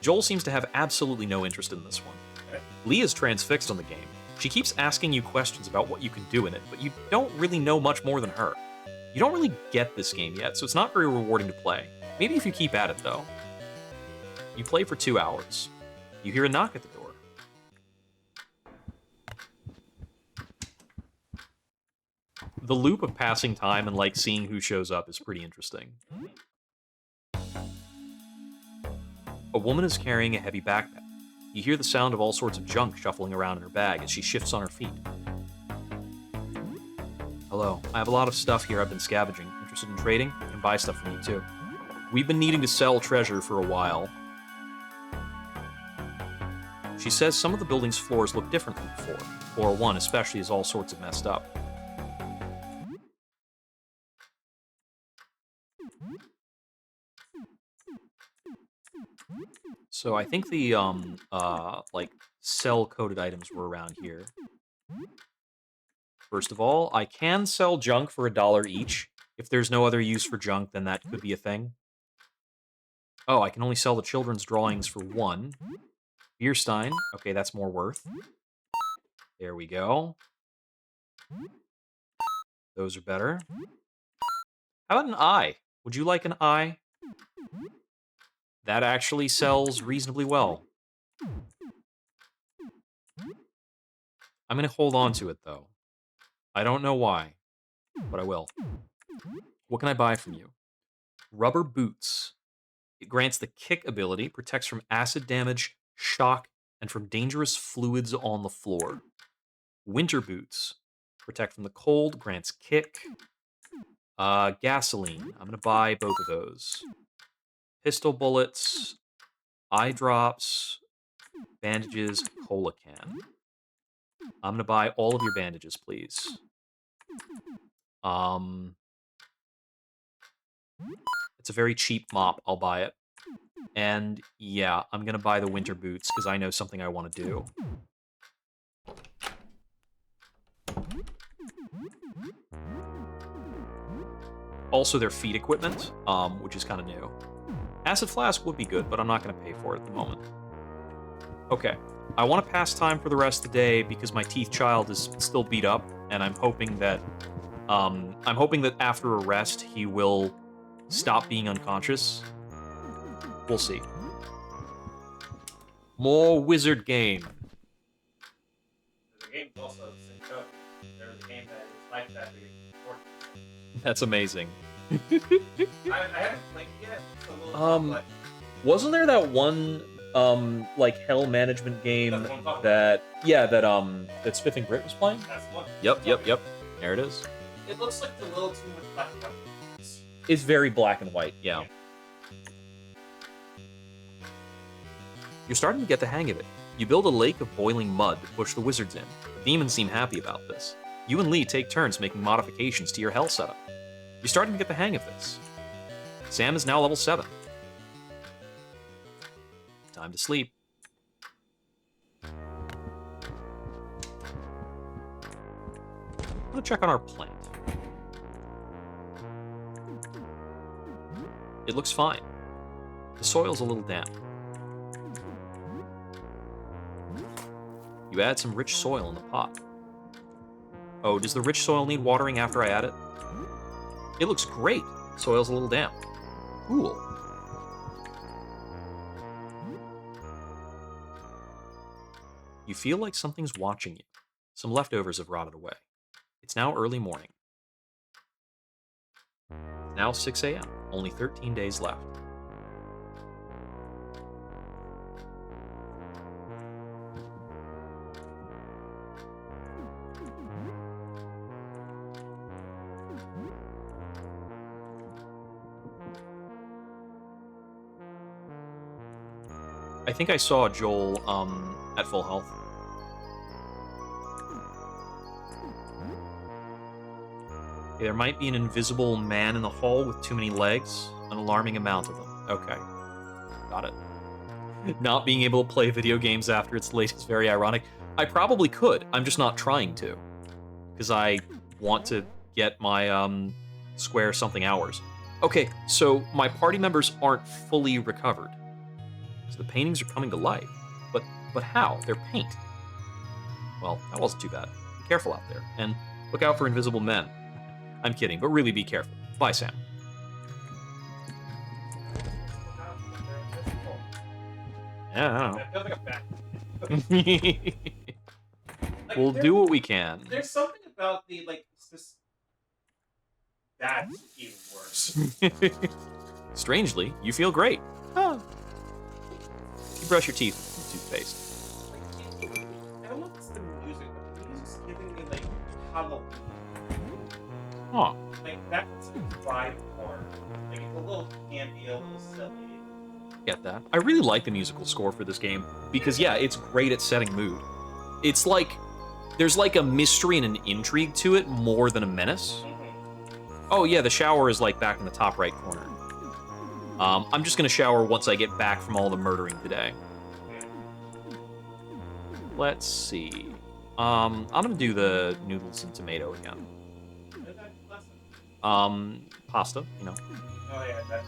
Joel seems to have absolutely no interest in this one. Lee is transfixed on the game. She keeps asking you questions about what you can do in it, but you don't really know much more than her. You don't really get this game yet, so it's not very rewarding to play. Maybe if you keep at it, though. You play for 2 hours. You hear a knock at the door. The loop of passing time and, like, seeing who shows up is pretty interesting. A woman is carrying a heavy backpack. You hear the sound of all sorts of junk shuffling around in her bag as she shifts on her feet. Hello, I have a lot of stuff here I've been scavenging. Interested in trading? You can buy stuff from me, too. We've been needing to sell treasure for a while. She says some of the building's floors look different than before. Floor 1 especially is all sorts of messed up. So I think the, like, cell-coded items were around here. First of all, I can sell junk for $1 each. If there's no other use for junk, then that could be a thing. Oh, I can only sell the children's drawings for 1. Beerstein. Okay, that's more worth. There we go. Those are better. How about an eye? Would you like an eye? That actually sells reasonably well. I'm going to hold on to it, though. I don't know why, but I will. What can I buy from you? Rubber boots. It grants the kick ability, protects from acid damage, shock, and from dangerous fluids on the floor. Winter boots. Protect from the cold, grants kick. Gasoline. I'm going to buy both of those. Pistol bullets. Eye drops. Bandages. Cola can. I'm going to buy all of your bandages, please. It's a very cheap mop. I'll buy it. And yeah, I'm going to buy the winter boots because I know something I want to do. Also, their feet equipment, which is kind of new. Acid Flask would be good, but I'm not going to pay for it at the moment. Okay, I want to pass time for the rest of the day because my teeth child is still beat up, and I'm hoping that after a rest he will stop being unconscious. We'll see. More wizard game. game is also Syncopia. There was a game that is like that, but it's important. That's amazing. I haven't played it yet. It's a little complex. Wasn't there that one like hell management game That's what I'm talking that Spiff and Grit was playing? That's one. Yep. There it is. It looks like a little too much black and white. It's very black and white, yeah. You're starting to get the hang of it. You build a lake of boiling mud to push the wizards in. The demons seem happy about this. You and Lee take turns making modifications to your hell setup. You're starting to get the hang of this. Sam is now level 7. Time to sleep. I'm gonna check on our plant. It looks fine. The soil's a little damp. You add some rich soil in the pot. Oh, does the rich soil need watering after I add it? It looks great. Soil's a little damp. Cool. You feel like something's watching you. Some leftovers have rotted away. It's now early morning. It's now 6 a.m. Only 13 days left. I think I saw Joel at full health. Okay, there might be an invisible man in the hall with too many legs. An alarming amount of them. Okay. Got it. Not being able to play video games after it's late is very ironic. I probably could. I'm just not trying to. Because I want to get my square something hours. Okay, so my party members aren't fully recovered. So the paintings are coming to life. But how? They're paint. Well, that wasn't too bad. Be careful out there. And look out for invisible men. I'm kidding, but really be careful. Bye, Sam. Yeah, I don't That feels like a bad. know. We'll do what we can. There's something about the that's even worse. Strangely, you feel great. Huh. You brush your teeth with toothpaste. I don't know if it's the music, but the music's giving me Halloween. Huh. That's the vibe for it. It's a little campy, a little silly. Get that. I really like the musical score for this game because, yeah, it's great at setting mood. It's like there's a mystery and an intrigue to it more than a menace. Oh yeah, the shower is back in the top right corner. I'm just gonna shower once I get back from all the murdering today. Let's see. I'm gonna do the noodles and tomato again. Pasta, you know. Oh yeah, that.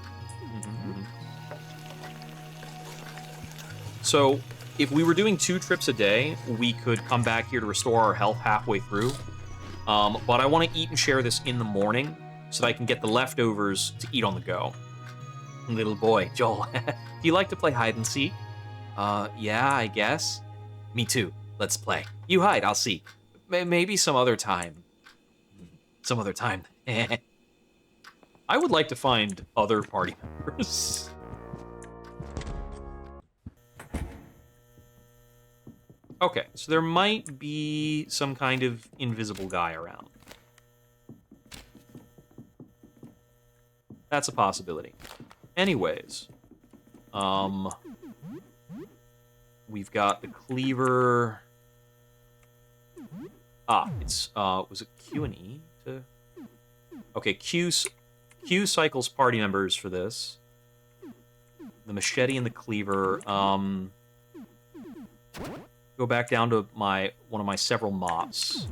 So, if we were doing 2 trips a day, we could come back here to restore our health halfway through. But I want to eat and share this in the morning so that I can get the leftovers to eat on the go. Little boy, Joel, do you like to play hide and seek? Yeah, I guess. Me too. Let's play. You hide, I'll seek. Maybe some other time. Some other time. I would like to find other party members. Okay, so there might be some kind of invisible guy around. That's a possibility. Anyways, we've got the cleaver. It's was it Q and E to? Okay, Q cycles party members for this. The machete and the cleaver. Go back down to one of my several mops.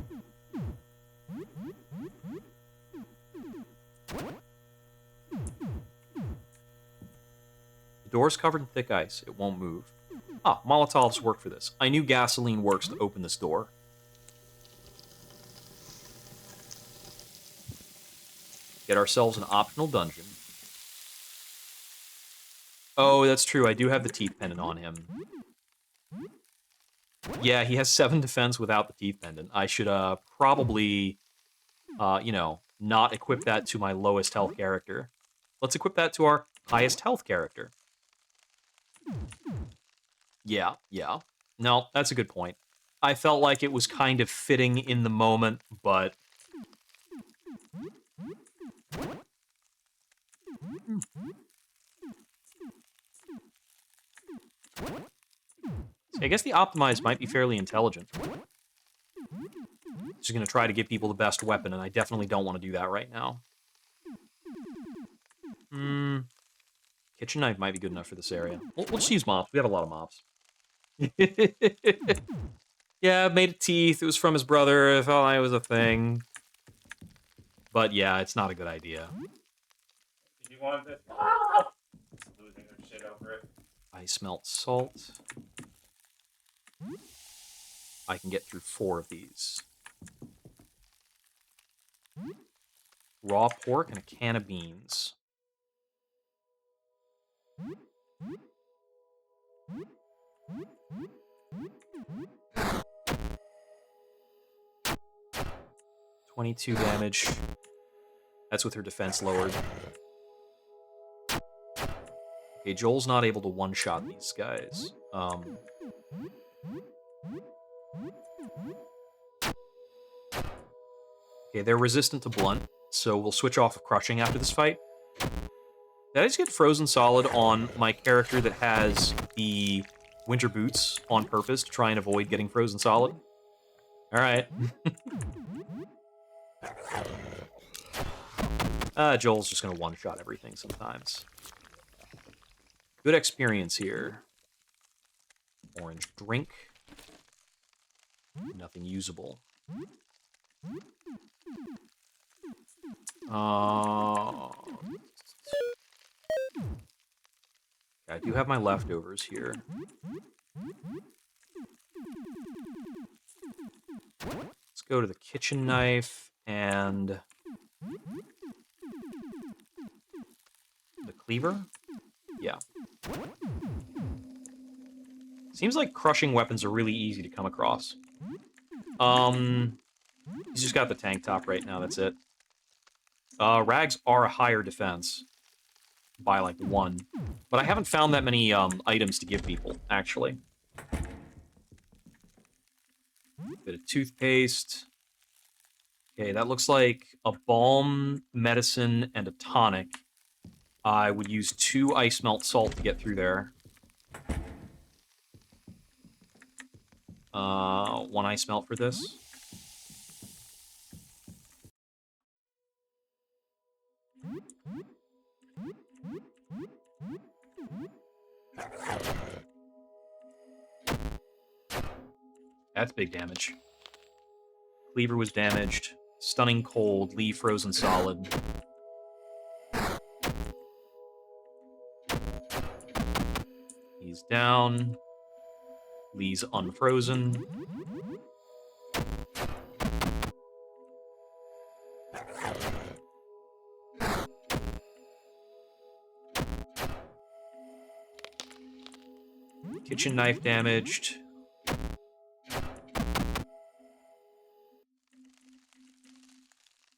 The door's covered in thick ice. It won't move. Molotovs work for this. I knew gasoline works to open this door. Get ourselves an optional dungeon. Oh, that's true. I do have the teeth pendant on him. Yeah, he has 7 defense without the teeth pendant. I should probably, not equip that to my lowest health character. Let's equip that to our highest health character. Yeah, yeah. No, that's a good point. I felt like it was kind of fitting in the moment, but I guess the optimize might be fairly intelligent. Just going to try to give people the best weapon, and I definitely don't want to do that right now. Kitchen knife might be good enough for this area. We'll just use mops. We have a lot of mops. Yeah, made of teeth. It was from his brother. I felt like it was a thing. But yeah, it's not a good idea. Did you want this? Losing their shit over it. I smelt salt. I can get through 4 of these. Raw pork and a can of beans. $22 damage. That's with her defense lowered. Okay, Joel's not able to one-shot these guys. Okay, they're resistant to blunt, so we'll switch off of crushing after this fight. Did I just get frozen solid on my character that has the winter boots on purpose to try and avoid getting frozen solid? Alright. Joel's just gonna one-shot everything sometimes. Good experience here. Orange drink. Nothing usable. I do have my leftovers here. Let's go to the kitchen knife and the cleaver. Yeah. Seems like crushing weapons are really easy to come across. He's just got the tank top right now, that's it. Rags are a higher defense by, like, 1. But I haven't found that many, items to give people, actually. Bit of toothpaste. Okay, that looks like a balm, medicine, and a tonic. I would use 2 ice melt salt to get through there. 1 ice melt for this. That's big damage. Cleaver was damaged. Stunning cold. Lee frozen solid. He's down. Lee's unfrozen. Kitchen knife damaged.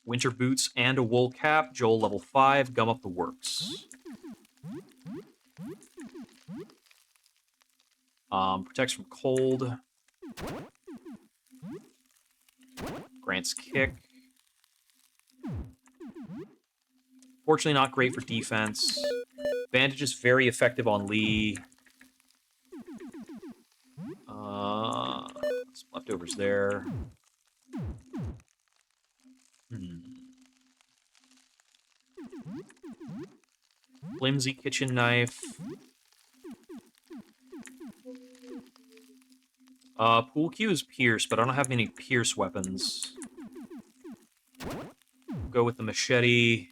Winter boots and a wool cap. Joel level 5. Gum up the works. Protects from cold. Grants kick. Fortunately not great for defense. Bandage is very effective on Lee. Some leftovers there. Flimsy kitchen knife. Pool cue is pierce, but I don't have any pierce weapons. Go with the machete.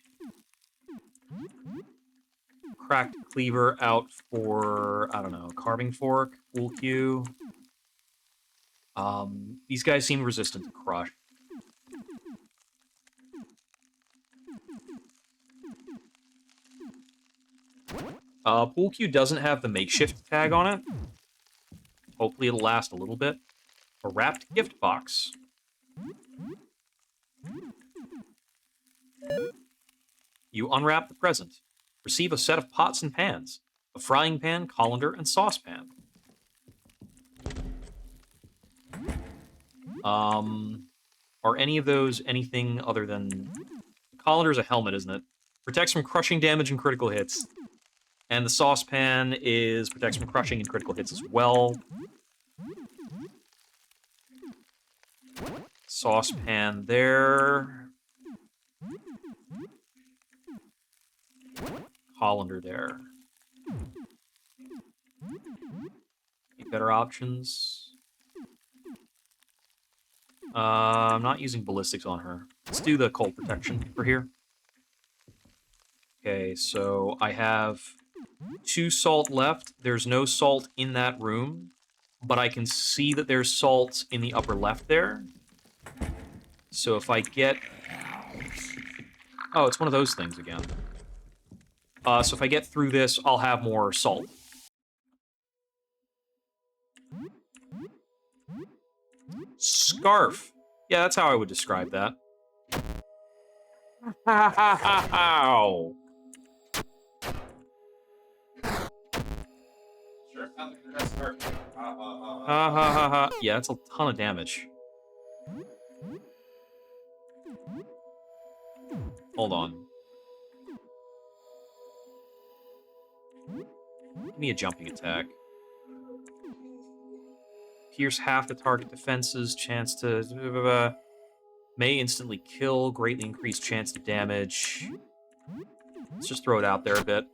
Cracked cleaver out for, I don't know, carving fork, pool cue. These guys seem resistant to crush. Pool cue doesn't have the makeshift tag on it. Hopefully it'll last a little bit. A wrapped gift box. You unwrap the present. Receive a set of pots and pans. A frying pan, colander, and saucepan. Are any of those anything other than... Colander's a helmet, isn't it? Protects from crushing damage and critical hits. And the saucepan is protects from crushing and critical hits as well. Saucepan there. Colander there. Any better options? I'm not using ballistics on her. Let's do the cold protection for here. Okay, so I have 2 salt left. There's no salt in that room, but I can see that there's salt in the upper left there. So if I get... Oh, it's one of those things again. So if I get through this, I'll have more salt. Scarf. Yeah, that's how I would describe that. Ow. Sure, sounds like you're gonna start. Ha ha ha ha. Yeah, that's a ton of damage. Hold on. Give me a jumping attack. Pierce half the target defenses, chance to... may instantly kill, greatly increased chance to damage. Let's just throw it out there a bit.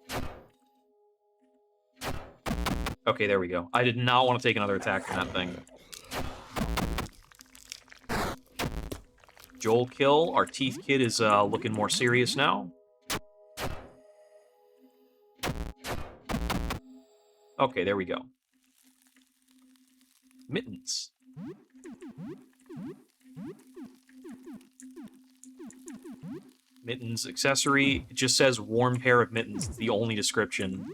Okay, there we go. I did not want to take another attack from that thing. Joel kill. Our teeth kid is looking more serious now. Okay, there we go. Mittens. Mittens accessory. It just says warm pair of mittens. It's the only description.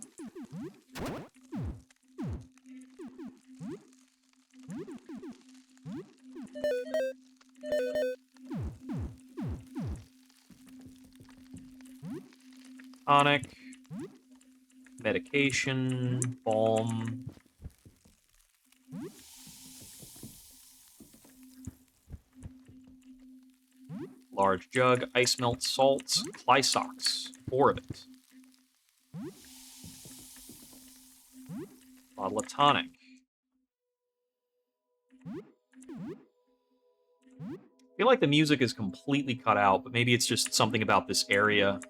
Tonic. Medication. Balm. Large jug, ice melt salts, Clysox, 4 of it. Bottle of tonic. I feel like the music is completely cut out, but maybe it's just something about this area.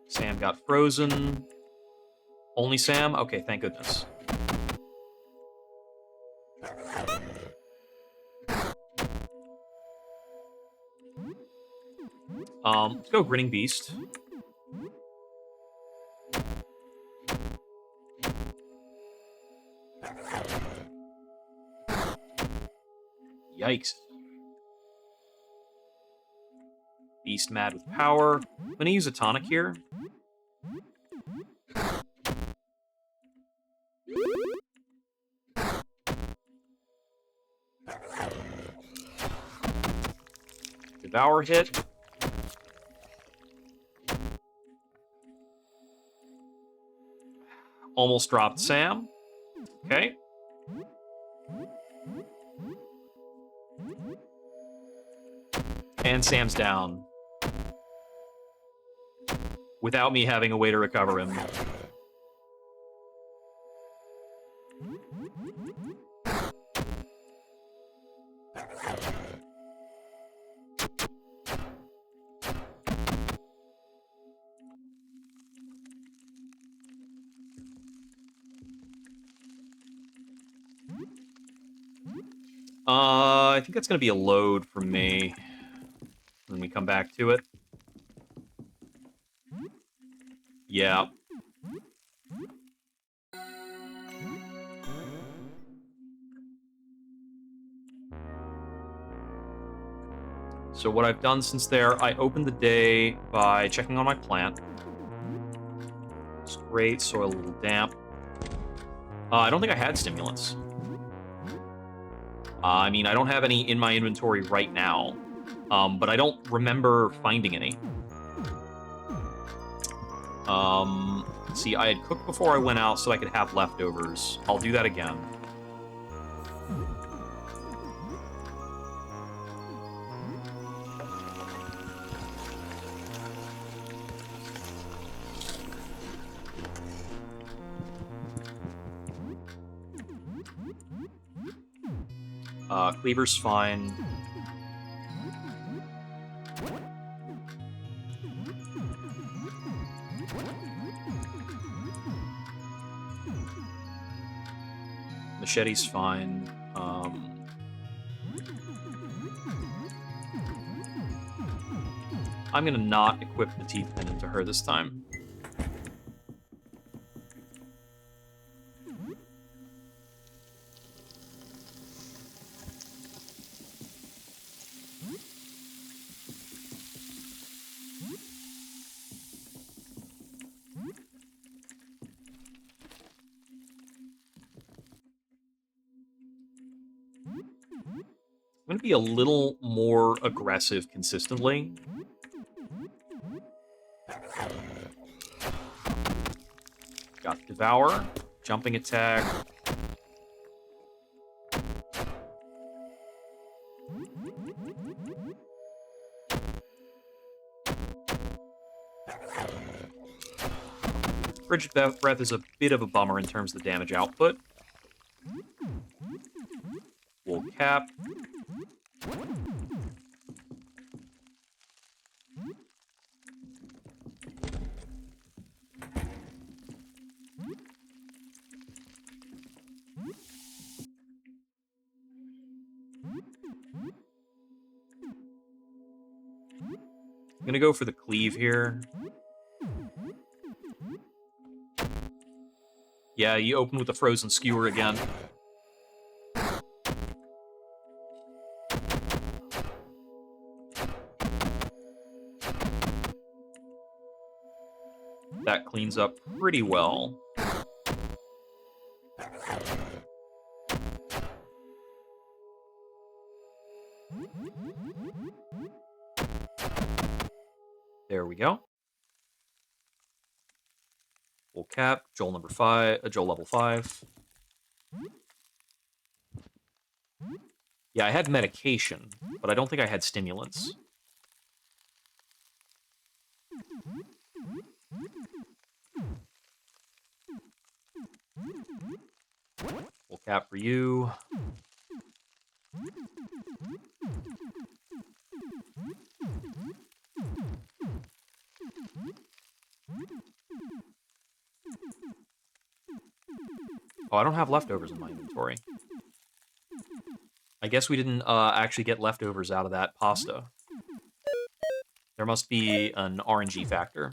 Sam got frozen. Only Sam? Okay, thank goodness. Let's go Grinning Beast. Yikes. Beast mad with power. I'm gonna use a tonic here. Devour hit. Almost dropped Sam. Okay. And Sam's down. Without me having a way to recover him. I think that's going to be a load for me when we come back to it. Yeah. So what I've done since there, I opened the day by checking on my plant. great. Soil a little damp. I don't think I had stimulants. I mean, I don't have any in my inventory right now, but I don't remember finding any. Let's see, I had cooked before I went out so I could have leftovers. I'll do that again. Cleaver's fine. Machete's fine. I'm gonna not equip the teeth pendant to her this time. I'm going to be a little more aggressive consistently. Got Devour, jumping attack. Frigid Breath is a bit of a bummer in terms of the damage output. Wool Cap. I'm gonna go for the cleave here. Yeah, you open with the frozen skewer again. That cleans up pretty well. There we go. Full cap, Joel number 5, Joel level 5. Yeah, I had medication, but I don't think I had stimulants. Full cap for you. Oh, I don't have leftovers in my inventory. I guess we didn't actually get leftovers out of that pasta. There must be an RNG factor.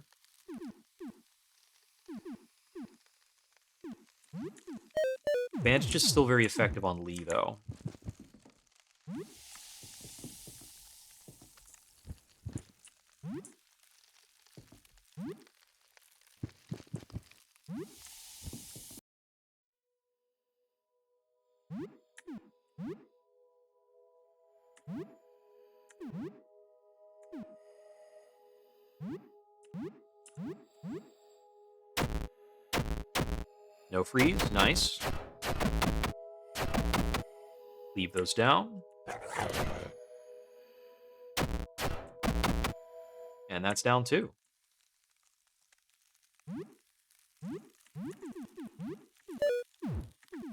Bandage is still very effective on Lee, though. No freeze, nice. Leave those down. And that's down too.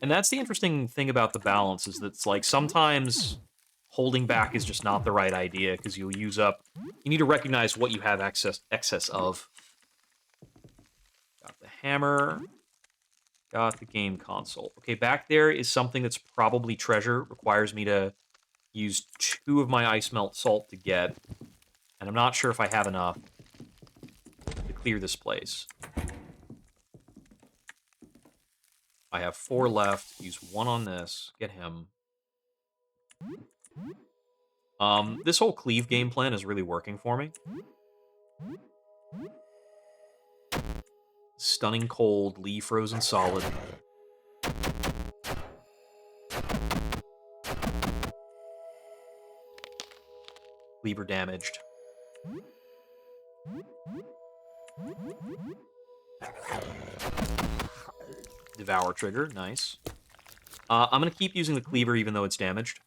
And that's the interesting thing about the balance, is that it's like sometimes holding back is just not the right idea, because you'll use up... You need to recognize what you have excess of. Got the hammer. Got the game console. Okay, back there is something that's probably treasure. Requires me to use 2 of my ice melt salt to get. And I'm not sure if I have enough to clear this place. I have 4 left. Use 1 on this. Get him. This whole cleave game plan is really working for me. Stunning Cold, Lee Frozen Solid. Lieber damaged. Devour trigger, nice. I'm gonna keep using the cleaver even though it's damaged.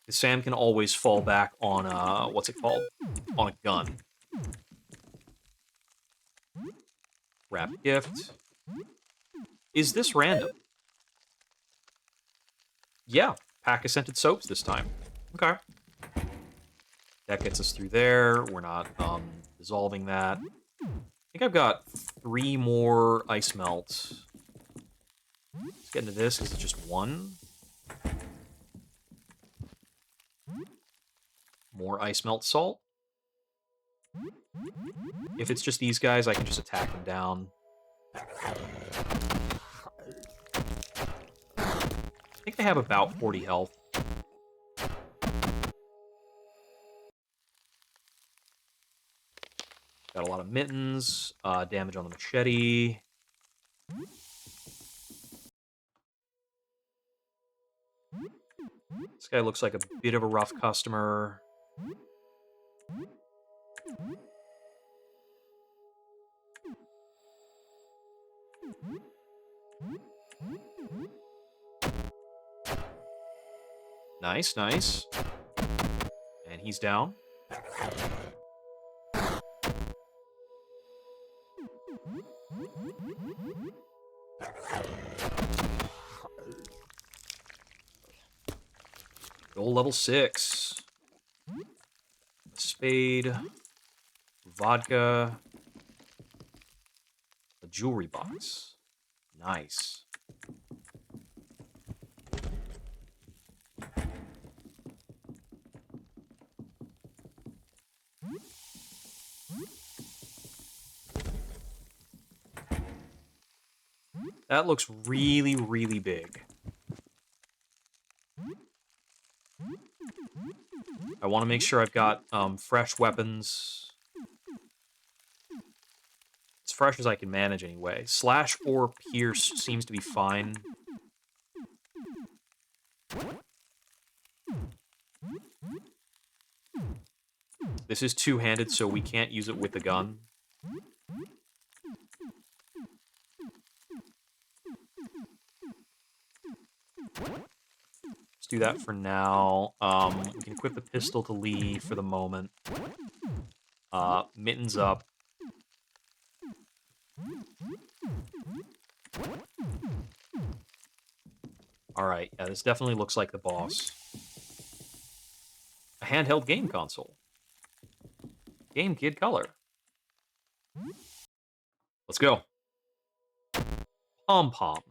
Sam can always fall back on what's it called? On a gun. Wrap gift. Is this random? Yeah, pack of scented soaps this time. Okay. That gets us through there. We're not dissolving that. I think I've got 3 more ice melts. Let's get into this because it's just 1. More ice melt salt. If it's just these guys, I can just attack them down. I think they have about 40 health. Got a lot of mittens, damage on the machete. This guy looks like a bit of a rough customer. Nice, nice. And he's down. Goal level 6. Spade. Vodka. A jewelry box. Nice. That looks really, really big. I want to make sure I've got fresh weapons. As fresh as I can manage anyway. Slash or pierce seems to be fine. This is two-handed, so we can't use it with the gun. Let's do that for now. We can equip the pistol to Lee for the moment. Mittens up. Alright, yeah, this definitely looks like the boss. A handheld game console. Game Kid Color. Let's go. Pom-pom.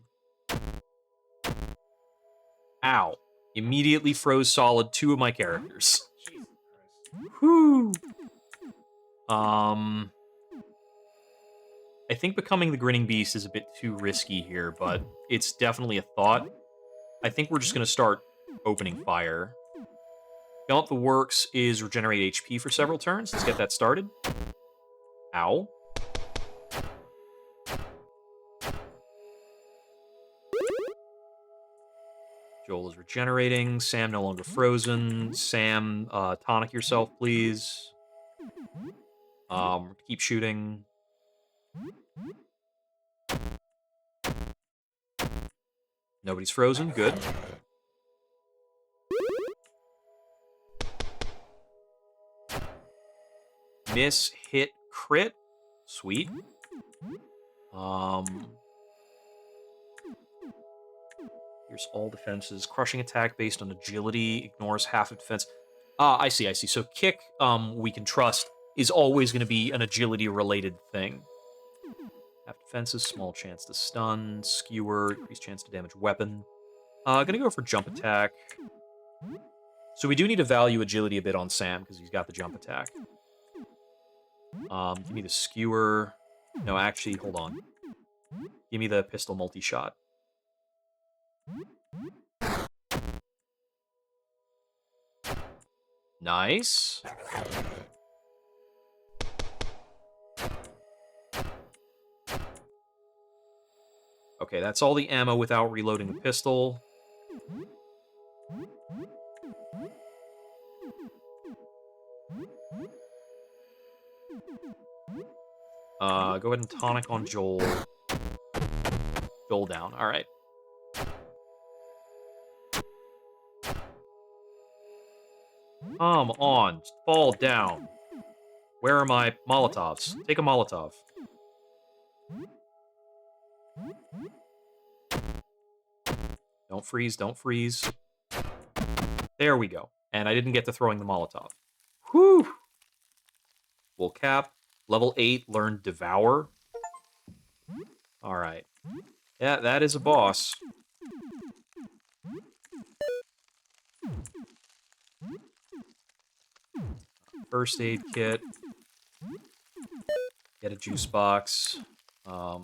Ow. Immediately froze solid 2 of my characters. Jesus Christ. Whew. I think becoming the Grinning Beast is a bit too risky here, but it's definitely a thought. I think we're just going to start opening fire. Gallop the Works is regenerate HP for several turns. Let's get that started. Ow. Joel is regenerating. Sam no longer frozen. Sam, tonic yourself, please. Keep shooting. Nobody's frozen. Good. Miss, hit, crit. Sweet. Here's all defenses. Crushing attack based on agility. Ignores half of defense. I see. So kick, we can trust, is always going to be an agility-related thing. Half defenses, small chance to stun. Skewer, increased chance to damage weapon. Gonna go for jump attack. So we do need to value agility a bit on Sam, because he's got the jump attack. Give me the skewer. No, actually, hold on. Give me the pistol multi-shot. Nice. Okay, that's all the ammo without reloading the pistol. Go ahead and tonic on Joel. Joel down. All right. Come on, just fall down. Where are my Molotovs? Take a Molotov. Don't freeze, don't freeze. There we go. And I didn't get to throwing the Molotov. Whew! We'll cap. Level 8, learn Devour. Alright. Yeah, that is a boss. First aid kit. Get a juice box. A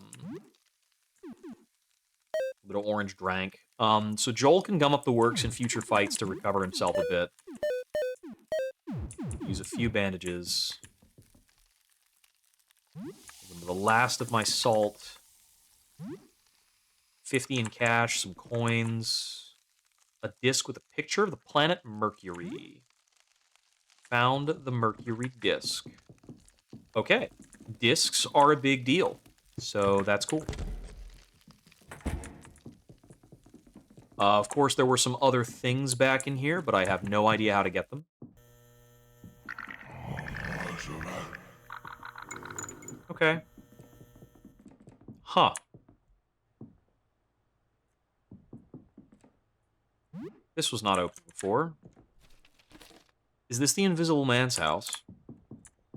little orange drank. So Joel can gum up the works in future fights to recover himself a bit. Use a few bandages. The last of my salt. 50 in cash, some coins. A disc with a picture of the planet Mercury. Found the Mercury disc. Okay. Discs are a big deal. So that's cool. Of course, there were some other things back in here, but I have no idea how to get them. Okay. Huh. This was not open before. Is this the Invisible Man's house?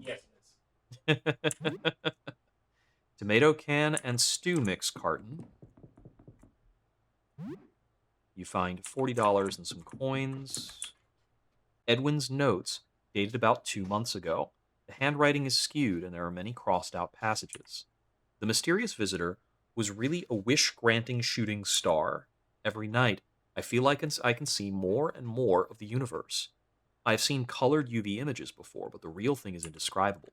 Yes, it is. Tomato can and stew mix carton. You find $40 and some coins. Edwin's notes, dated about 2 months ago. The handwriting is skewed and there are many crossed out passages. The mysterious visitor was really a wish-granting shooting star. Every night, I feel like I can see more and more of the universe. I have seen colored UV images before, but the real thing is indescribable.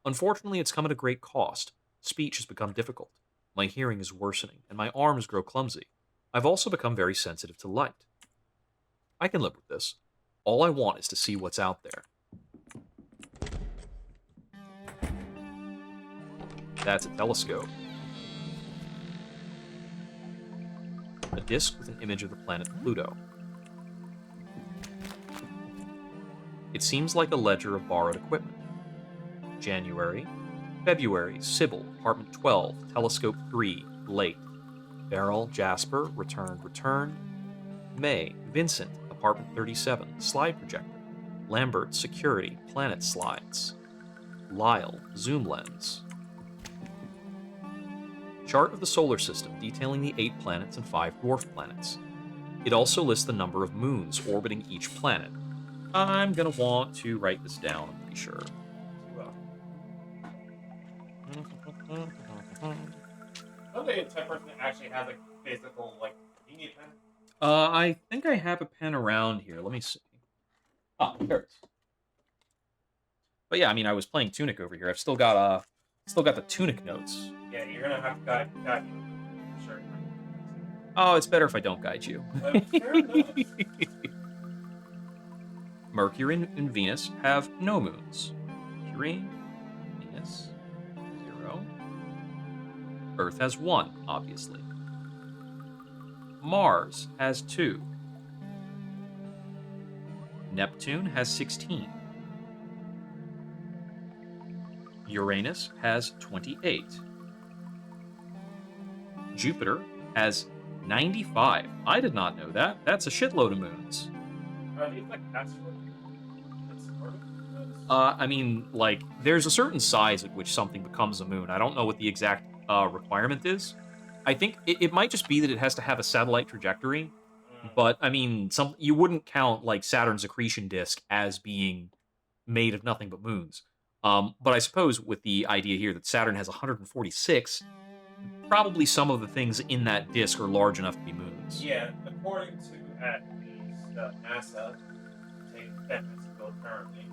Unfortunately, it's come at a great cost. Speech has become difficult. My hearing is worsening, and my arms grow clumsy. I've also become very sensitive to light. I can live with this. All I want is to see what's out there. That's a telescope. A disc with an image of the planet Pluto. It seems like a ledger of borrowed equipment. January, February, Sybil, apartment 12, telescope 3, late. Beryl, Jasper, returned. May, Vincent, apartment 37, slide projector. Lambert, security, planet slides. Lyle, zoom lens. Chart of the solar system detailing the 8 planets and 5 dwarf planets. It also lists the number of moons orbiting each planet. I'm gonna want to write this down, I'm pretty sure. I don't think a type person actually has a physical, like, you need a pen? I think I have a pen around here. Let me see. Ah, there it is. But yeah, I mean, I was playing Tunic over here. I've still got the Tunic notes. Yeah, you're gonna have to guide you. Sure. Oh, it's better if I don't guide you. Fair enough. Mercury and Venus have no moons. Mercury, Venus, 0. Earth has 1, obviously. Mars has 2. Neptune has 16. Uranus has 28. Jupiter has 95. I did not know that. That's a shitload of moons. Are these like asteroids? I mean, like, there's a certain size at which something becomes a moon. I don't know what the exact requirement is. I think it might just be that it has to have a satellite trajectory. But I mean, you wouldn't count like Saturn's accretion disk as being made of nothing but moons. But I suppose with the idea here that Saturn has 146, probably some of the things in that disk are large enough to be moons. Yeah, according to at least NASA, say Mexico currently,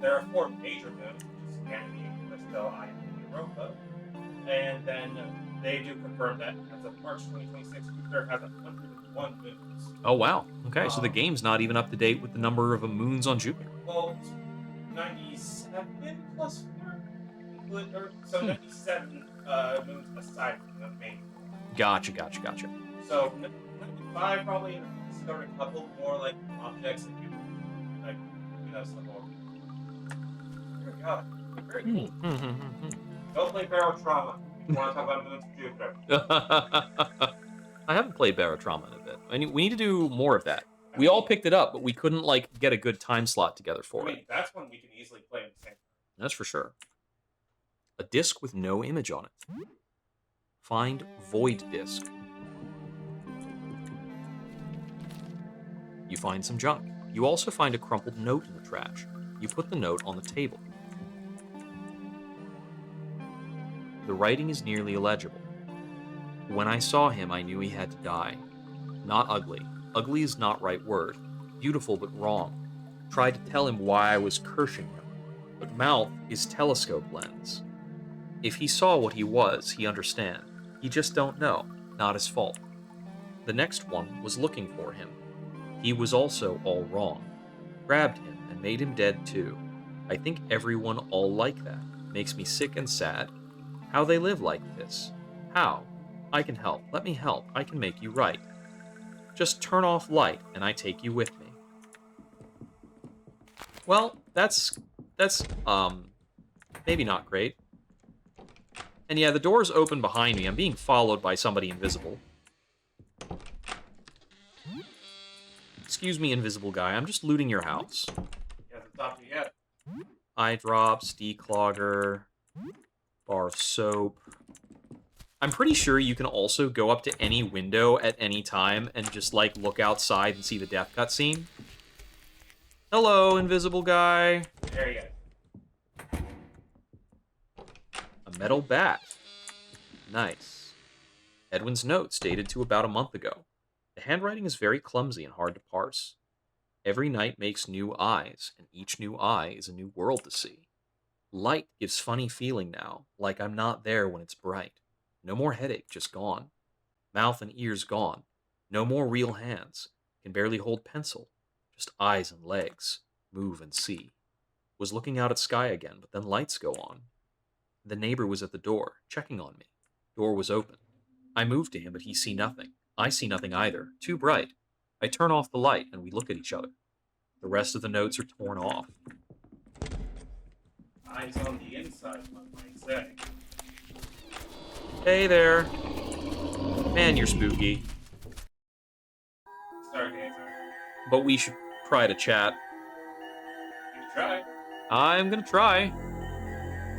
there are 4 major moons, which is Ganymede, Callisto, Io, and Europa, and then They do confirm that as of March 2026, Jupiter has 101 moons. Oh, wow. Okay, so the Um, game's not even up to date with the number of moons on Jupiter. well, it's 97 plus 4? So Hmm. 97 moons aside from the main four. Gotcha. So 95 probably discovered a couple more like objects that you like, stuff over. There we go. Very cool. Go play Barrow Trauma if you want to talk about moons of Jupiter. I haven't played Barotrauma in a bit. We need to do more of that. I We all mean, picked it up, but we couldn't like get a good time slot together I for it. mean that's one we can easily play in the same. That's for sure. A disc with no image on it. Find void disc. You find some junk. You also find a crumpled note in the trash. You put the note on the table. The writing is nearly illegible. When I saw him, I knew he had to die. Not ugly. Ugly is not right word. Beautiful but wrong. Tried to tell him why I was cursing him. But mouth is telescope lens. If he saw what he was, he understand. He just don't know. Not his fault. The next one was looking for him. He was also all wrong. Grabbed him and made him dead too. I think everyone all like that. Makes me sick and sad. How they live like this. How? I can help. Let me help. I can make you right. Just turn off light and I take you with me. Well, that's maybe not great. And yeah, the door's open behind me. I'm being followed by somebody invisible. Excuse me, invisible guy. I'm just looting your house. He hasn't stopped you yet. Eye drops, declogger, bar of soap. I'm pretty sure you can also go up to any window at any time and just, like, look outside and see the death cutscene. Hello, invisible guy. There you go. A metal bat. Nice. Edwin's notes dated to about a month ago. The handwriting is very clumsy and hard to parse. Every night makes new eyes, and each new eye is a new world to see. Light gives funny feeling now, like I'm not there when it's bright. No more headache, just gone. Mouth and ears gone. No more real hands. Can barely hold pencil. Just eyes and legs. Move and see. Was looking out at sky again, but then lights go on. The neighbor was at the door, checking on me. Door was open. I move to him, but he see nothing. I see nothing either. Too bright. I turn off the light, and we look at each other. The rest of the notes are torn off. Eyes on the inside, one might say. Hey there. Man, you're spooky. Stargazer. But we should try to chat. You try. I'm gonna try.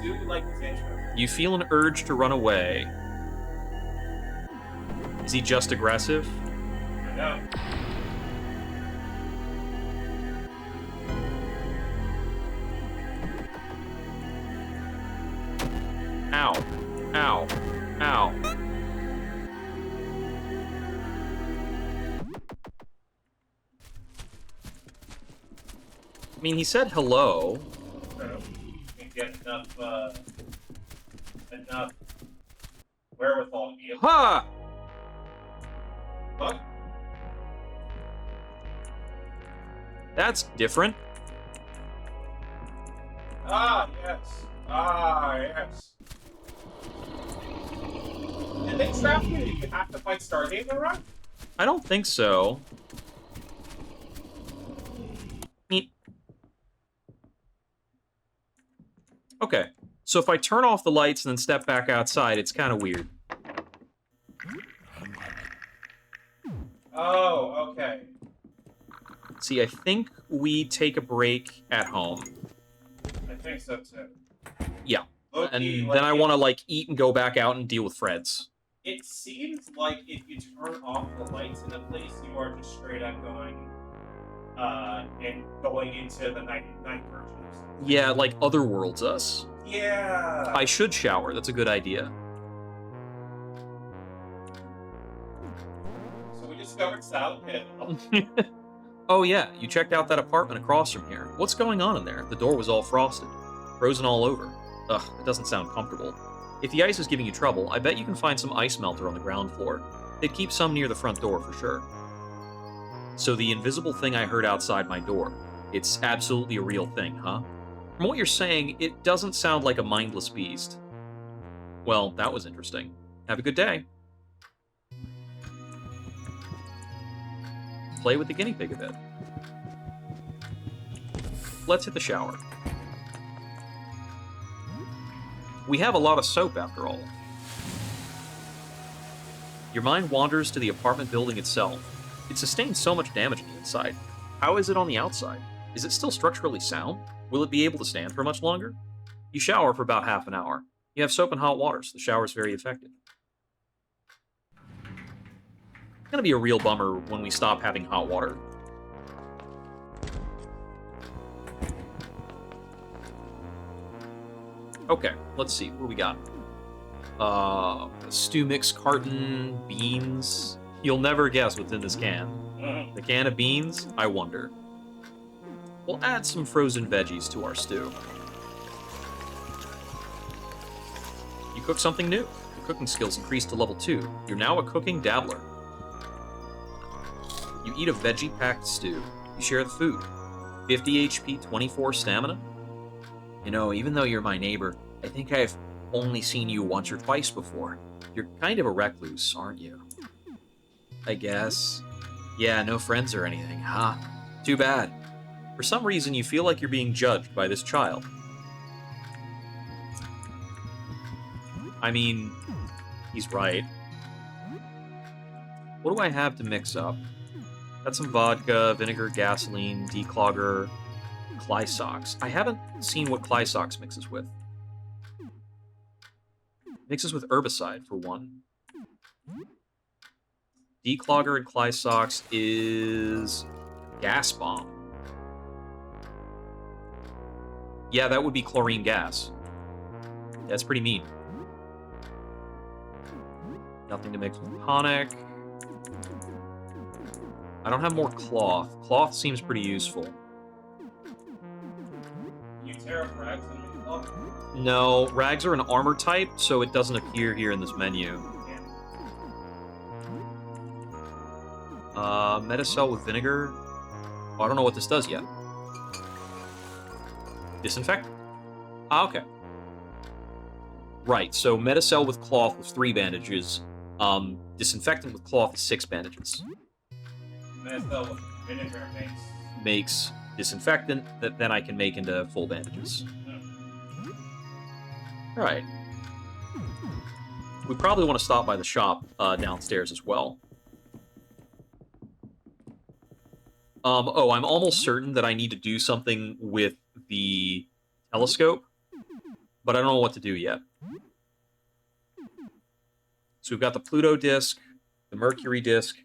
Do like this intro. You feel an urge to run away. Is he just aggressive? I know. Ow. Ow. Ow. I mean, he said hello. So you can get enough wherewithal to be able. Ha! What? That's different. Ah, yes. Ah, yes. Did they trap you? Did you have to fight Stargazer, right? I don't think so. Neat. Okay. So if I turn off the lights and then step back outside, it's kind of weird. Oh, okay. See, I think we take a break at home. I think so too. Yeah. Low-key, And like, then I want to, like, eat and go back out and deal with Freds. It seems like if you turn off the lights in a place, you are just straight up going into the night version or something. Yeah, like Otherworlds us. Yeah. I should shower. That's a good idea. So we discovered South Pit. Oh yeah, you checked out that apartment across from here. What's going on in there? The door was all frosted. Frozen all over. Ugh, it doesn't sound comfortable. If the ice is giving you trouble, I bet you can find some ice melter on the ground floor. They'd keep some near the front door for sure. So the invisible thing I heard outside my door, it's absolutely a real thing, huh? From what you're saying, it doesn't sound like a mindless beast. Well, that was interesting. Have a good day. Play with the guinea pig a bit. Let's hit the shower. We have a lot of soap, after all. Your mind wanders to the apartment building itself. It sustained so much damage on the inside. How is it on the outside? Is it still structurally sound? Will it be able to stand for much longer? You shower for about half an hour. You have soap and hot water, so the shower is very effective. It's gonna be a real bummer when we stop having hot water. Okay, let's see. What do we got? Stew mix carton, beans. You'll never guess what's in this can. The can of beans? I wonder. We'll add some frozen veggies to our stew. You cook something new. Your cooking skills increased to level 2. You're now a cooking dabbler. You eat a veggie-packed stew. You share the food. 50 HP, 24 stamina. You know, even though you're my neighbor, I think I've only seen you once or twice before. You're kind of a recluse, aren't you? I guess. Yeah, no friends or anything, huh? Too bad. For some reason, you feel like you're being judged by this child. I mean, he's right. What do I have to mix up? Got some vodka, vinegar, gasoline, declogger, Clysox. I haven't seen what Clysox mixes with. Mixes with herbicide, for one. Declogger and Clysox is gas bomb. Yeah, that would be chlorine gas. That's pretty mean. Nothing to mix with tonic. I don't have more cloth. Cloth seems pretty useful. You tear up rags and make cloth? No, rags are an armor type, so it doesn't appear here in this menu. Metacell with vinegar. Oh, I don't know what this does yet. Disinfect? Ah, okay. Right, so Metacell with cloth was 3 bandages. Disinfectant with cloth is 6 bandages. Methyl with vinegar Makes disinfectant that then I can make into full bandages. Alright. We probably want to stop by the shop downstairs as well. Oh, I'm almost certain that I need to do something with the telescope, but I don't know what to do yet. So we've got the Pluto disc, the Mercury disc,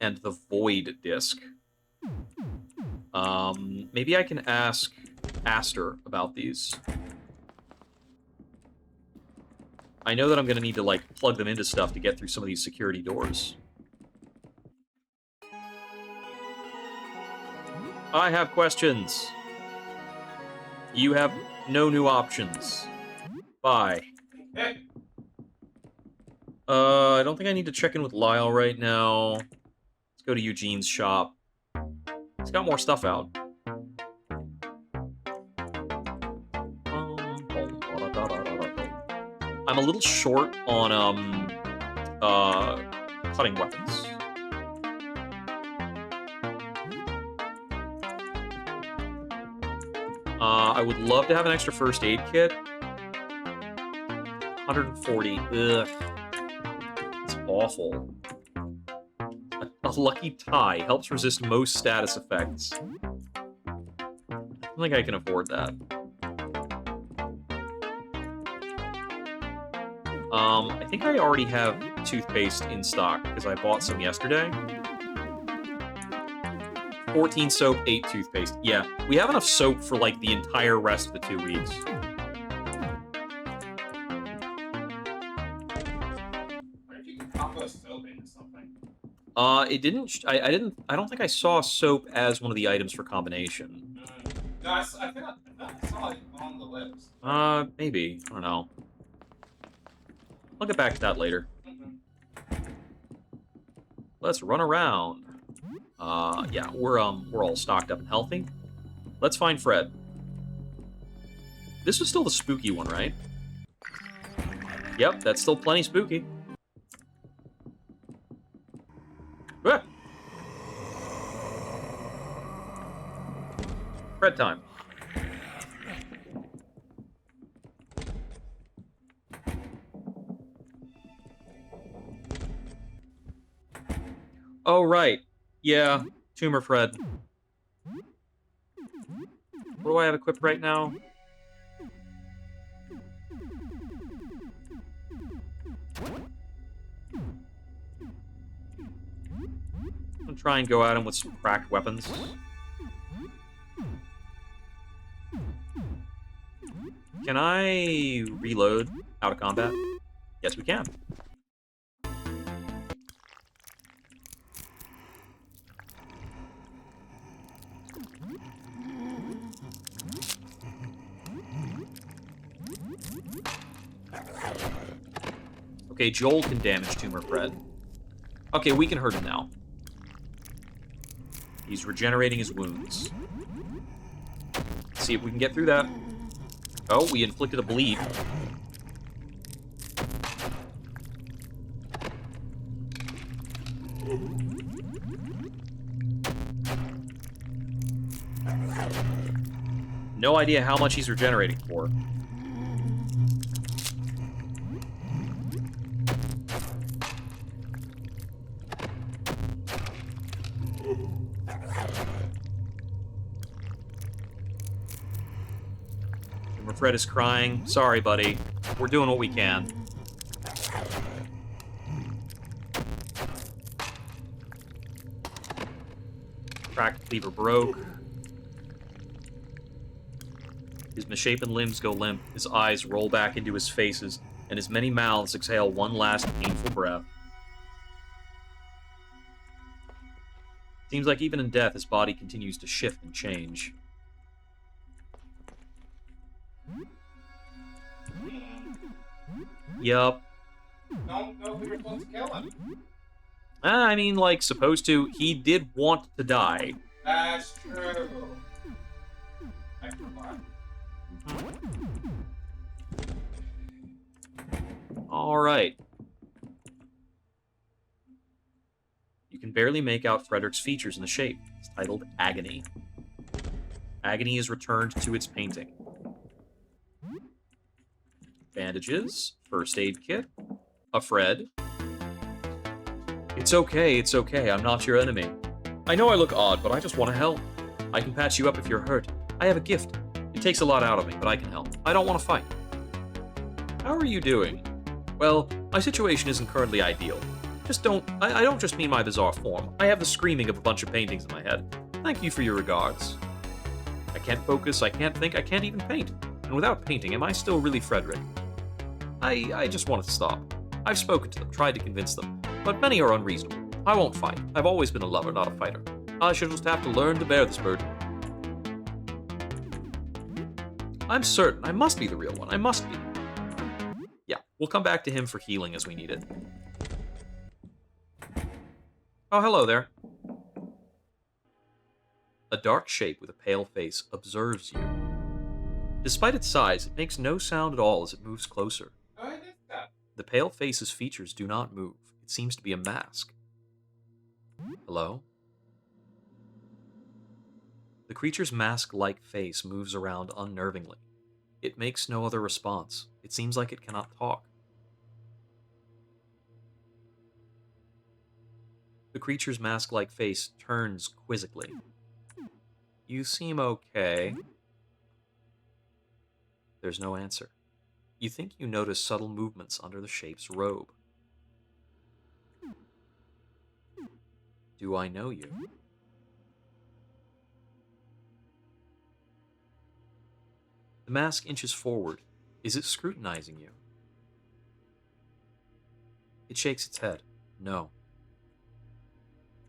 and the Void disc. Maybe I can ask Aster about these. I know that I'm going to need to, like, plug them into stuff to get through some of these security doors. I have questions. You have no new options. Bye. Hey. I don't think I need to check in with Lyle right now. Let's go to Eugene's shop. He's got more stuff out. I'm a little short on, cutting weapons. I would love to have an extra first aid kit. 140. Ugh. It's awful. A lucky tie helps resist most status effects. I don't think I can afford that. I think I already have toothpaste in stock because I bought some yesterday. 14 soap, 8 toothpaste. Yeah, we have enough soap for, like, the entire rest of the 2 weeks. What if you could combo soap into something? It didn't. I don't think I saw soap as one of the items for combination. No, I think I saw it on the list. Maybe. I don't know. I'll get back to that later. Mhm. Let's run around. Yeah, we're all stocked up and healthy. Let's find Fred. This was still the spooky one, right? Yep, that's still plenty spooky. Ah! Fred time. Oh, right. Yeah, Tumor Fred. What do I have equipped right now? I'm gonna try and go at him with some cracked weapons. Can I reload out of combat? Yes, we can. Okay, Joel can damage Tumor Fred. Okay, we can hurt him now. He's regenerating his wounds. Let's see if we can get through that. Oh, we inflicted a bleed. No idea how much he's regenerating for. Tumor Fred is crying. Sorry, buddy. We're doing what we can. Cracked cleaver broke. His misshapen limbs go limp, his eyes roll back into his faces, and his many mouths exhale one last painful breath. Seems like even in death, his body continues to shift and change. Yup. Don't know if we were supposed to kill him. I mean, like, supposed to. He did want to die. That's true. I forgot. Alright. You can barely make out Frederick's features in the shape. It's titled Agony. Agony is returned to its painting. Bandages, first aid kit, a Fred. It's okay, I'm not your enemy. I know I look odd, but I just want to help. I can patch you up if you're hurt. I have a gift. It takes a lot out of me, but I can help. I don't want to fight. How are you doing? Well, my situation isn't currently ideal. I don't just mean my bizarre form. I have the screaming of a bunch of paintings in my head. Thank you for your regards. I can't focus, I can't think, I can't even paint. And without painting, am I still really Frederick? I just want to stop. I've spoken to them, tried to convince them, but many are unreasonable. I won't fight. I've always been a lover, not a fighter. I shall just have to learn to bear this burden. I'm certain I must be the real one. I must be. Yeah, we'll come back to him for healing as we need it. Oh, hello there. A dark shape with a pale face observes you. Despite its size, it makes no sound at all as it moves closer. Oh, I missed that. The pale face's features do not move. It seems to be a mask. Hello? The creature's mask-like face moves around unnervingly. It makes no other response. It seems like it cannot talk. The creature's mask-like face turns quizzically. You seem okay. There's no answer. You think you notice subtle movements under the shape's robe. Do I know you? The mask inches forward. Is it scrutinizing you? It shakes its head. No.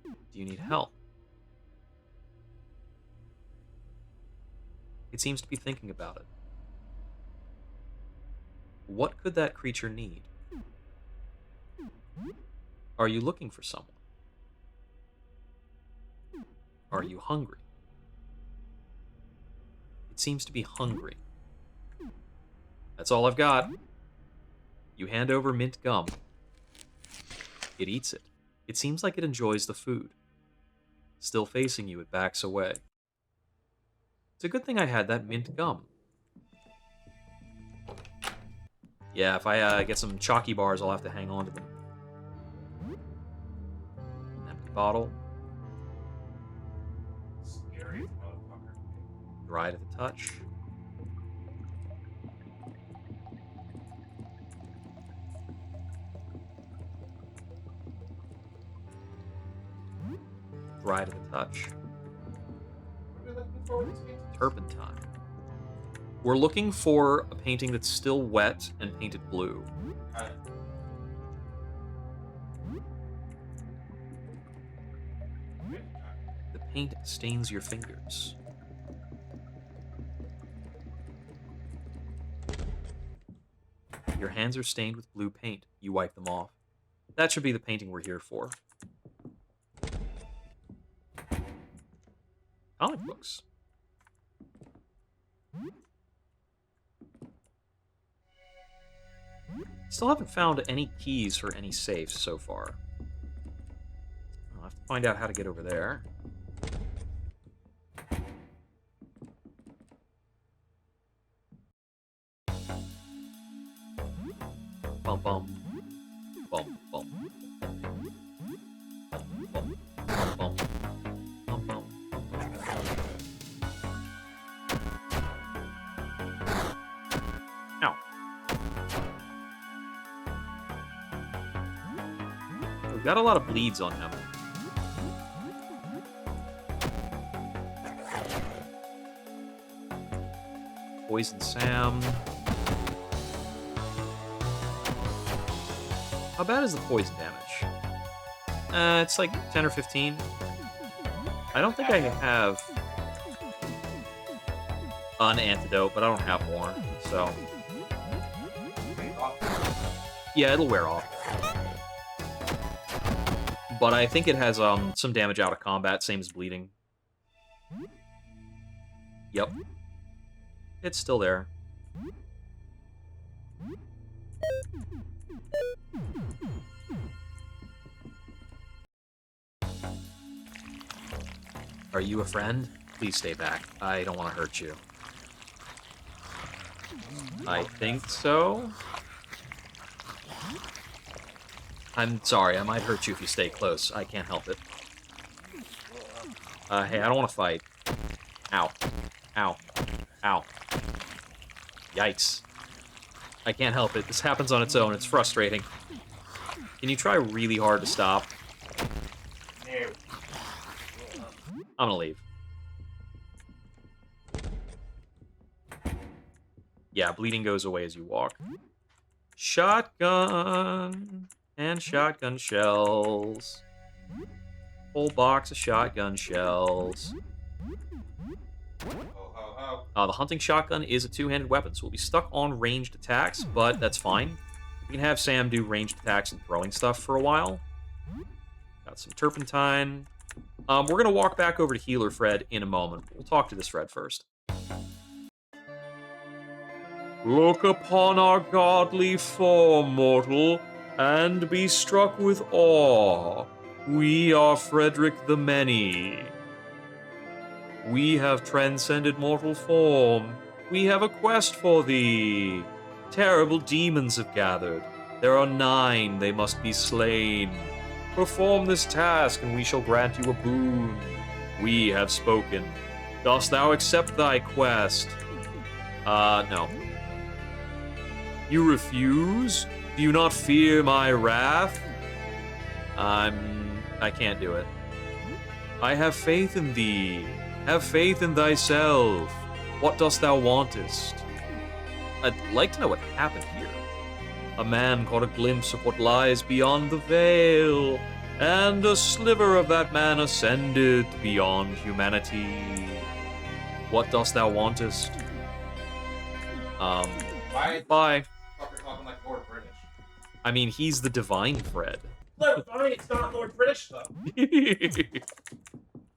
Do you need help? It seems to be thinking about it. What could that creature need? Are you looking for someone? Are you hungry? It seems to be hungry. That's all I've got. You hand over mint gum. It eats it. It seems like it enjoys the food. Still facing you, it backs away. It's a good thing I had that mint gum. Yeah, if I get some chalky bars, I'll have to hang on to them. Empty bottle. Scary motherfucker. Dry to the touch. Dry to the touch. What are we looking for with these paintings? Turpentine. We're looking for a painting that's still wet and painted blue. Got it. The paint stains your fingers. Your hands are stained with blue paint. You wipe them off. That should be the painting we're here for. Comic books. Still haven't found any keys for any safes so far. I'll have to find out how to get over there. Bum bum. Bum bum. Bum bum. Bum bum. Bum bum. Ow. We've got a lot of bleeds on him. Poison Sam. How bad is the poison damage? It's like 10 or 15. I don't think I have an antidote, but I don't have more, so... Yeah, it'll wear off. But I think it has some damage out of combat, same as bleeding. Yep. It's still there. Are you a friend? Please stay back. I don't want to hurt you. I think so. I'm sorry, I might hurt you if you stay close. I can't help it. Hey, I don't want to fight. Ow. Ow. Ow. Yikes. I can't help it. This happens on its own. It's frustrating. Can you try really hard to stop? No. I'm gonna leave. Yeah, bleeding goes away as you walk. Shotgun and shotgun shells. Whole box of shotgun shells. Ho, ho. The hunting shotgun is a two-handed weapon, so we'll be stuck on ranged attacks, but that's fine. We can have Sam do ranged attacks and throwing stuff for a while. Got some turpentine. We're going to walk back over to Healer Fred in a moment. We'll talk to this Fred first. Look upon our godly form, mortal, and be struck with awe. We are Frederick the Many. We have transcended mortal form. We have a quest for thee. Terrible demons have gathered. There are 9, they must be slain. Perform this task, and we shall grant you a boon. We have spoken. Dost thou accept thy quest? No. You refuse? Do you not fear my wrath? I can't do it. I have faith in thee. Have faith in thyself. What dost thou wantest? I'd like to know what happened here. A man caught a glimpse of what lies beyond the veil, and a sliver of that man ascended beyond humanity. What dost thou wantest? Why Bye. fucker talking like Lord British? I mean, he's the divine Fred. Look, fine, it's not Lord British though.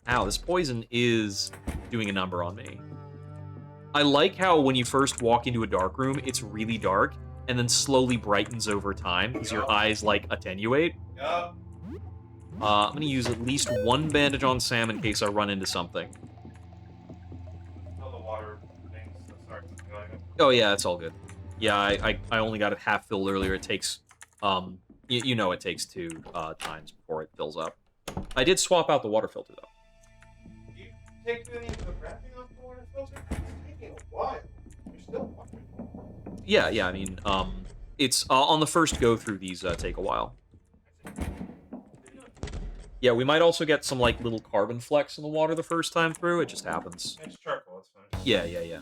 Ow, this poison is doing a number on me. I like how when you first walk into a dark room, it's really dark, and then slowly brightens over time, because your eyes, like, attenuate. Yup. I'm gonna use at least one bandage on Sam in case I run into something. Oh, the water thing, so sorry. Oh yeah, it's all good. Yeah, I only got it half filled earlier. It takes, you know it takes 2 times before it fills up. I did swap out the water filter, though. Do you take any of the wrapping off the water filter? It's taking a while. You're still wondering. Yeah, I mean, it's, on the first go-through, these, take a while. Yeah, we might also get some, like, little carbon flecks in the water the first time through. It just happens. It's charcoal, it's fine. Yeah.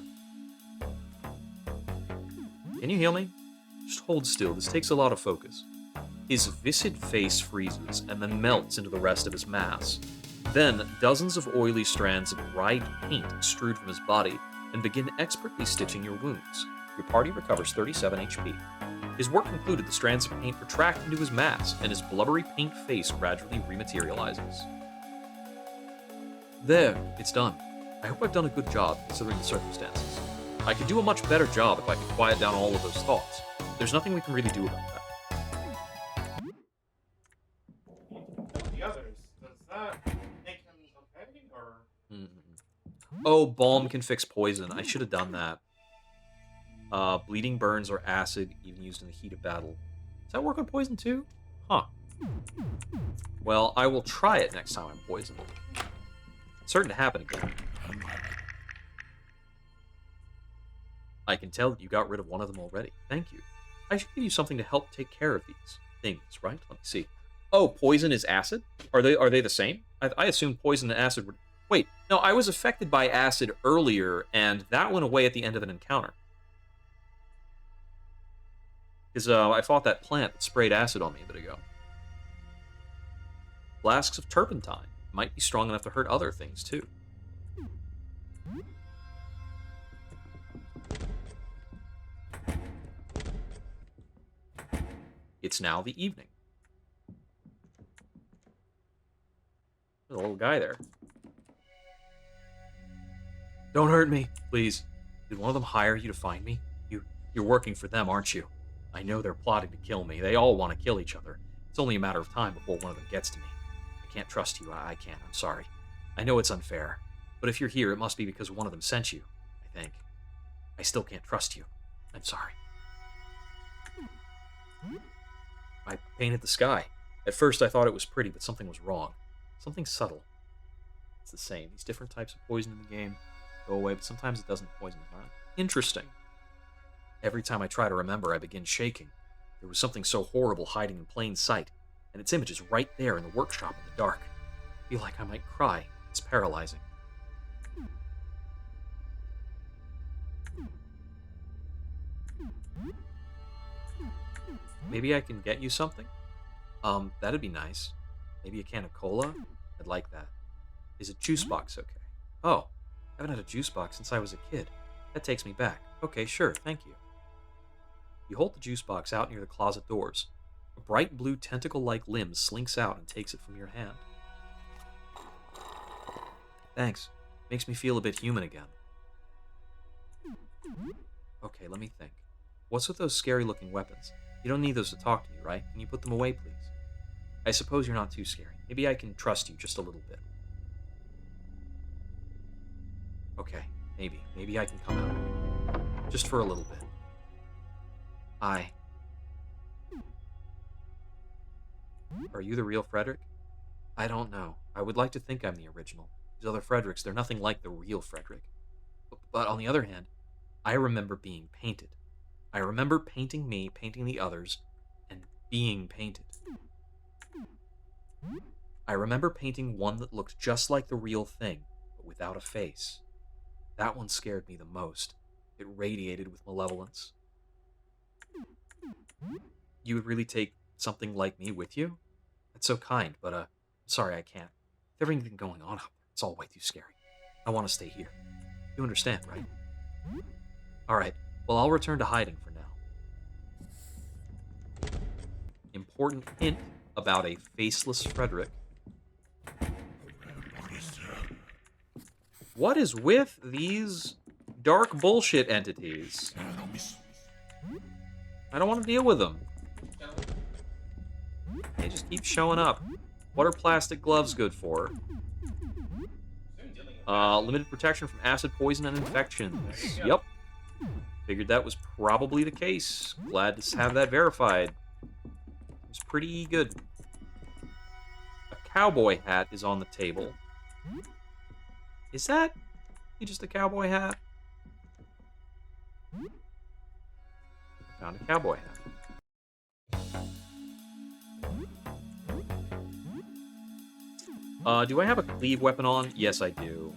Can you heal me? Just hold still. This takes a lot of focus. His viscid face freezes and then melts into the rest of his mass. Then, dozens of oily strands of dried paint extrude from his body and begin expertly stitching your wounds. Your party recovers 37 HP. His work concluded, the strands of paint retract into his mass, and his blubbery pink face gradually rematerializes. There, it's done. I hope I've done a good job, considering the circumstances. I could do a much better job if I could quiet down all of those thoughts. There's nothing we can really do about that. The others, does that make him okay, or? Oh, balm can fix poison. I should have done that. Bleeding burns or acid, even used in the heat of battle. Does that work on poison too? Huh. Well, I will try it next time I'm poisoned. It's certain to happen again. I can tell that you got rid of one of them already. Thank you. I should give you something to help take care of these things, right? Let me see. Oh, poison is acid? Are they the same? I assumed poison and acid were... Wait, no, I was affected by acid earlier, and that went away at the end of an encounter. Because I fought that plant that sprayed acid on me a bit ago. Flasks of turpentine might be strong enough to hurt other things, too. It's now the evening. There's a little guy there. Don't hurt me, please. Did one of them hire you to find me? You're working for them, aren't you? I know they're plotting to kill me. They all want to kill each other. It's only a matter of time before one of them gets to me. I can't trust you. I can't. I'm sorry. I know it's unfair. But if you're here, it must be because one of them sent you, I think. I still can't trust you. I'm sorry. I painted the sky. At first I thought it was pretty, but something was wrong. Something subtle. It's the same. These different types of poison in the game go away, but sometimes it doesn't poison time. Interesting. Every time I try to remember, I begin shaking. There was something so horrible hiding in plain sight, and its image is right there in the workshop in the dark. I feel like I might cry. It's paralyzing. Maybe I can get you something? That'd be nice. Maybe a can of cola? I'd like that. Is a juice box okay? Oh, I haven't had a juice box since I was a kid. That takes me back. Okay, sure, thank you. You hold the juice box out near the closet doors. A bright blue tentacle-like limb slinks out and takes it from your hand. Thanks. Makes me feel a bit human again. Okay, let me think. What's with those scary-looking weapons? You don't need those to talk to me, right? Can you put them away, please? I suppose you're not too scary. Maybe I can trust you just a little bit. Okay, maybe. Maybe I can come out. Just for a little bit. Are you the real Frederick? I don't know. I would like to think I'm the original. These other Fredericks, they're nothing like the real Frederick. But on the other hand, I remember being painted. I remember painting me, painting the others, and being painted. I remember painting one that looked just like the real thing, but without a face. That one scared me the most. It radiated with malevolence. You would really take something like me with you? That's so kind, but, sorry I can't. With everything going on out there, it's all way too scary. I want to stay here. You understand, right? Alright, well, I'll return to hiding for now. Important hint about a faceless Frederick. What is with these dark bullshit entities? I don't want to deal with them. They just keep showing up. What are plastic gloves good for? Limited protection from acid, poison, and infections. Yep. Figured that was probably the case. Glad to have that verified. It's pretty good. A cowboy hat is on the table. Is that just a cowboy hat? I found a cowboy hat. Do I have a cleave weapon on? Yes, I do.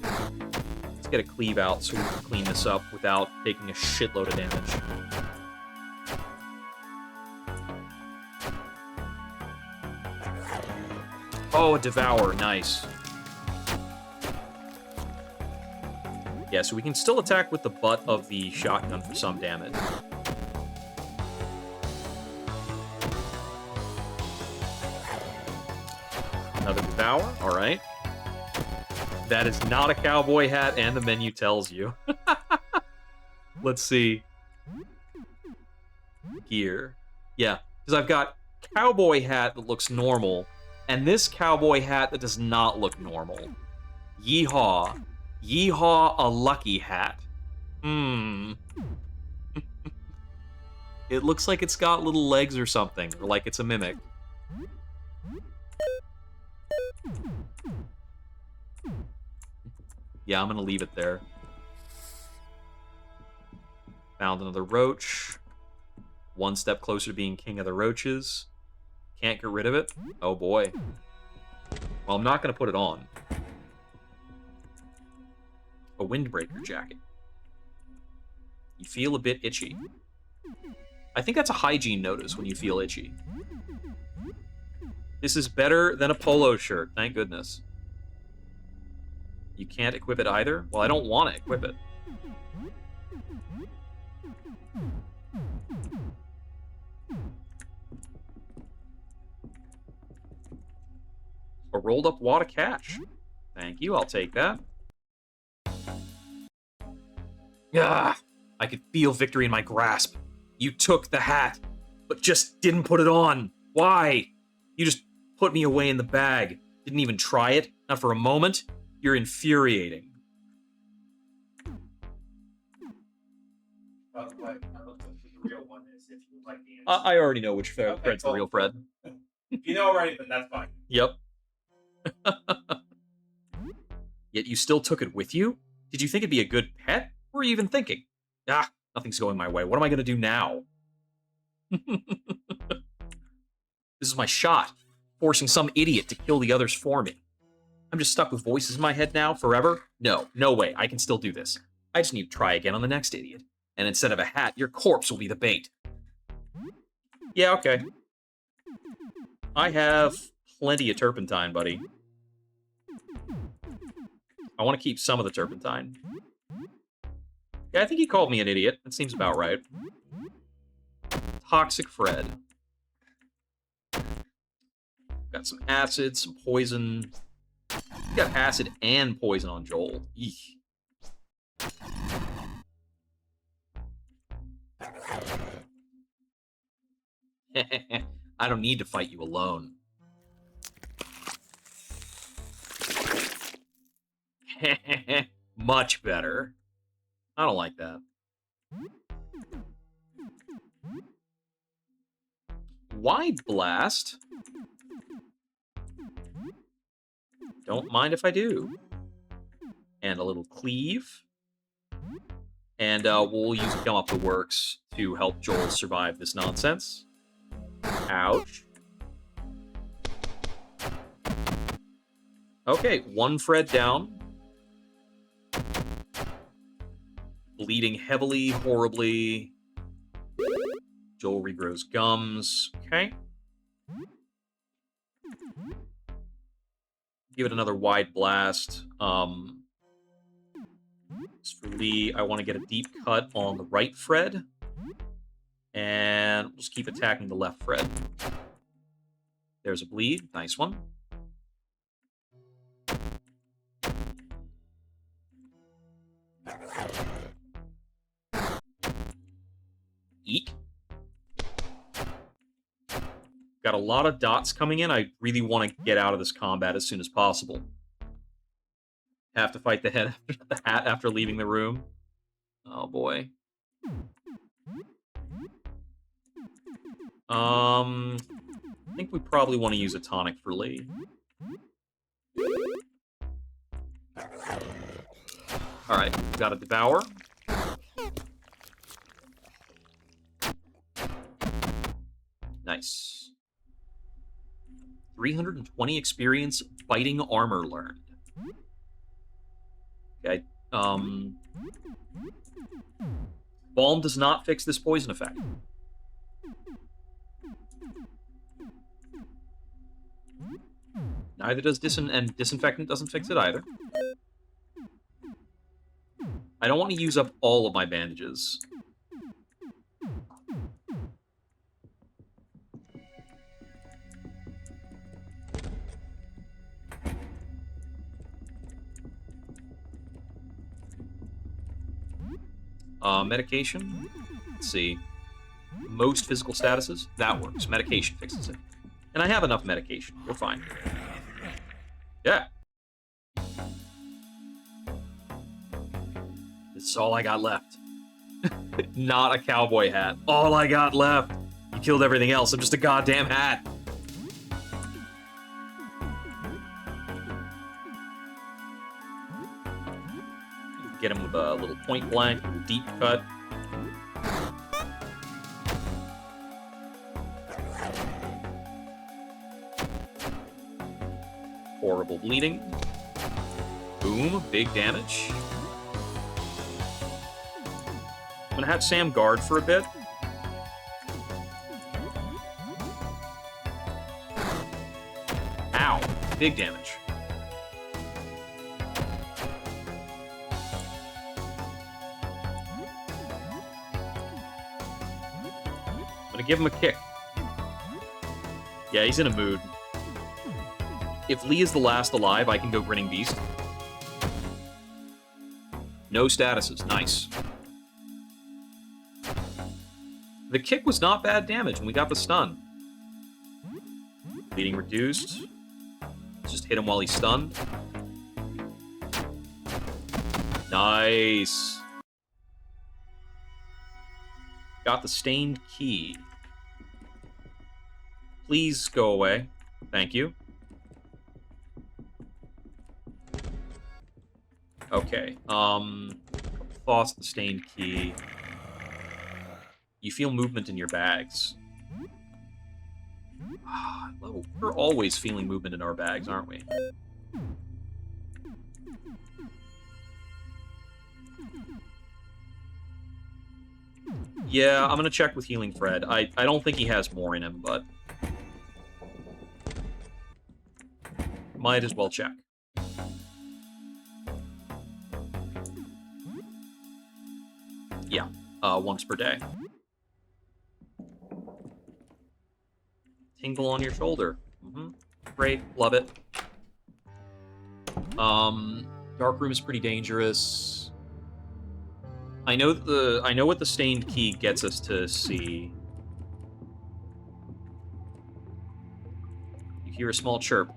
Let's get a cleave out so we can clean this up without taking a shitload of damage. Oh, a devour. Nice. Yeah, so we can still attack with the butt of the shotgun for some damage. Another devour. All right. That is not a cowboy hat, and the menu tells you. Let's see. Gear. Yeah, because I've got cowboy hat that looks normal, and this cowboy hat that does not look normal. Yeehaw. Yeehaw, a lucky hat. It looks like it's got little legs or something, or like it's a mimic. Yeah, I'm gonna leave it there. Found another roach. One step closer to being king of the roaches. Can't get rid of it? Oh boy. Well, I'm not gonna put it on. A windbreaker jacket. You feel a bit itchy. I think that's a hygiene notice when you feel itchy. This is better than a polo shirt, thank goodness. You can't equip it either? Well, I don't want to equip it. A rolled up wad of cash. Thank you, I'll take that. Ah, I could feel victory in my grasp. You took the hat, but just didn't put it on. Why? You just put me away in the bag. Didn't even try it, not for a moment. You're infuriating. By the way, I looked up who the real one is if you would like the answer. I already know which Fred's the cool. real Fred. If you know already, then that's fine. Yep. Yet you still took it with you? Did you think it'd be a good pet? What were you even thinking? Ah, nothing's going my way. What am I going to do now? This is my shot, forcing some idiot to kill the others for me. I'm just stuck with voices in my head now, forever? No, no way, I can still do this. I just need to try again on the next idiot. And instead of a hat, your corpse will be the bait. Yeah, okay. I have plenty of turpentine, buddy. I want to keep some of the turpentine. Yeah, I think he called me an idiot. That seems about right. Toxic Fred. Got some acid, some poison. We got acid and poison on Joel. Eek. I don't need to fight you alone. Much better. I don't like that. Wide blast? Don't mind if I do. And a little cleave. And we'll use Come Up the Works to help Joel survive this nonsense. Ouch. Okay, one Fred down. Bleeding heavily, horribly. Joel regrows gums. Okay. Give it another wide blast. As for Lee, I want to get a deep cut on the right Fred. And we'll just keep attacking the left Fred. There's a bleed. Nice one. Eek. Got a lot of dots coming in. I really want to get out of this combat as soon as possible. Have to fight the head after the hat after leaving the room. Oh boy. I think we probably want to use a tonic for Lee. Alright, got a Devour. Nice. 320 experience biting armor learned. Okay. Balm does not fix this poison effect. Neither does and Disinfectant doesn't fix it either. I don't want to use up all of my bandages. Medication. Let's see. Most physical statuses. That works. Medication fixes it. And I have enough medication. We're fine. Yeah. This is all I got left. Not a cowboy hat. All I got left. You killed everything else. I'm just a goddamn hat. Get him with a little point blank, a little deep cut. Horrible bleeding. Boom, big damage. I'm gonna have Sam guard for a bit. Ow, big damage. Give him a kick. Yeah, he's in a mood. If Lee is the last alive, I can go Grinning Beast. No statuses. Nice. The kick was not bad damage, and we got the stun. Bleeding reduced. Just hit him while he's stunned. Nice. Got the stained key. Please go away. Thank you. Okay. Thoughts, the stained key. You feel movement in your bags. We're always feeling movement in our bags, aren't we? Yeah, I'm gonna check with Healing Fred. I don't think he has more in him, but might as well check. Yeah, once per day. Tingle on your shoulder. Great, love it. Dark Room is pretty dangerous. I know what the stained key gets us to see. You hear a small chirp.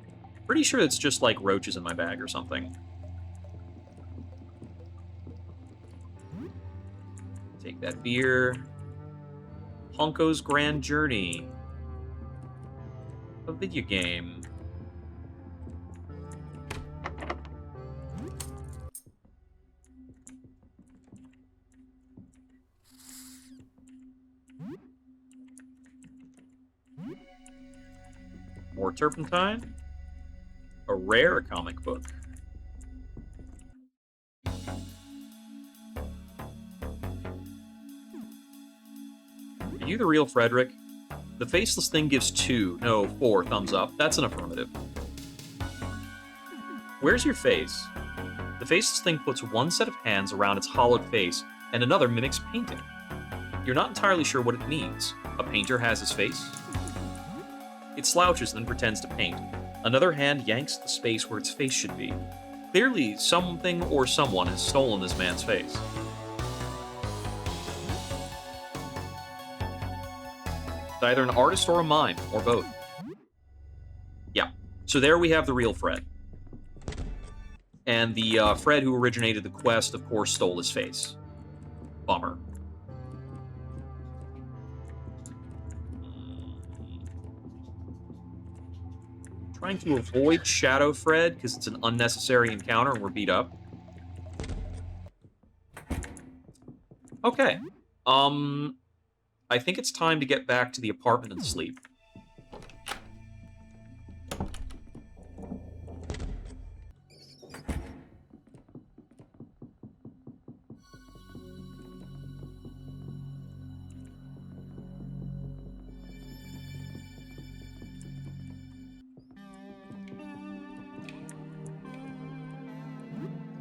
Pretty sure it's just like roaches in my bag or something. Take that beer. Honko's Grand Journey. A video game. More turpentine. A rare comic book. Are you the real Frederick? The faceless thing gives 4 thumbs up. That's an affirmative. Where's your face? The faceless thing puts one set of hands around its hollowed face, and another mimics painting. You're not entirely sure what it means. A painter has his face. It slouches and then pretends to paint. Another hand yanks the space where its face should be. Clearly, something or someone has stolen this man's face. It's either an artist or a mime, or both. Yeah. So there we have the real Fred. And the Fred who originated the quest, of course, stole his face. Bummer. Trying to avoid Shadow Fred because it's an unnecessary encounter and we're beat up. Okay. I think it's time to get back to the apartment and sleep.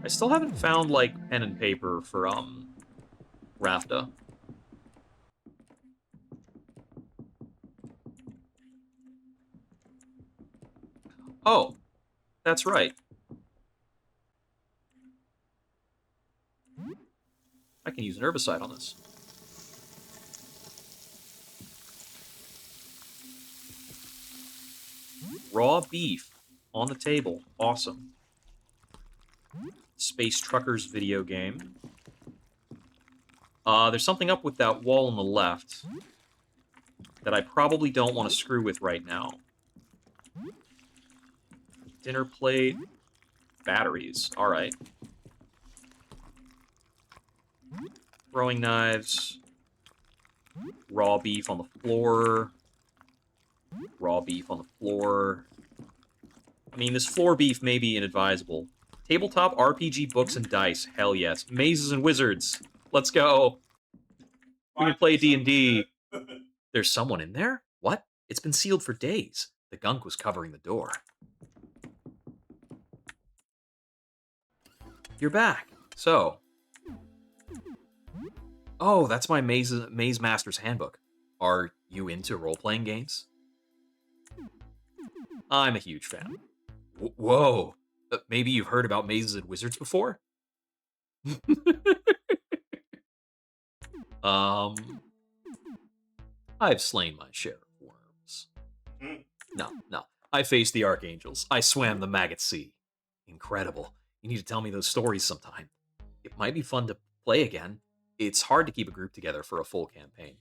I still haven't found, like, pen and paper for, Rafta. Oh, that's right. I can use an herbicide on this. Raw beef on the table. Awesome. Space Truckers video game. There's something up with that wall on the left that I probably don't want to screw with right now. Dinner plate. Batteries. Alright. Throwing knives. Raw beef on the floor. Raw beef on the floor. I mean, this floor beef may be inadvisable. Tabletop RPG books and dice. Hell yes. Mazes and Wizards. Let's go. We can play D&D. There's someone in there? What? It's been sealed for days. The gunk was covering the door. You're back. So. Oh, that's my Maze Master's Handbook. Are you into role-playing games? I'm a huge fan. Whoa. Maybe you've heard about Mazes and Wizards before? I've slain my share of worms. No. I faced the archangels. I swam the maggot sea. Incredible. You need to tell me those stories sometime. It might be fun to play again. It's hard to keep a group together for a full campaign.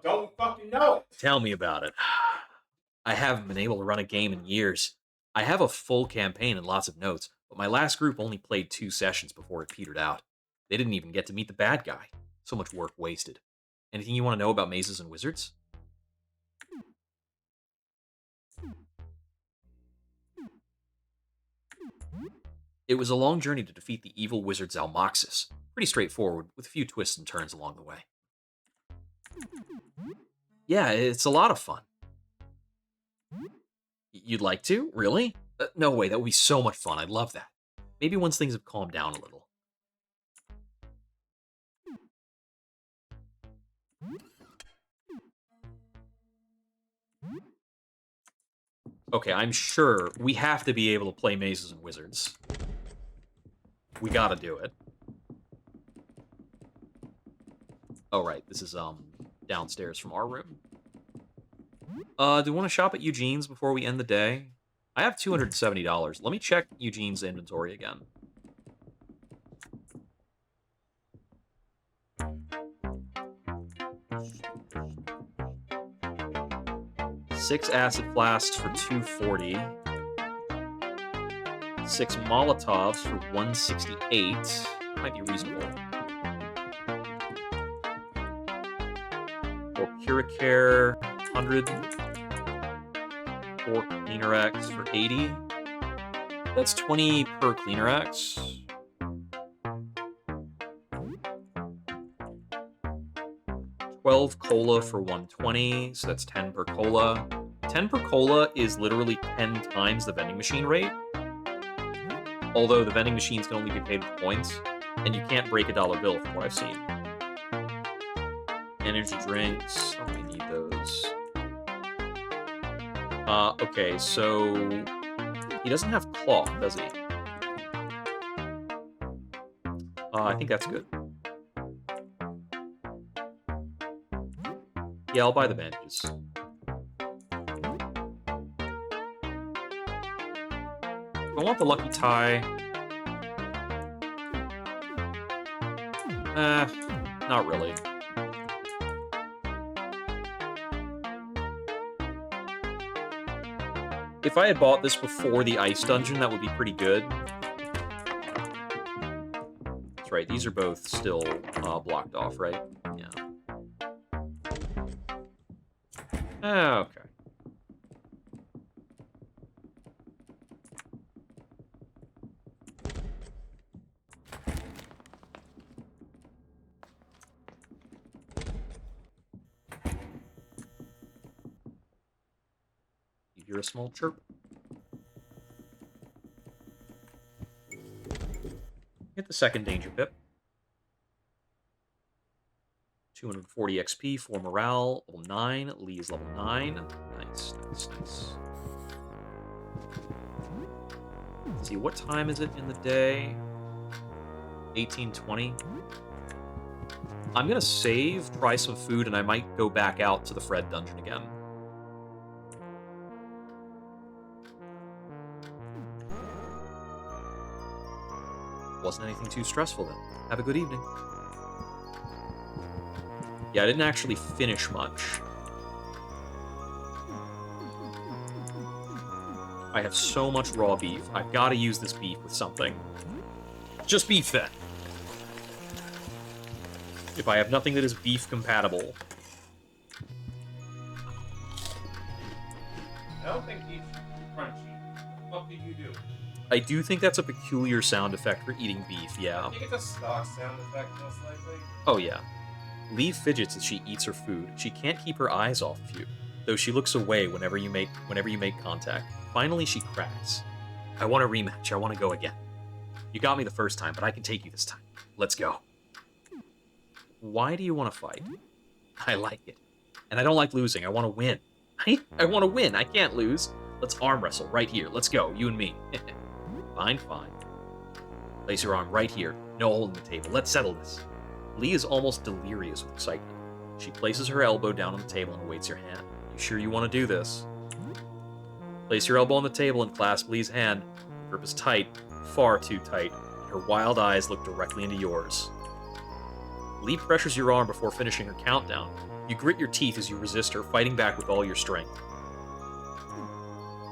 Don't fucking know it. Tell me about it. I haven't been able to run a game in years. I have a full campaign and lots of notes, but my last group only played 2 sessions before it petered out. They didn't even get to meet the bad guy. So much work wasted. Anything you want to know about Mazes and Wizards? It was a long journey to defeat the evil wizard Zalmoxis. Pretty straightforward, with a few twists and turns along the way. Yeah, it's a lot of fun. You'd like to? Really? No way, that would be so much fun. I'd love that. Maybe once things have calmed down a little. Okay, I'm sure we have to be able to play Mazes and Wizards. We gotta do it. Oh, right, this is, downstairs from our room. Do we want to shop at Eugene's before we end the day? I have $270. Let me check Eugene's inventory again. Six acid flasks for $240. 6 Molotovs for $168. Might be reasonable. 4 Puricare, 100. 4 Cleaner-X for 80. That's 20 per Cleaner-X. $12 cola for $120, so that's 10 per cola. 10 per cola is literally 10 times the vending machine rate. Although the vending machines can only be paid with points, and you can't break a dollar bill from what I've seen. And energy drinks. I don't really need those. Okay, so he doesn't have cloth, does he? I think that's good. Yeah, I'll buy the bandages. I want the lucky tie. Not really. If I had bought this before the ice dungeon, that would be pretty good. That's right, these are both still blocked off, right? Yeah. Okay. You hear a small chirp. Hit the second danger pip. 240 XP for morale, level 9. Lee is level 9. Nice, nice, nice. Let's see, what time is it in the day? 18:20. I'm gonna save, try some food, and I might go back out to the Fred dungeon again. Wasn't anything too stressful then. Have a good evening. Yeah, I didn't actually finish much. I have so much raw beef. I've got to use this beef with something. Just beef then. If I have nothing that is beef compatible. I don't think beef's crunchy. What do you do? I do think that's a peculiar sound effect for eating beef, yeah. I think it's a stock sound effect, most likely. Oh, yeah. Lee fidgets as she eats her food. She can't keep her eyes off of you, though she looks away whenever you make contact. Finally, she cracks. I want a rematch. I want to go again. You got me the first time, but I can take you this time. Let's go. Why do you want to fight? I like it. And I don't like losing. I want to win. I want to win. I can't lose. Let's arm wrestle right here. Let's go, you and me. Fine, fine. Place your arm right here. No holding the table. Let's settle this. Lee is almost delirious with excitement. She places her elbow down on the table and awaits your hand. You sure you want to do this? Place your elbow on the table and clasp Lee's hand. Her grip is tight, far too tight, and her wild eyes look directly into yours. Lee pressures your arm before finishing her countdown. You grit your teeth as you resist her, fighting back with all your strength.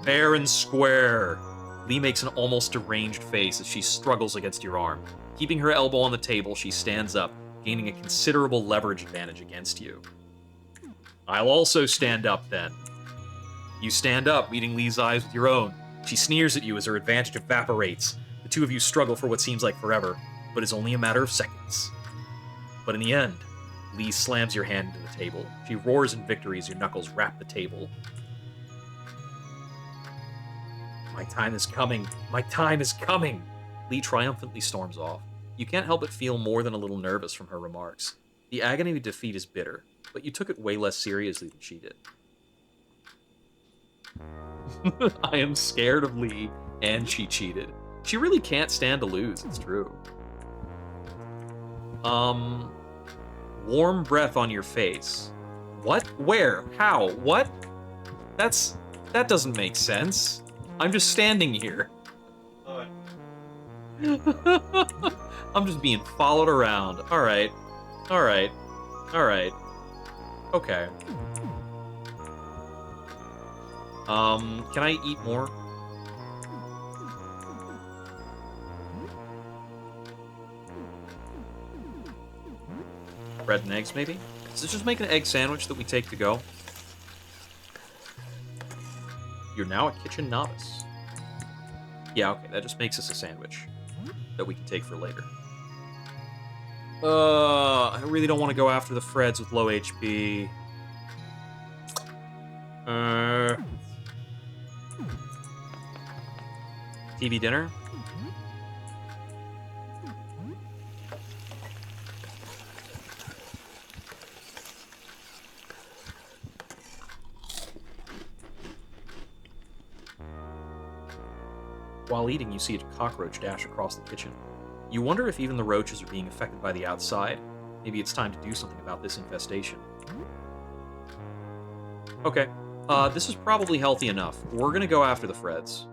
Fair and square. Lee makes an almost deranged face as she struggles against your arm. Keeping her elbow on the table, she stands up, gaining a considerable leverage advantage against you. I'll also stand up, then. You stand up, meeting Lee's eyes with your own. She sneers at you as her advantage evaporates. The two of you struggle for what seems like forever, but it's only a matter of seconds. But in the end, Lee slams your hand into the table. She roars in victory as your knuckles wrap the table. My time is coming. My time is coming. Lee triumphantly storms off. You can't help but feel more than a little nervous from her remarks. The agony of defeat is bitter, but you took it way less seriously than she did. I am scared of Lee, and she cheated. She really can't stand to lose, it's true. Warm breath on your face. What? Where? How? What? That doesn't make sense. I'm just standing here. I'm just being followed around. Alright. Alright. Alright. Okay. Can I eat more? Bread and eggs, maybe? Does this just make an egg sandwich that we take to go? You're now a kitchen novice. Yeah, okay, that just makes us a sandwich that we can take for later. I really don't want to go after the Freds with low HP. TV dinner? While eating, you see a cockroach dash across the kitchen. You wonder if even the roaches are being affected by the outside. Maybe it's time to do something about this infestation. Okay, this is probably healthy enough. We're gonna go after the Freds.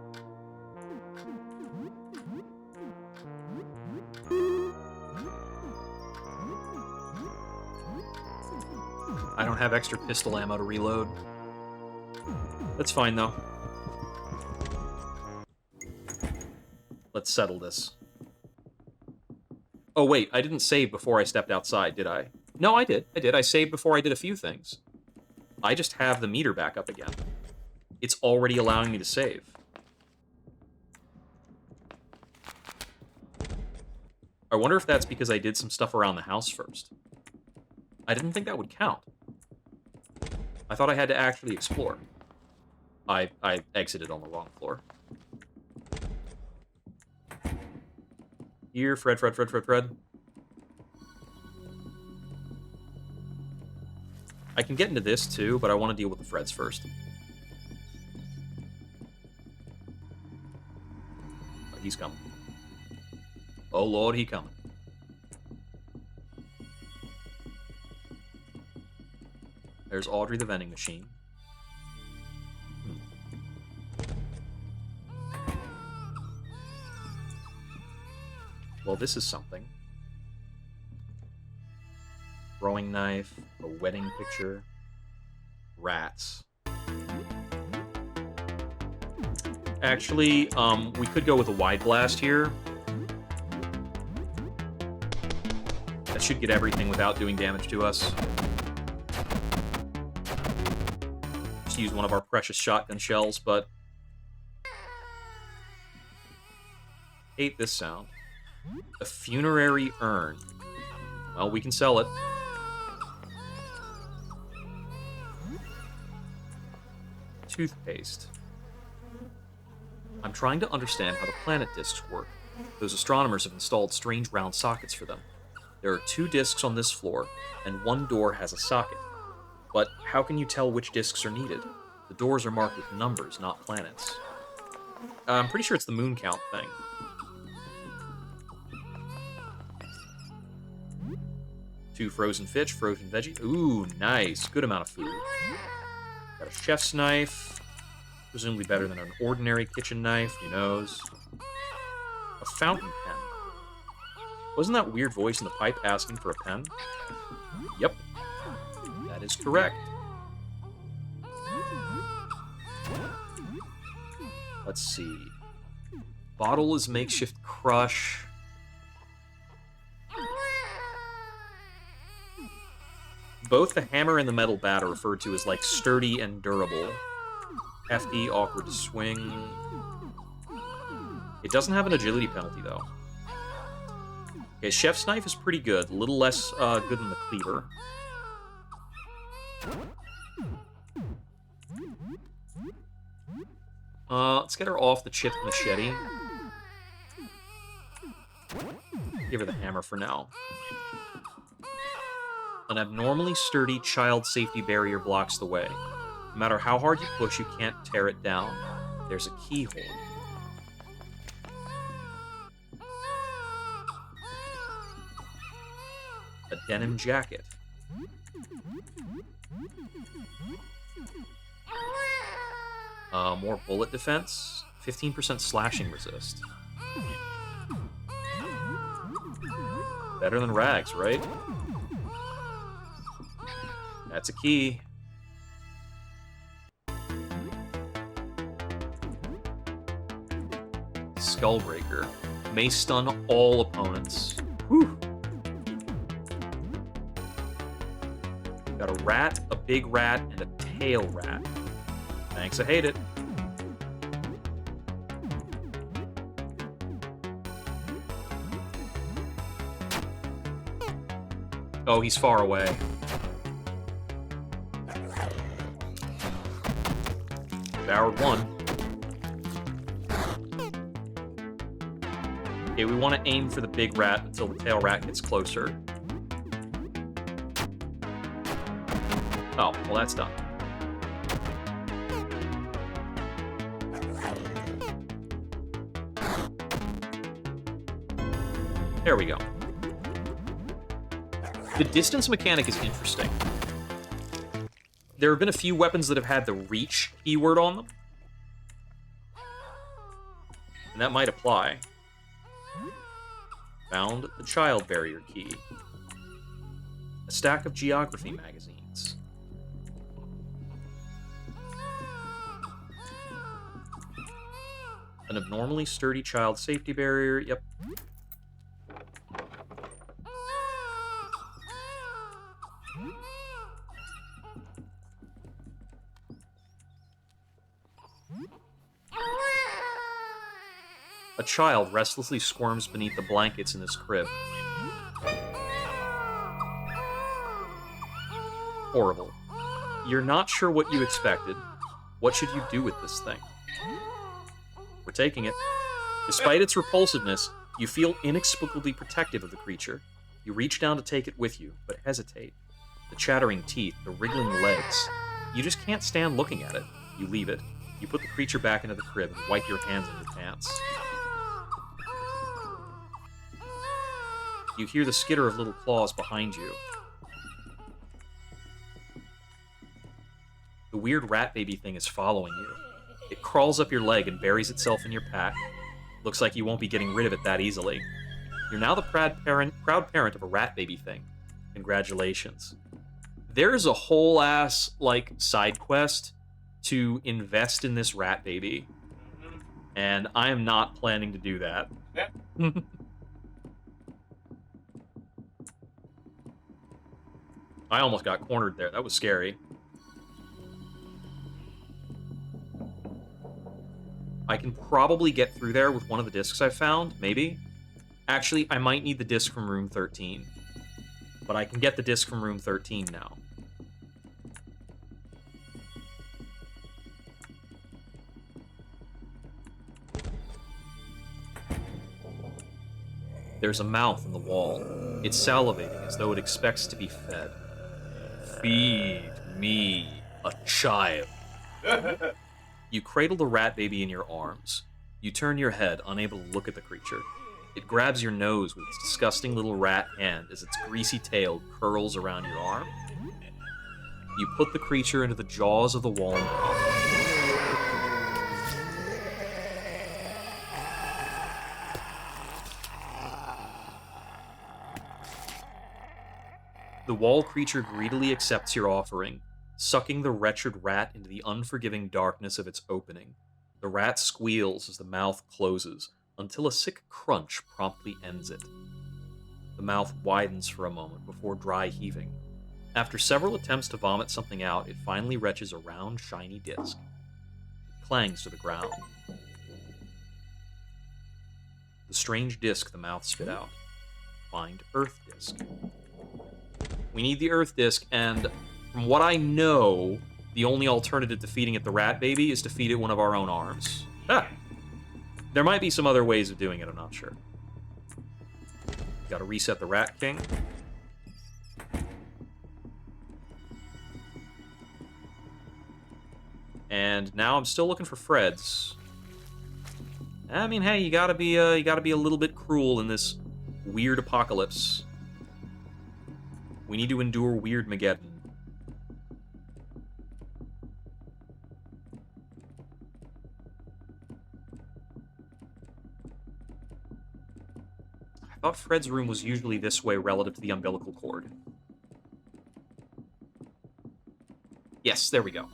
I don't have extra pistol ammo to reload. That's fine, though. Let's settle this. Oh, wait, I didn't save before I stepped outside, did I? No, I did. I saved before I did a few things. I just have the meter back up again. It's already allowing me to save. I wonder if that's because I did some stuff around the house first. I didn't think that would count. I thought I had to actually explore. I exited on the wrong floor. Here, Fred. I can get into this too, but I want to deal with the Freds first. Oh, he's coming. Oh lord, he coming. There's Audrey the vending machine. Well, this is something. Throwing knife, a wedding picture, rats. Actually, we could go with a wide blast here. That should get everything without doing damage to us. Just use one of our precious shotgun shells, but... hate this sound. A funerary urn. Well, we can sell it. Toothpaste. I'm trying to understand how the planet discs work. Those astronomers have installed strange round sockets for them. There are 2 discs on this floor, and 1 door has a socket. But how can you tell which discs are needed? The doors are marked with numbers, not planets. I'm pretty sure it's the moon count thing. Two frozen fish, frozen veggie. Ooh, nice. Good amount of food. Got a chef's knife. Presumably better than an ordinary kitchen knife. Who knows? A fountain pen. Wasn't that weird voice in the pipe asking for a pen? Yep. That is correct. Let's see. Bottle is makeshift crush. Both the hammer and the metal bat are referred to as, like, sturdy and durable. Hefty, awkward to swing. It doesn't have an agility penalty, though. Okay, chef's knife is pretty good. A little less good than the cleaver. Let's get her off the chipped machete. Give her the hammer for now. An abnormally sturdy child safety barrier blocks the way. No matter how hard you push, you can't tear it down. There's a keyhole. A denim jacket. More bullet defense. 15% slashing resist. Better than rags, right? That's a key. Skullbreaker. May stun all opponents. Whew. Got a rat, a big rat, and a tail rat. Thanks, I hate it. Oh, he's far away. Devoured one. Okay, we want to aim for the big rat until the tail rat gets closer. Oh, well that's done. There we go. The distance mechanic is interesting. There have been a few weapons that have had the reach keyword on them. And that might apply. Found the child barrier key. A stack of geography magazines. An abnormally sturdy child safety barrier. Yep. A child restlessly squirms beneath the blankets in his crib. Horrible. You're not sure what you expected. What should you do with this thing? We're taking it. Despite its repulsiveness, you feel inexplicably protective of the creature. You reach down to take it with you, but hesitate. The chattering teeth, the wriggling legs. You just can't stand looking at it. You leave it. You put the creature back into the crib and wipe your hands on your pants. You hear the skitter of little claws behind you. The weird rat baby thing is following you. It crawls up your leg and buries itself in your pack. Looks like you won't be getting rid of it that easily. You're now the proud parent of a rat baby thing. Congratulations. There's a whole ass, side quest to invest in this rat baby. And I am not planning to do that. Yeah. I almost got cornered there. That was scary. I can probably get through there with one of the discs I found, maybe. Actually, I might need the disc from room 13. But I can get the disc from room 13 now. There's a mouth in the wall. It's salivating as though it expects to be fed. Feed me, a child. You cradle the rat baby in your arms. You turn your head, unable to look at the creature. It grabs your nose with its disgusting little rat hand as its greasy tail curls around your arm. You put the creature into the jaws of the wall and pop. The wall creature greedily accepts your offering, sucking the wretched rat into the unforgiving darkness of its opening. The rat squeals as the mouth closes, until a sick crunch promptly ends it. The mouth widens for a moment before dry heaving. After several attempts to vomit something out, it finally retches a round, shiny disc. It clangs to the ground. The strange disc the mouth spit out. Find Earth disc. We need the Earth disc, and from what I know, the only alternative to feeding it the rat baby is to feed it one of our own arms. There might be some other ways of doing it, I'm not sure. Gotta reset the Rat King. And now I'm still looking for Fred's. I mean, hey, you gotta be a little bit cruel in this weird apocalypse. We need to endure Weird Mageddon. I thought Fred's room was usually this way relative to the umbilical cord. Yes, there we go.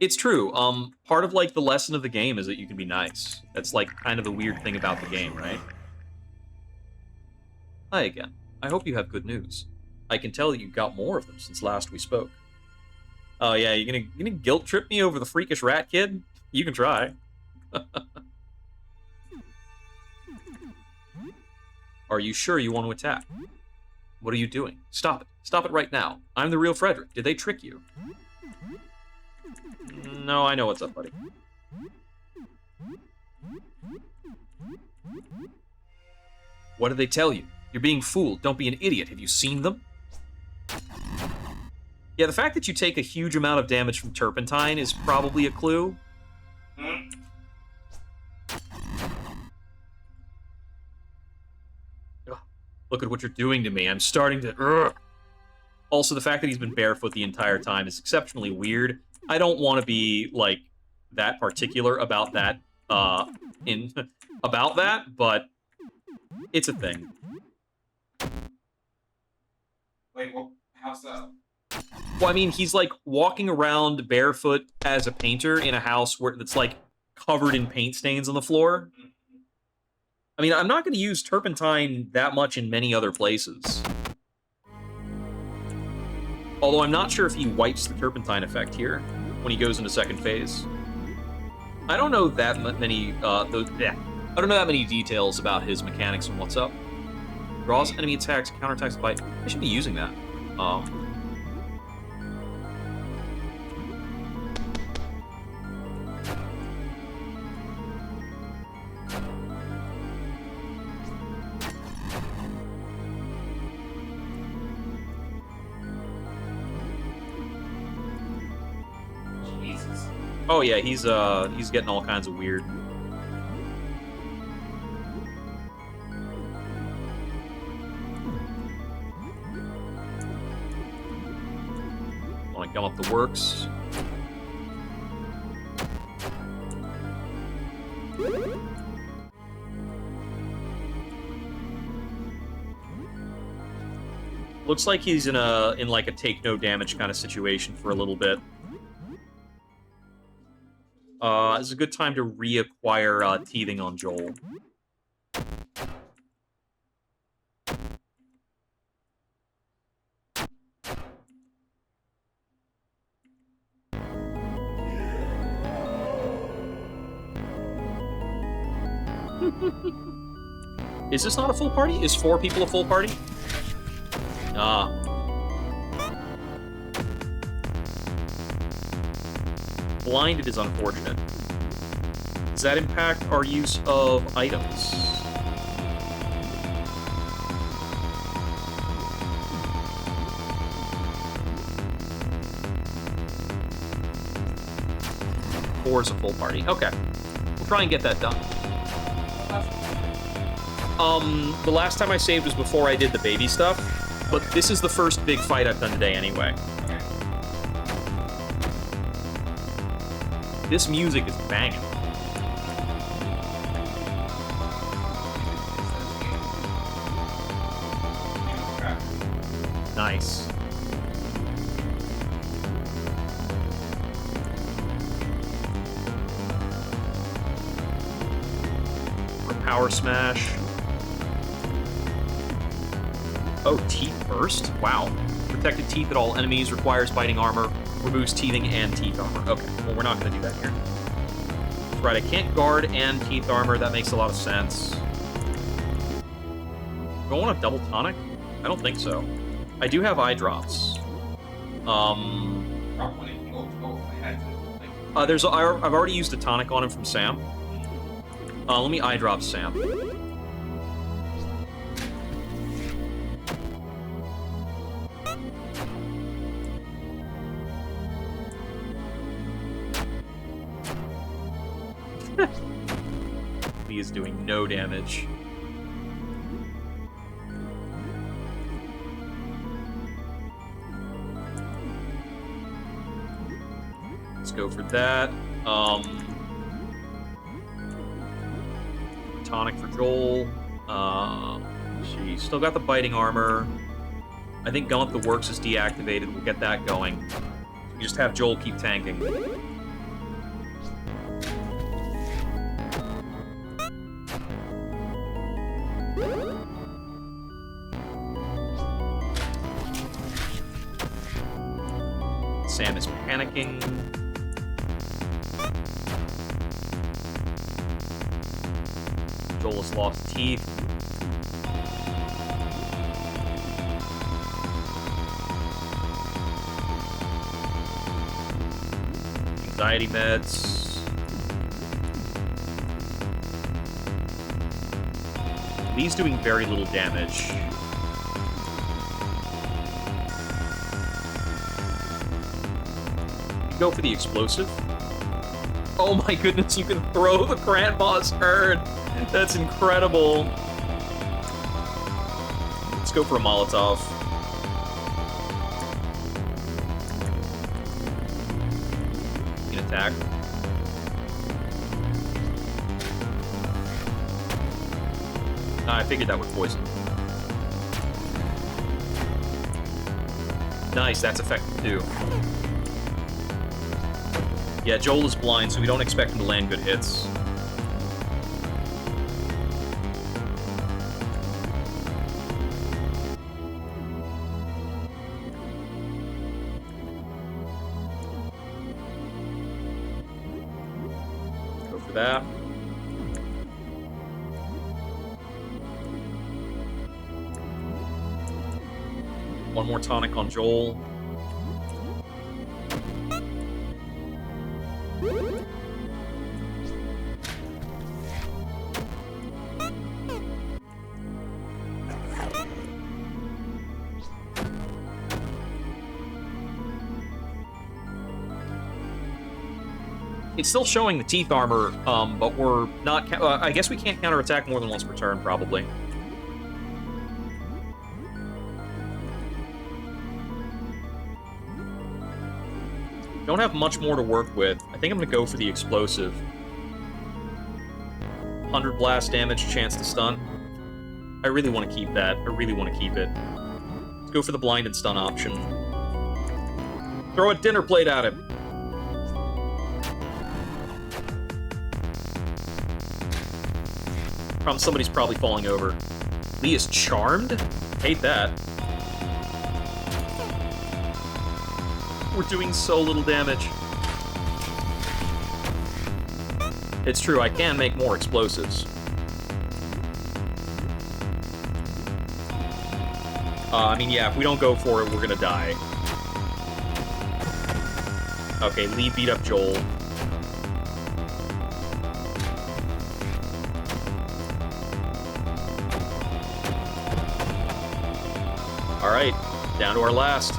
It's true. Part of, the lesson of the game is that you can be nice. That's, kind of the weird thing about the game, right? Hi again. I hope you have good news. I can tell that you got more of them since last we spoke. Oh yeah, you gonna guilt trip me over the freakish rat kid? You can try. Are you sure you want to attack? What are you doing? Stop it. Stop it right now. I'm the real Frederick. Did they trick you? No, I know what's up, buddy. What did they tell you? You're being fooled. Don't be an idiot. Have you seen them? Yeah, the fact that you take a huge amount of damage from turpentine is probably a clue. Look at what you're doing to me. I'm starting to... Ugh. Also, the fact that he's been barefoot the entire time is exceptionally weird. I don't want to be, like, that particular about that, about that, but it's a thing. Wait, well, how so? Well, I mean, he's, like, walking around barefoot as a painter in a house that's, like, covered in paint stains on the floor. I mean, I'm not going to use turpentine that much in many other places. Although I'm not sure if he wipes the turpentine effect here when he goes into second phase. I don't know that many, I don't know that many details about his mechanics and what's up. Draws enemy attacks, counterattacks, bite. I should be using that. Jesus. Oh yeah, he's getting all kinds of weird. Want to gum up the works. Looks like he's in like a take no damage kind of situation for a little bit. It's a good time to reacquire teething on Joel. Is this not a full party? Is 4 people a full party? Ah. Blinded is unfortunate. Does that impact our use of items? Four is a full party. Okay. We'll try and get that done. The last time I saved was before I did the baby stuff, but this is the first big fight I've done today anyway. This music is banging. Nice. Power smash. Oh, teeth burst? Wow. Protected teeth at all enemies, requires biting armor, removes teething and teeth armor. Okay, well, we're not going to do that here. That's right, I can't guard and teeth armor. That makes a lot of sense. Do I want a double tonic? I don't think so. I do have eye drops. I've already used a tonic on him from Sam. Let me eye drop Sam. He is doing no damage. Let's go for that. Tonic for Joel. She still got the biting armor. I think Gum Up the Works is deactivated. We'll get that going. We just have Joel keep tanking. Sam is panicking. Joel has lost teeth. Anxiety meds. Lee's doing very little damage. Go for the explosive. Oh my goodness, you can throw the grandma's urn. That's incredible. go for a Molotov. An attack. I figured that would poison. Nice, that's effective too. Yeah, Joel is blind, so we don't expect him to land good hits. Go for that. One more tonic on Joel. It's still showing the teeth armor, but we're not... I guess we can't counterattack more than once per turn, probably. Don't have much more to work with. I think I'm going to go for the explosive. 100 blast damage, chance to stun. I really want to keep that. I really want to keep it. Let's go for the blind and stun option. Throw a dinner plate at him. Somebody's probably falling over. Lee is charmed? Hate that. We're doing so little damage. It's true, I can make more explosives. I mean, yeah, if we don't go for it, we're gonna die. Okay, Lee beat up Joel. Alright, down to our last.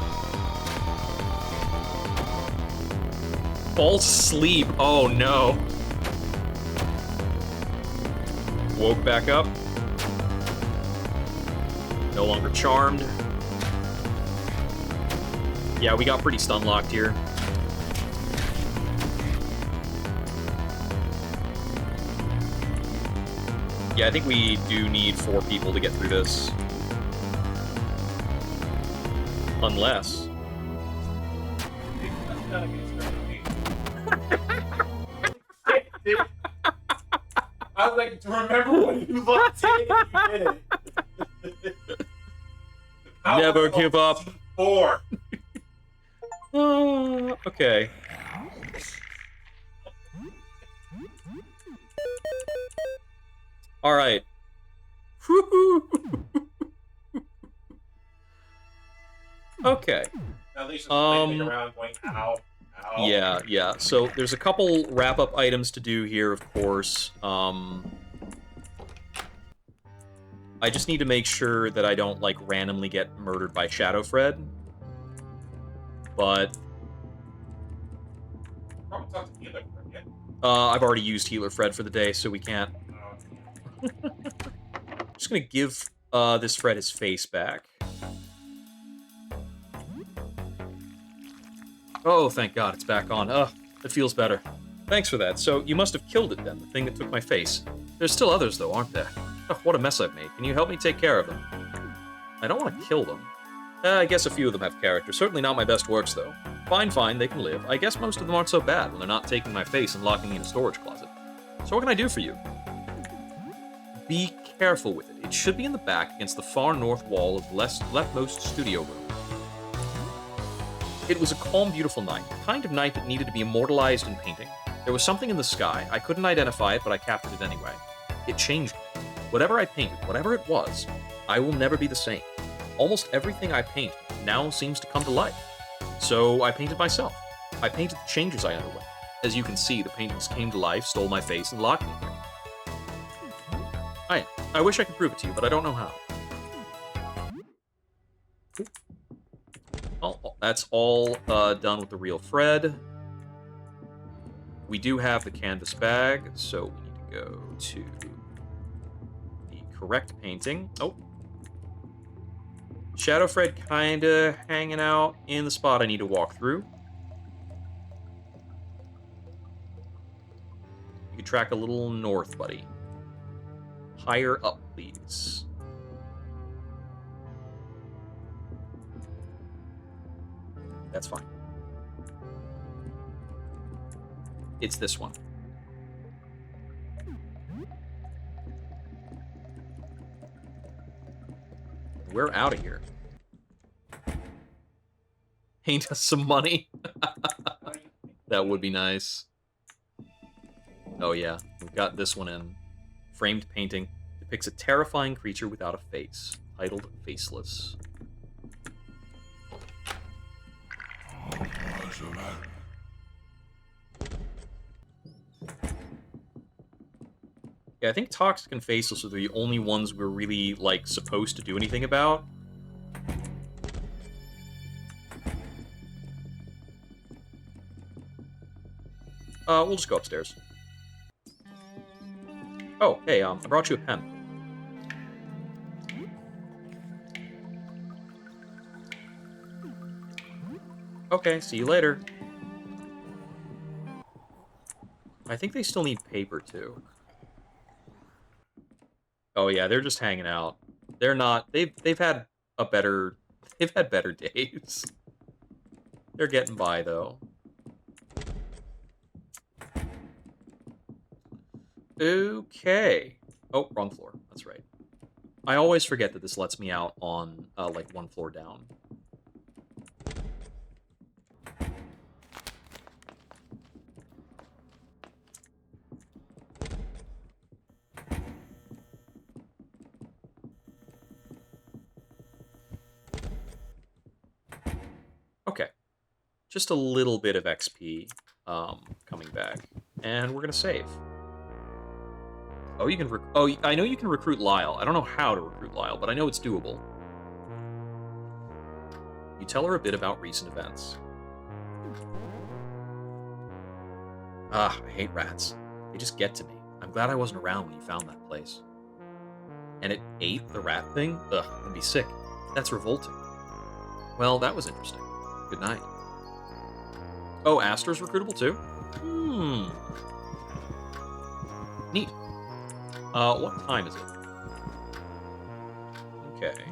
False sleep. Oh no. Woke back up. No longer charmed. Yeah, we got pretty stun locked here. Yeah, I think we do need 4 people to get through this. Unless... I was like, remember when you looked in and you did it? Never give up. 4. Okay. All right. Okay. At least just around going, ow, ow. Yeah. So there's a couple wrap-up items to do here, of course. I just need to make sure that I don't, like, randomly get murdered by Shadow Fred. But... Probably talk to Healer Fred, yeah. I've already used Healer Fred for the day, so we can't. I'm just gonna give this Fred his face back. Oh, thank God, it's back on. It feels better. Thanks for that. So, you must have killed it then, the thing that took my face. There's still others, though, aren't there? Oh, what a mess I've made. Can you help me take care of them? I don't want to kill them. I guess a few of them have character. Certainly not my best works, though. Fine, they can live. I guess most of them aren't so bad when they're not taking my face and locking me in a storage closet. So what can I do for you? Be careful with it. It should be in the back against the far north wall of the leftmost studio room. It was a calm, beautiful night, the kind of night that needed to be immortalized in painting. There was something in the sky. I couldn't identify it, but I captured it anyway. It changed me. Whatever I painted, whatever it was, I will never be the same. Almost everything I paint now seems to come to life. So I painted myself. I painted the changes I underwent. As you can see, the paintings came to life, stole my face, and locked me here. I wish I could prove it to you, but I don't know how. Well, that's all done with the real Fred. We do have the canvas bag, so we need to go to the correct painting. Oh. Shadow Fred kinda hanging out in the spot I need to walk through. You can track a little north, buddy. Higher up, please. That's fine. It's this one. We're out of here. Paint us some money. That would be nice. Oh yeah, we've got this one in. Framed painting depicts a terrifying creature without a face, titled Faceless. Yeah, I think Toxic and Faceless are the only ones we're really, like, supposed to do anything about. We'll just go upstairs. Oh, hey, I brought you a pen. Okay, see you later. I think they still need paper, too. Oh yeah, they're just hanging out. They're not. They've had a better. They've had better days. They're getting by though. Okay. Oh, wrong floor. That's right. I always forget that this lets me out on like one floor down. Okay. Just a little bit of XP coming back. And we're going to save. Oh, you can... Oh, I know you can recruit Lyle. I don't know how to recruit Lyle, but I know it's doable. You tell her a bit about recent events. Ah, I hate rats. They just get to me. I'm glad I wasn't around when you found that place. And it ate the rat thing? Ugh, I'm gonna be sick. That's revolting. Well, that was interesting. Good night. Oh, Aster's recruitable too? Hmm. Neat. What time is it? Okay.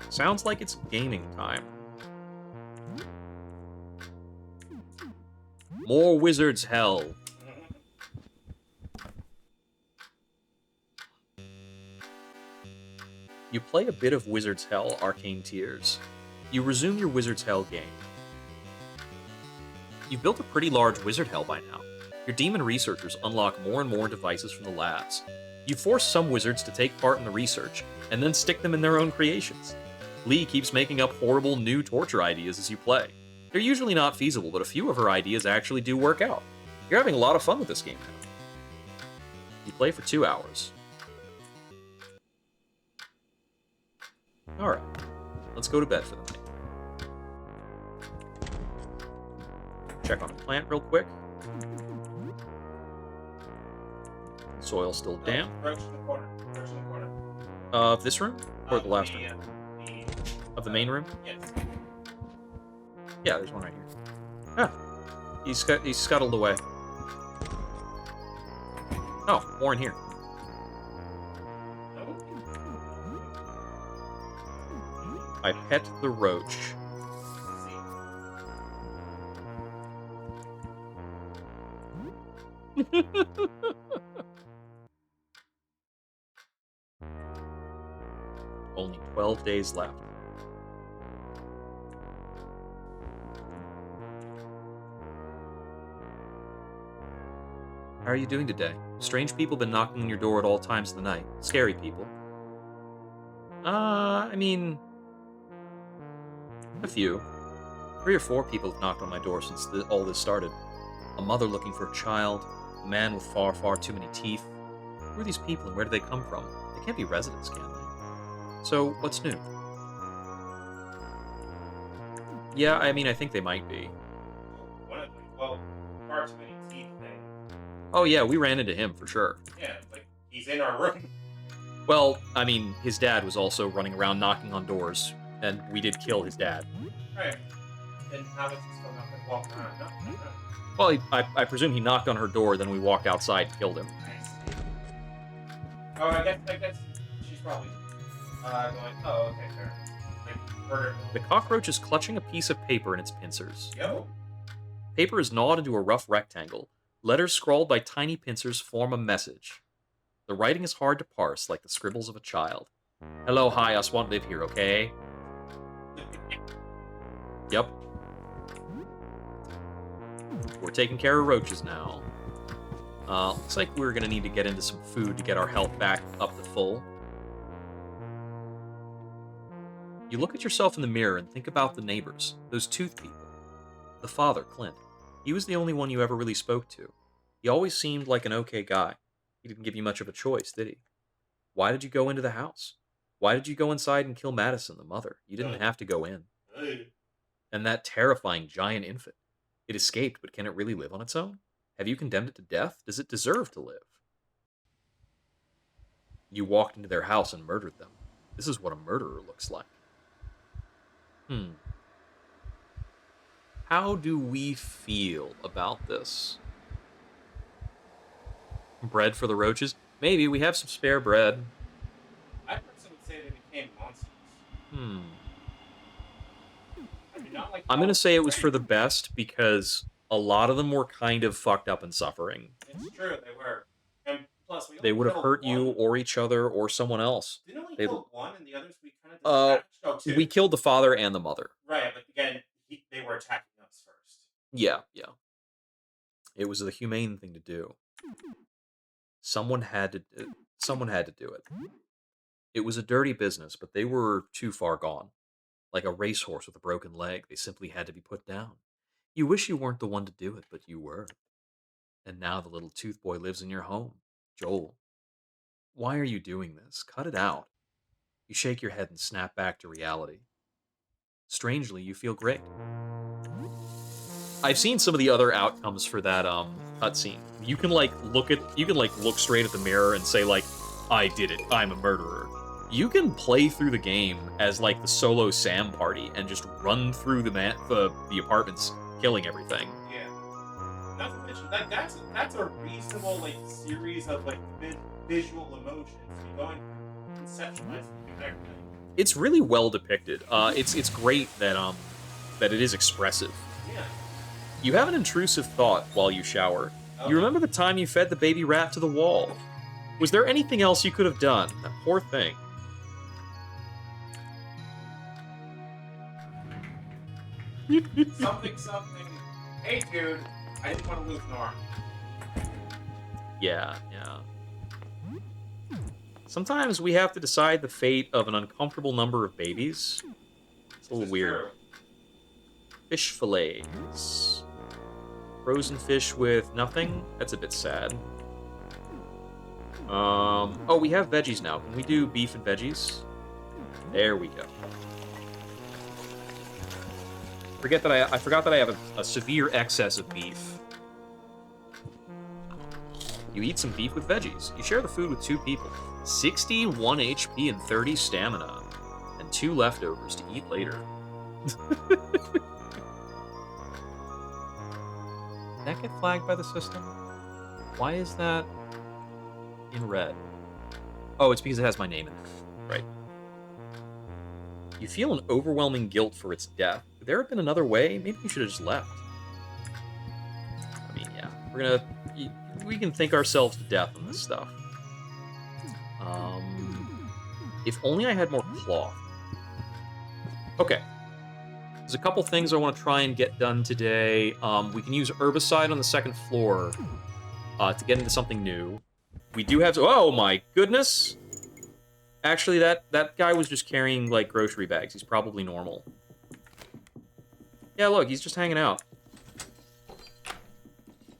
Sounds like it's gaming time. More Wizard's Hell. You play a bit of Wizard's Hell, Arcane Tears. You resume your Wizard's Hell game. You've built a pretty large Wizard Hell by now. Your demon researchers unlock more and more devices from the labs. You force some wizards to take part in the research, and then stick them in their own creations. Lee keeps making up horrible new torture ideas as you play. They're usually not feasible, but a few of her ideas actually do work out. You're having a lot of fun with this game now. You play for 2 hours. Alright, let's go to bed for the night. Check on a plant real quick. Soil's still damp. Crouch in the corner. Crouch in the corner. Of this room? Or the last room? The... Of the main room? Yes. Yeah, there's one right here. Ah, he's scuttled away. Oh, more in here. No? I pet the roach. Only 12 days left. How are you doing today? Strange people been knocking on your door at all times of the night. Scary people. I mean... a few. 3 or 4 people have knocked on my door since all this started. A mother looking for a child, a man with far, far too many teeth. Who are these people and where do they come from? They can't be residents, can they? So, what's new? Yeah, I mean, I think they might be. One of them. Well, far too many teeth thing. Oh yeah, we ran into him for sure. Yeah, like, he's in our room. Well, I mean, his dad was also running around knocking on doors, and we did kill his dad. Right. Then how does he still not like walking around knocking on them? Well, I presume he knocked on her door, then we walked outside and killed him. I see. Oh, I guess she's probably going. Oh, okay, fair enough. Like murder The building or cockroach something. is clutching a piece of paper in its pincers. Yo. Paper is gnawed into a rough rectangle. Letters scrawled by tiny pincers form a message. The writing is hard to parse, like the scribbles of a child. Hello, hi, us won't live here, okay? Yep. We're taking care of roaches now. Looks like we're gonna need to get into some food to get our health back up to full. You look at yourself in the mirror and think about the neighbors, those tooth people. The father, Clint. He was the only one you ever really spoke to. He always seemed like an okay guy. He didn't give you much of a choice, did he? Why did you go into the house? Why did you go inside and kill Madison, the mother? You didn't have to go in. And that terrifying giant infant. It escaped, but can it really live on its own? Have you condemned it to death? Does it deserve to live? You walked into their house and murdered them. This is what a murderer looks like. How do we feel about this? Bread for the roaches? Maybe. We have some spare bread. I personally would say they became monsters. I do not like. I'm going to say it was for the best because a lot of them were kind of fucked up and suffering. It's true, they were. And plus, we They only would have killed hurt one. you or each other or someone else. Didn't we They'd- kill one and the others we kind of dispatched? Oh, two. We killed the father and the mother. Right, but again, they were attacking us first. Yeah. It was the humane thing to do. Someone had to do it. It was a dirty business, but they were too far gone. Like a racehorse with a broken leg, they simply had to be put down. You wish you weren't the one to do it, but you were. And now the little tooth boy lives in your home. Joel, why are you doing this? Cut it out. You shake your head and snap back to reality. Strangely, you feel great. I've seen some of the other outcomes for that cutscene. You can look straight at the mirror and say like, I did it. I'm a murderer. You can play through the game as like the solo Sam party and just run through the apartments, killing everything. Yeah. Not to mention that's a reasonable like series of like visual emotions to be going through, conceptualizing everything. It's really well depicted. It's great that it is expressive. Yeah. You have an intrusive thought while you shower. Okay. You remember the time you fed the baby rat to the wall. Was there anything else you could have done? That poor thing. something. Hey, dude, I didn't want to lose an arm. Yeah. Sometimes we have to decide the fate of an uncomfortable number of babies. It's a little weird. True. Fish fillets. Frozen fish with nothing? That's a bit sad. Oh, we have veggies now. Can we do beef and veggies? There we go. I forgot that I have a severe excess of beef. You eat some beef with veggies. You share the food with 2 people. 61 HP and 30 stamina. And 2 leftovers to eat later. Did that get flagged by the system? Why is that in red? Oh, it's because it has my name in it. Right. You feel an overwhelming guilt for its death. Could there have been another way? Maybe you should have just left. I mean, yeah. We can think ourselves to death on this stuff. If only I had more cloth. Okay. There's a couple things I want to try and get done today. We can use herbicide on the 2nd floor to get into something new. We do have... Oh, my goodness! Actually, that guy was just carrying, like, grocery bags. He's probably normal. Yeah, look, he's just hanging out.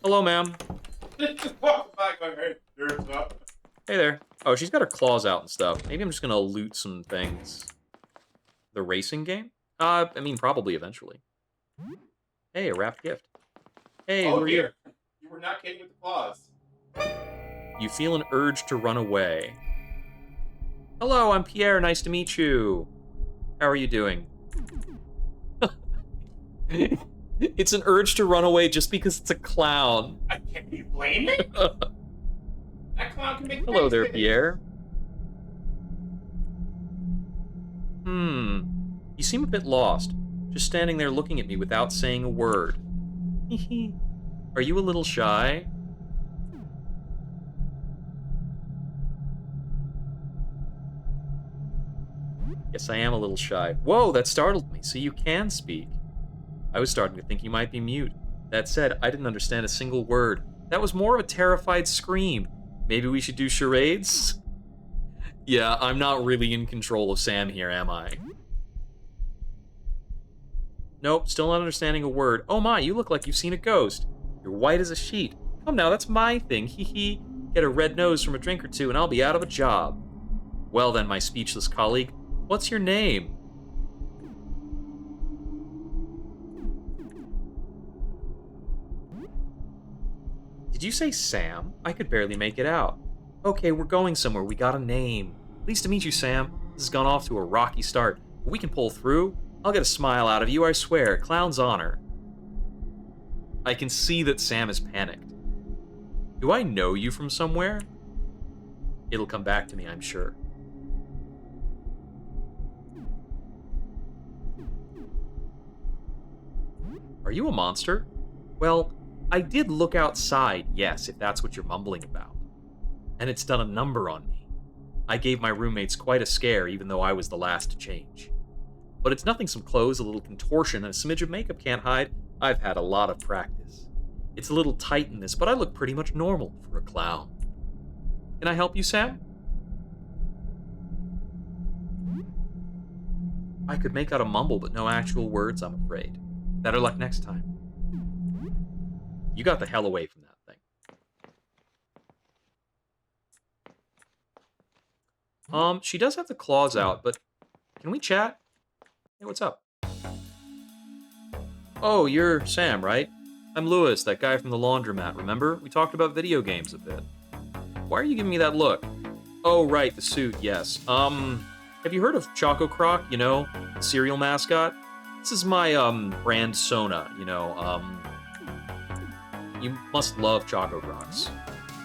Hello, ma'am. Just walk by going, hey, there's up. Hey there. Oh, she's got her claws out and stuff. Maybe I'm just gonna loot some things. The racing game? I mean, probably eventually. Hey, a wrapped gift. Hey, who are you? You were not kidding with the claws. You feel an urge to run away. Hello, I'm Pierre. Nice to meet you. How are you doing? It's an urge to run away just because it's a clown. Can you blame it? That clown can make Hello nice there, things. Pierre. You seem a bit lost. Just standing there looking at me without saying a word. Are you a little shy? Yes, I am a little shy. Whoa, that startled me. So you can speak. I was starting to think you might be mute. That said, I didn't understand a single word. That was more of a terrified scream. Maybe we should do charades? Yeah, I'm not really in control of Sam here, am I? Nope, still not understanding a word. Oh my, you look like you've seen a ghost. You're white as a sheet. Come now, that's my thing. Hee hee. Get a red nose from a drink or two and I'll be out of a job. Well then, my speechless colleague, what's your name? Did you say Sam? I could barely make it out. Okay, we're going somewhere. We got a name. Pleased to meet you, Sam. This has gone off to a rocky start, but we can pull through. I'll get a smile out of you, I swear. Clown's honor. I can see that Sam is panicked. Do I know you from somewhere? It'll come back to me, I'm sure. Are you a monster? Well, I did look outside, yes, if that's what you're mumbling about. And it's done a number on me. I gave my roommates quite a scare, even though I was the last to change. But it's nothing some clothes, a little contortion, and a smidge of makeup can't hide. I've had a lot of practice. It's a little tight in this, but I look pretty much normal for a clown. Can I help you, Sam? I could make out a mumble, but no actual words, I'm afraid. Better luck next time. You got the hell away from that thing. She does have the claws out, but can we chat? Hey, what's up? Oh, you're Sam, right? I'm Lewis, that guy from the laundromat, remember? We talked about video games a bit. Why are you giving me that look? Oh, right, the suit, yes. Have you heard of Choco Croc, you know, the cereal mascot? This is my, brand Sona, you know, you must love Choco Crocs.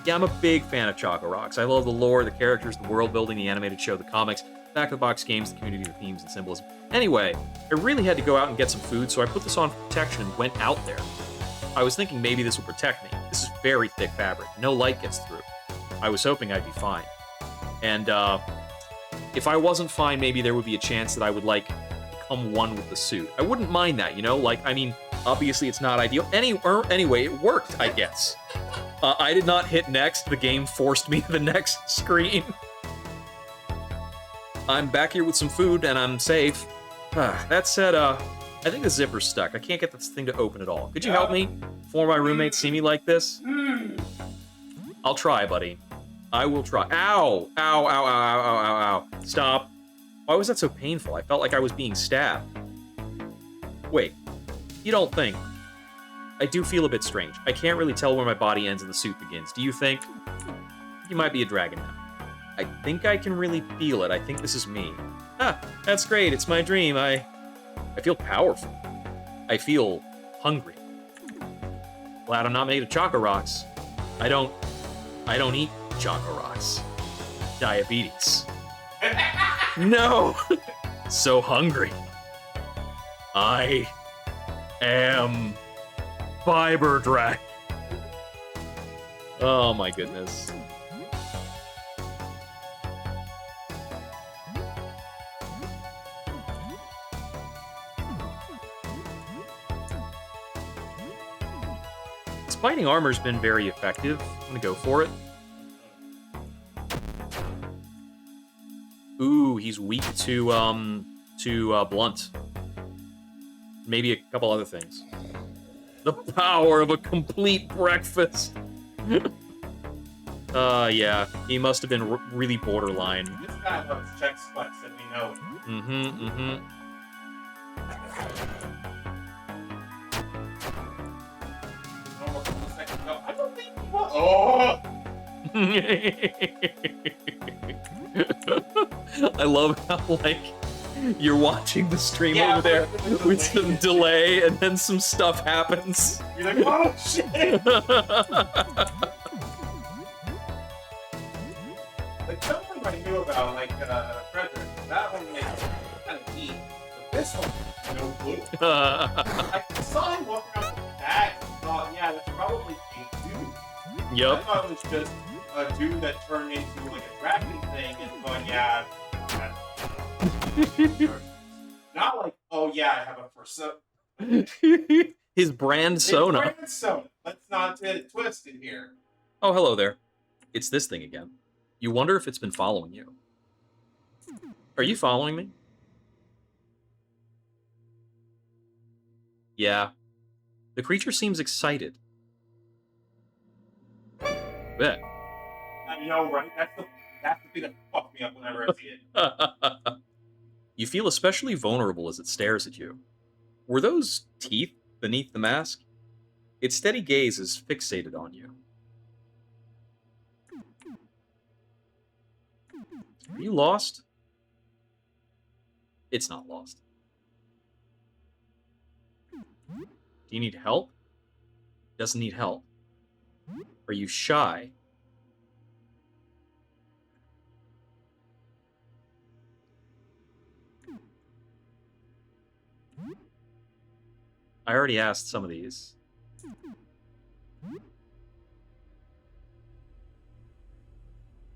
Yeah, I'm a big fan of Choco Rocks. I love the lore, the characters, the world building, the animated show, the comics, back-of-the-box games, the community, the themes, and symbolism. Anyway, I really had to go out and get some food, so I put this on for protection and went out there. I was thinking maybe this would protect me. This is very thick fabric. No light gets through. I was hoping I'd be fine. And, if I wasn't fine, maybe there would be a chance that I would, like, become one with the suit. I wouldn't mind that, you know? Like, I mean, obviously it's not ideal. Anyway, it worked, I guess. I did not hit next. The game forced me to the next screen. I'm back here with some food, and I'm safe. That said, I think the zipper's stuck. I can't get this thing to open at all. Could you help me before my roommates see me like this? I'll try, buddy. I will try. Ow! Ow, ow, ow, ow, ow, ow, ow. Stop. Why was that so painful? I felt like I was being stabbed. Wait. You don't think? I do feel a bit strange. I can't really tell where my body ends and the suit begins. Do you think? You might be a dragon now. I think I can really feel it. I think this is me. Ah, that's great. It's my dream. I feel powerful. I feel hungry. Glad I'm not made of Choco Rocks. I don't eat Choco Rocks. Diabetes. No! So hungry. I am Fiber Dragon. Oh my goodness. This fighting armor's been very effective. I'm gonna go for it. Ooh, he's weak to blunt. Maybe a couple other things. The power of a complete breakfast. Yeah, he must have been really borderline. This guy loves checks flex, and we know it. Normal couple seconds ago, I don't think he was. Oh! I love how, like, you're watching the stream Yeah, over there but with some delay, and then some stuff happens. You're like, oh shit! Like something I knew about, like Frederick. That one makes kind of neat, but this one, no clue. I saw him walking around with a bag and thought, yeah, that's probably a dude. Yep. I thought it was just a dude that turned into like a dragon thing and thought, yeah, that's not like, oh yeah, I have a persona. His brand It's Sona. brand Sona. Let's not get it twisted here. Oh, hello there. It's this thing again. You wonder if it's been following you. Are you following me? Yeah. The creature seems excited. Bet. I know, right? That's the thing that fucked me up whenever I see it. You feel especially vulnerable as it stares at you. Were those teeth beneath the mask? Its steady gaze is fixated on you. Are you lost? It's not lost. Do you need help? Doesn't need help. Are you shy? I already asked some of these.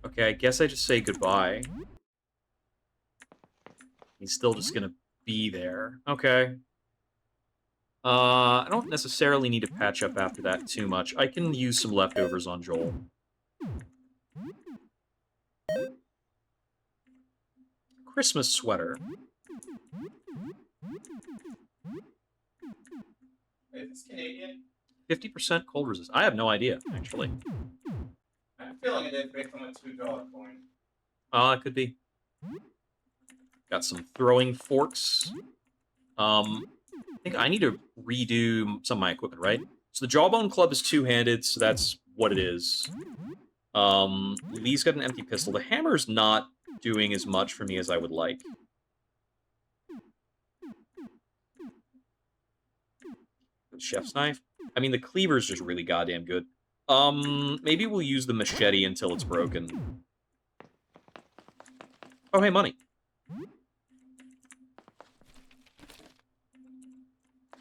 Okay, I guess I just say goodbye. He's still just gonna be there. Okay. I don't necessarily need to patch up after that too much. I can use some leftovers on Joel. Christmas sweater. Wait, is this Canadian? 50% cold resist. I have no idea, actually. I feel like it is based on a $2 coin. It could be. Got some throwing forks. I think I need to redo some of my equipment, right? So the Jawbone Club is two-handed, so that's what it is. Lee's got an empty pistol. The hammer's not doing as much for me as I would like. The chef's knife? I mean, the cleaver's just really goddamn good. Maybe we'll use the machete until it's broken. Oh, hey, money.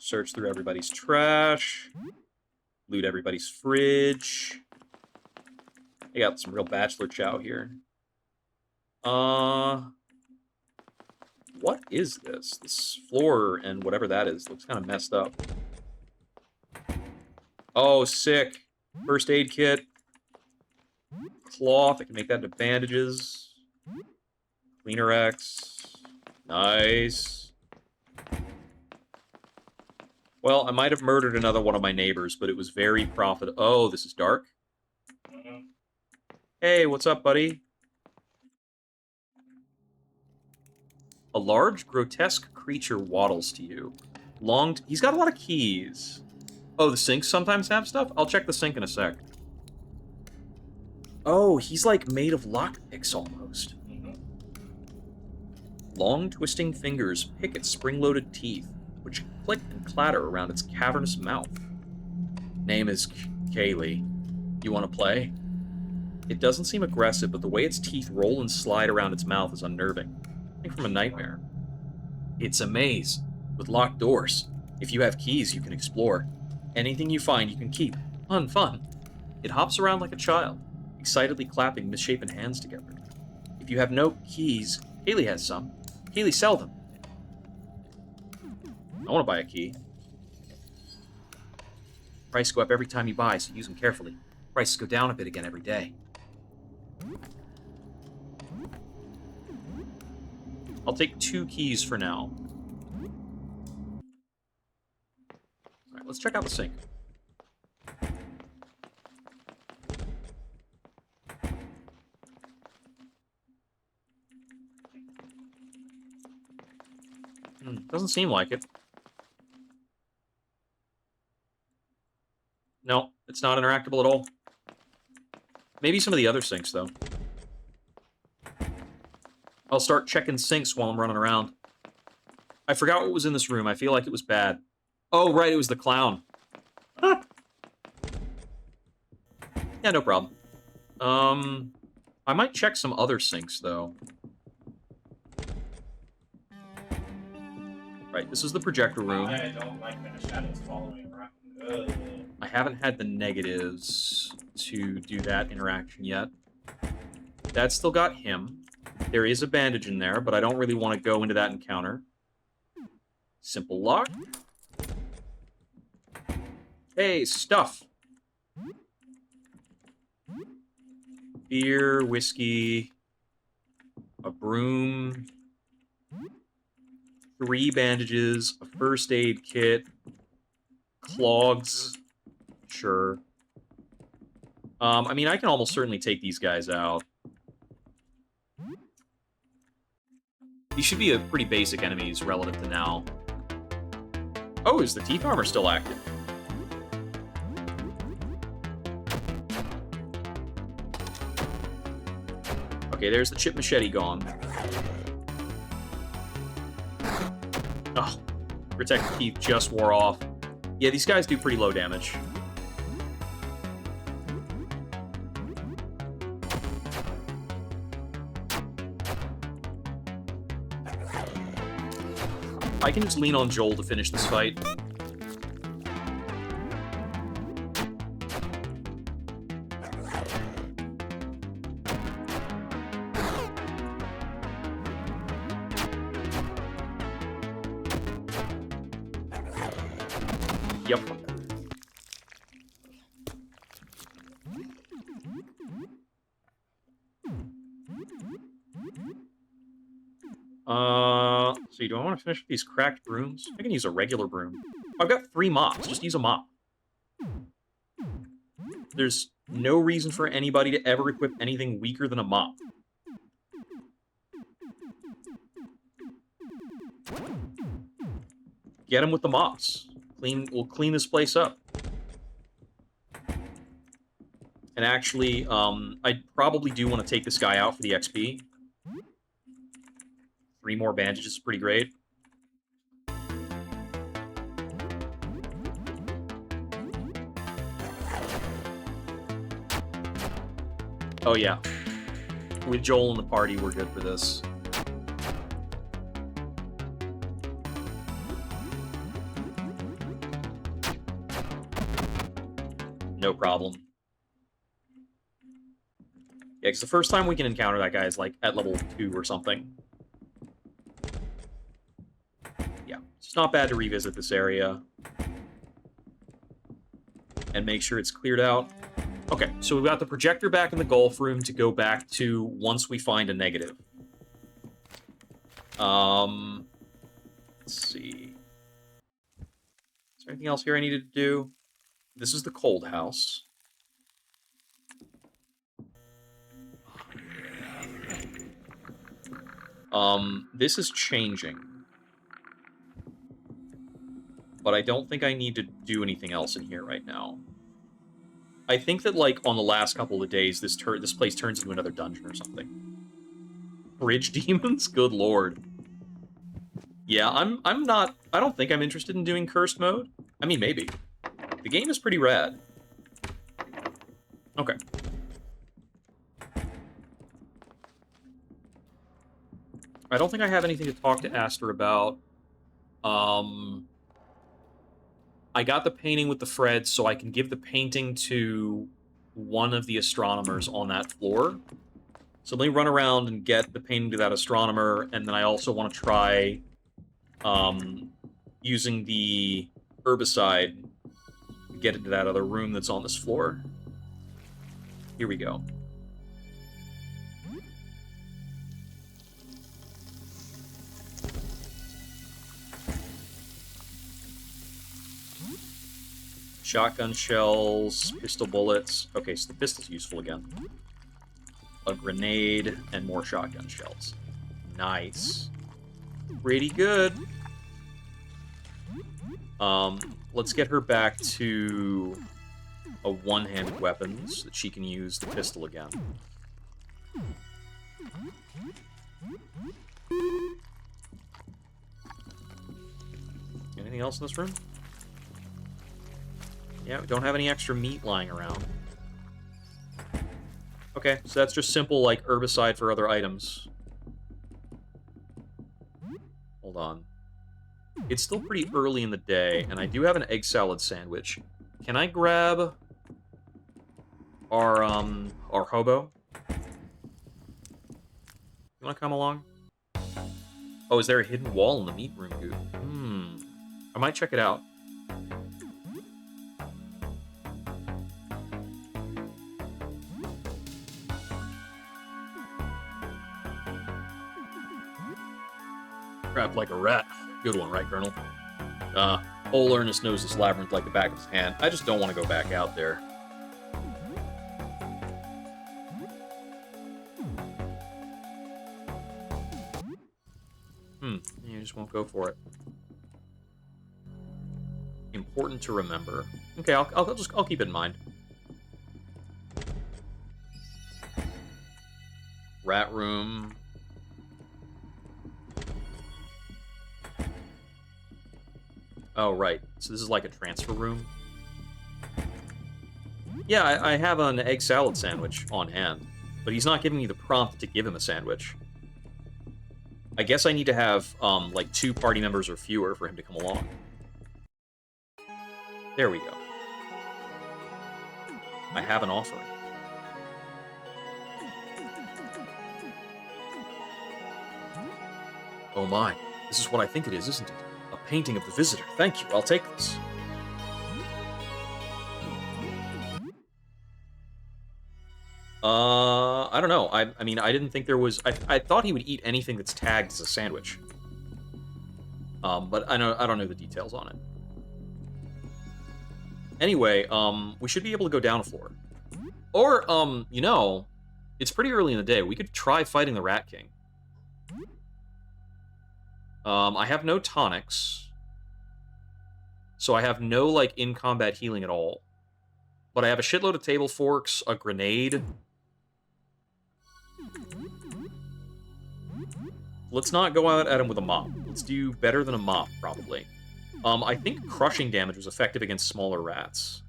Search through everybody's trash. Loot everybody's fridge. I got some real bachelor chow here. What is this? This floor and whatever that is looks kind of messed up. Oh, sick. First aid kit. Cloth. I can make that into bandages. Cleaner X. Nice. Well, I might have murdered another one of my neighbors, but it was very profitable. Oh, this is dark? Hey, what's up, buddy? A large, grotesque creature waddles to you. He's got a lot of keys. Oh, the sinks sometimes have stuff? I'll check the sink in a sec. Oh, he's like made of lockpicks almost. Long, twisting fingers pick at spring-loaded teeth, which click and clatter around its cavernous mouth. Name is Kaylee. You want to play? It doesn't seem aggressive, but the way its teeth roll and slide around its mouth is unnerving. I think from a nightmare. It's a maze, with locked doors. If you have keys, you can explore. Anything you find, you can keep. Fun. It hops around like a child, excitedly clapping misshapen hands together. If you have no keys, Kaylee has some. Kaylee, sell them. I want to buy a key. Prices go up every time you buy, so use them carefully. Prices go down a bit again every day. I'll take 2 keys for now. Alright, let's check out the sink. Doesn't seem like it. No, it's not interactable at all. Maybe some of the other sinks, though. I'll start checking sinks while I'm running around. I forgot what was in this room. I feel like it was bad. Oh, right, it was the clown. Huh. Yeah, no problem. I might check some other sinks, though. Right, this is the projector room. I don't like when the shadows follow me around. Ugh. I haven't had the negatives to do that interaction yet. That's still got him. There is a bandage in there, but I don't really want to go into that encounter. Simple lock. Hey, stuff. Beer, whiskey, a broom, 3 bandages, a first aid kit, clogs. Sure. I mean, I can almost certainly take these guys out. These should be a pretty basic enemies relative to now. Oh, is the teeth armor still active? Okay, there's the chip machete gone. Oh, protect the teeth just wore off. Yeah, these guys do pretty low damage. I can just lean on Joel to finish this fight. Yep. So do I want to finish with these cracked brooms? I can use a regular broom. I've got 3 mops. Just use a mop. There's no reason for anybody to ever equip anything weaker than a mop. Get him with the mops. We'll clean this place up. And actually, I probably do want to take this guy out for the XP. 3 more bandages is pretty great. Oh yeah. With Joel in the party, we're good for this. No problem. Yeah, because the first time we can encounter that guy is, like, at level 2 or something. Yeah, it's not bad to revisit this area. And make sure it's cleared out. Okay, so we've got the projector back in the golf room to go back to once we find a negative. Let's see. Is there anything else here I needed to do? This is the cold house. This is changing. But I don't think I need to do anything else in here right now. I think that, like, on the last couple of days, this place turns into another dungeon or something. Bridge demons? Good lord. Yeah, I'm not... I don't think I'm interested in doing cursed mode. I mean, maybe. The game is pretty rad. Okay. I don't think I have anything to talk to Aster about. I got the painting with the Fred, so I can give the painting to one of the astronomers on that floor. So let me run around and get the painting to that astronomer, and then I also want to try using the herbicide to get into that other room that's on this floor. Here we go. Shotgun shells, pistol bullets. Okay, so the pistol's useful again. A grenade, and more shotgun shells. Nice. Pretty good. Let's get her back to a one-handed weapon so that she can use the pistol again. Anything else in this room? Yeah, we don't have any extra meat lying around. Okay, so that's just simple, like, herbicide for other items. Hold on. It's still pretty early in the day, and I do have an egg salad sandwich. Can I grab our hobo? You wanna come along? Oh, is there a hidden wall in the meat room, Goop? I might check it out. Trapped like a rat. Good one, right, Colonel? Old Ernest knows this labyrinth like the back of his hand. I just don't want to go back out there. You just won't go for it. Important to remember. Okay, I'll keep it in mind. Rat room. Oh, right. So this is like a transfer room. Yeah, I have an egg salad sandwich on hand, but he's not giving me the prompt to give him a sandwich. I guess I need to have, like, 2 party members or fewer for him to come along. There we go. I have an offering. Oh my, this is what I think it is, isn't it? A painting of the visitor. Thank you, I'll take this. I don't know. I mean, I didn't think there was... I thought he would eat anything that's tagged as a sandwich. But I don't know the details on it. Anyway, we should be able to go down a floor. Or, you know, it's pretty early in the day. We could try fighting the Rat King. I have no tonics. So I have no, like, in-combat healing at all. But I have a shitload of table forks, a grenade. Let's not go out at him with a mop. Let's do better than a mop, probably. I think crushing damage was effective against smaller rats.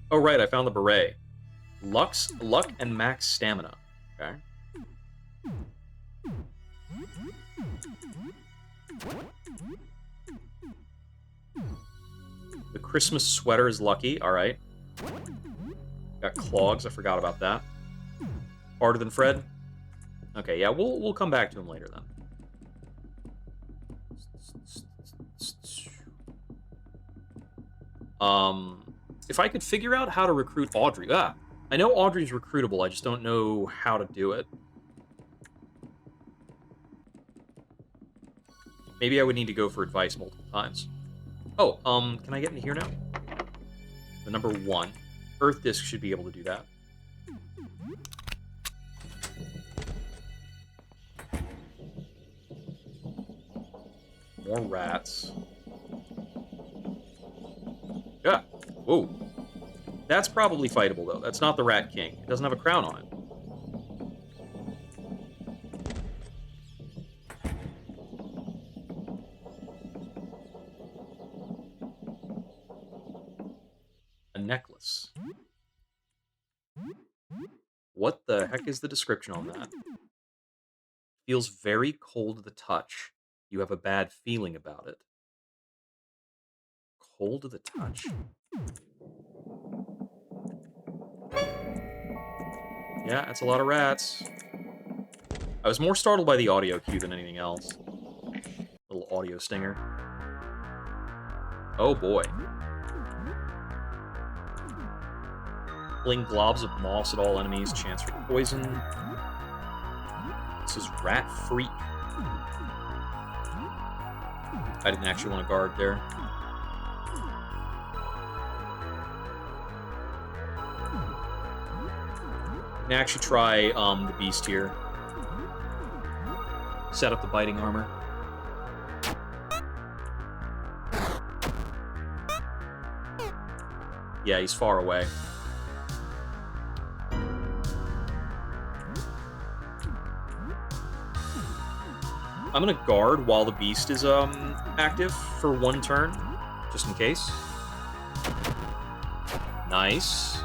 Oh, right, I found the beret. Luck and max stamina. Okay. The Christmas sweater is lucky. All right. Got clogs. I forgot about that. Harder than Fred. Okay, yeah, we'll come back to him later then. If I could figure out how to recruit Audrey. I know Audrey's recruitable. I just don't know how to do it. Maybe I would need to go for advice multiple times. Oh, can I get in here now? The number 1. Earth Disc should be able to do that. More rats. Yeah. Whoa. That's probably fightable, though. That's not the Rat King. It doesn't have a crown on it. A necklace. What the heck is the description on that? Feels very cold to the touch. You have a bad feeling about it. Cold to the touch. Yeah, that's a lot of rats. I was more startled by the audio cue than anything else. Little audio stinger. Oh boy. Fling globs of moss at all enemies. Chance for poison. This is Rat Freak. I didn't actually want to guard there. Can actually try the beast here. Set up the biting armor. Yeah, he's far away. I'm gonna guard while the beast is active for 1 turn, just in case. Nice.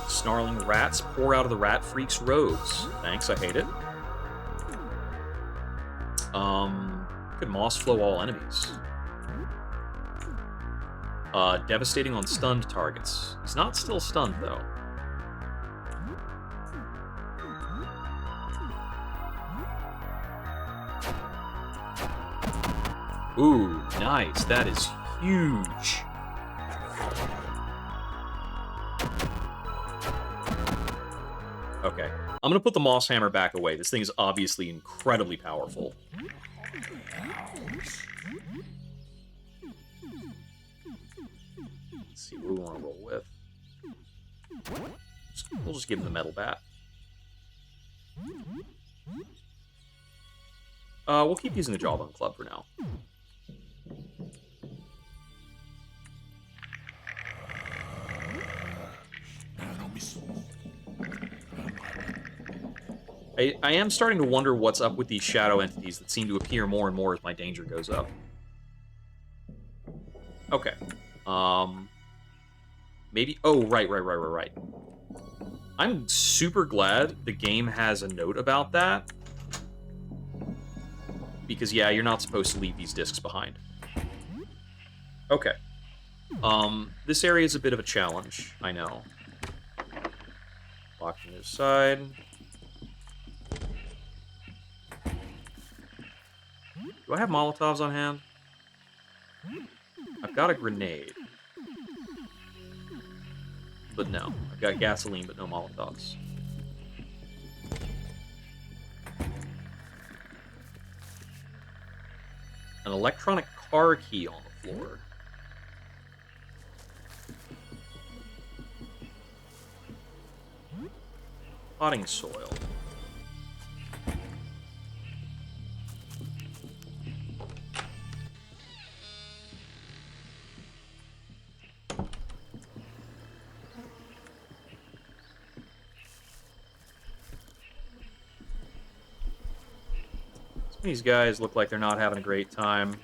Snarling rats pour out of the rat freak's robes. Thanks, I hate it. Could moss flow all enemies. Devastating on stunned targets. He's not still stunned, though. Ooh, nice. That is huge. Okay. I'm gonna put the Moss Hammer back away. This thing is obviously incredibly powerful. Let's see what we want to roll with. We'll just give him the metal bat. We'll keep using the Jawbone Club for now. I am starting to wonder what's up with these shadow entities that seem to appear more and more as my danger goes up. Okay. Maybe... Oh, right. I'm super glad the game has a note about that. Because, yeah, you're not supposed to leave these discs behind. Okay. This area is a bit of a challenge, I know. Locked on this side. Do I have Molotovs on hand? I've got a grenade. But no. I've got gasoline, but no Molotovs. An electronic car key on the floor. Potting soil. These guys look like they're not having a great time.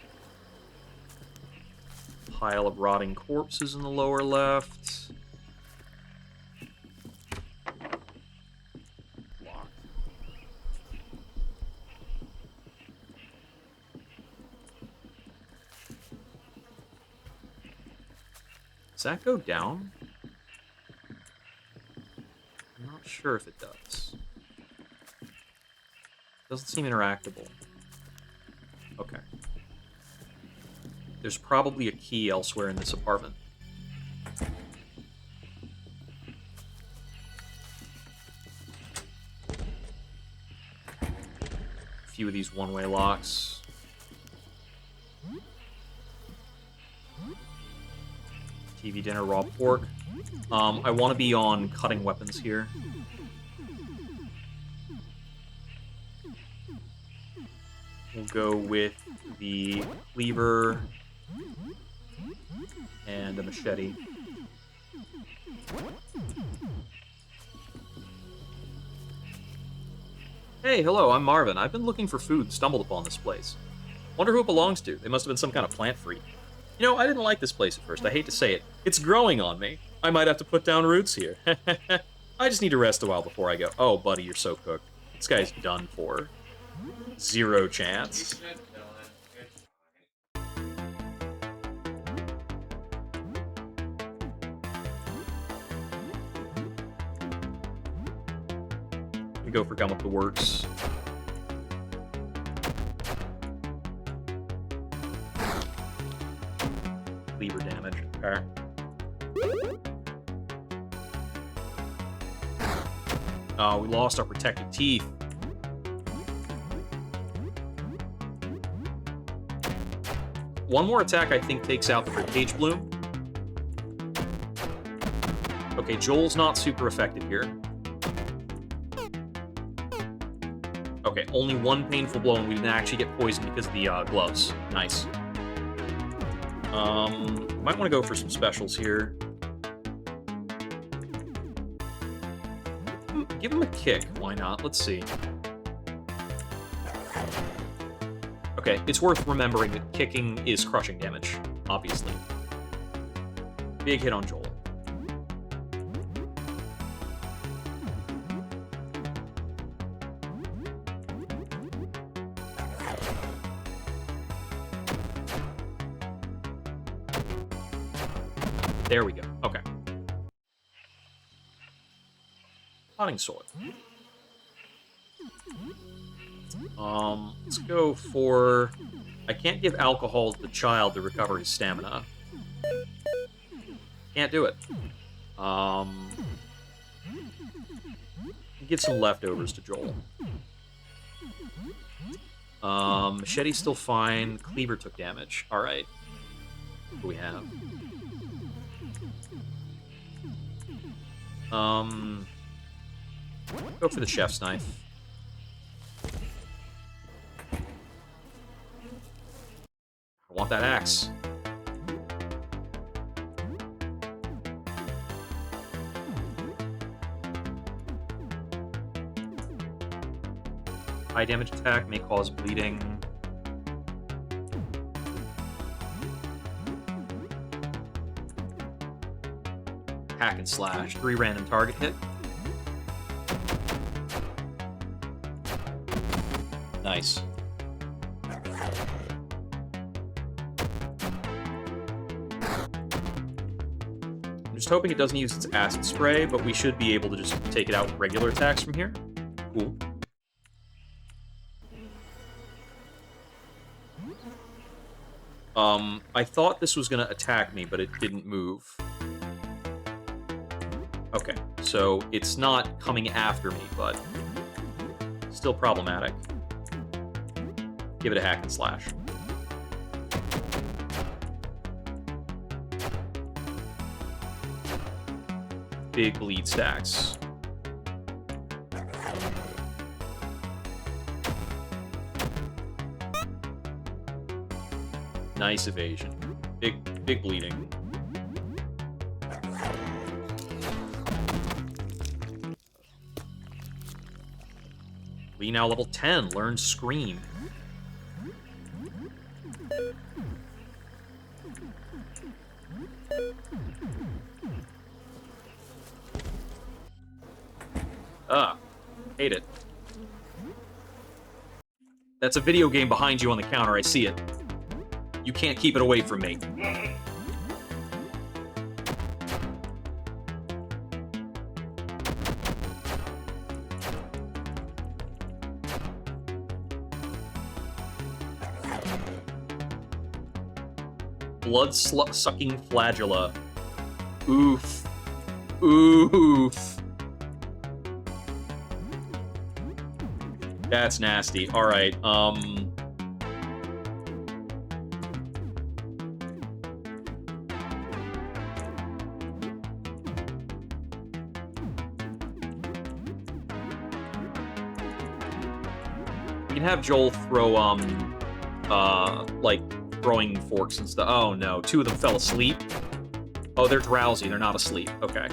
Pile of rotting corpses in the lower left. Locked. Does that go down? I'm not sure if it does. Doesn't seem interactable. Okay. There's probably a key elsewhere in this apartment. A few of these one-way locks. TV dinner, raw pork. I want to be on cutting weapons here. We'll go with the cleaver and a machete. Hey, hello, I'm Marvin. I've been looking for food and stumbled upon this place. Wonder who it belongs to. They must have been some kind of plant freak. You know, I didn't like this place at first. I hate to say it. It's growing on me. I might have to put down roots here. I just need to rest a while before I go. Oh, buddy, you're so cooked. This guy's done for. Zero chance. We go for Gum Up the Works. Cleaver damage. Okay. Oh, we lost our protective teeth. One more attack, I think, takes out the Ribcage Bloom. Okay, Joel's not super effective here. Okay, only one painful blow, and we didn't actually get poisoned because of the gloves. Nice. Might want to go for some specials here. Give him a kick. Why not? Let's see. Okay, it's worth remembering that kicking is crushing damage, obviously. Big hit on Joel. There we go. Okay. Potting soil. Let's go for... I can't give alcohol to the child to recover his stamina. Can't do it. Give some leftovers to Joel. Machete's still fine. Cleaver took damage. Alright. What do we have? Go for the chef's knife. I want that axe. High damage attack may cause bleeding. Hack and slash. 3 random target hit. Nice. I'm just hoping it doesn't use its acid spray, but we should be able to just take it out with regular attacks from here. Cool. I thought this was going to attack me, but it didn't move. Okay, so it's not coming after me, but still problematic. Give it a hack and slash. Big bleed stacks. Nice evasion. Big bleeding. Lee now level 10, learns Scream. Hate it. That's a video game behind you on the counter, I see it. You can't keep it away from me. Blood-sucking flagella. Oof. Oof. That's nasty. Alright, we can have Joel throw, like, throwing forks and stuff. Oh, no. 2 of them fell asleep. Oh, they're drowsy. They're not asleep. Okay.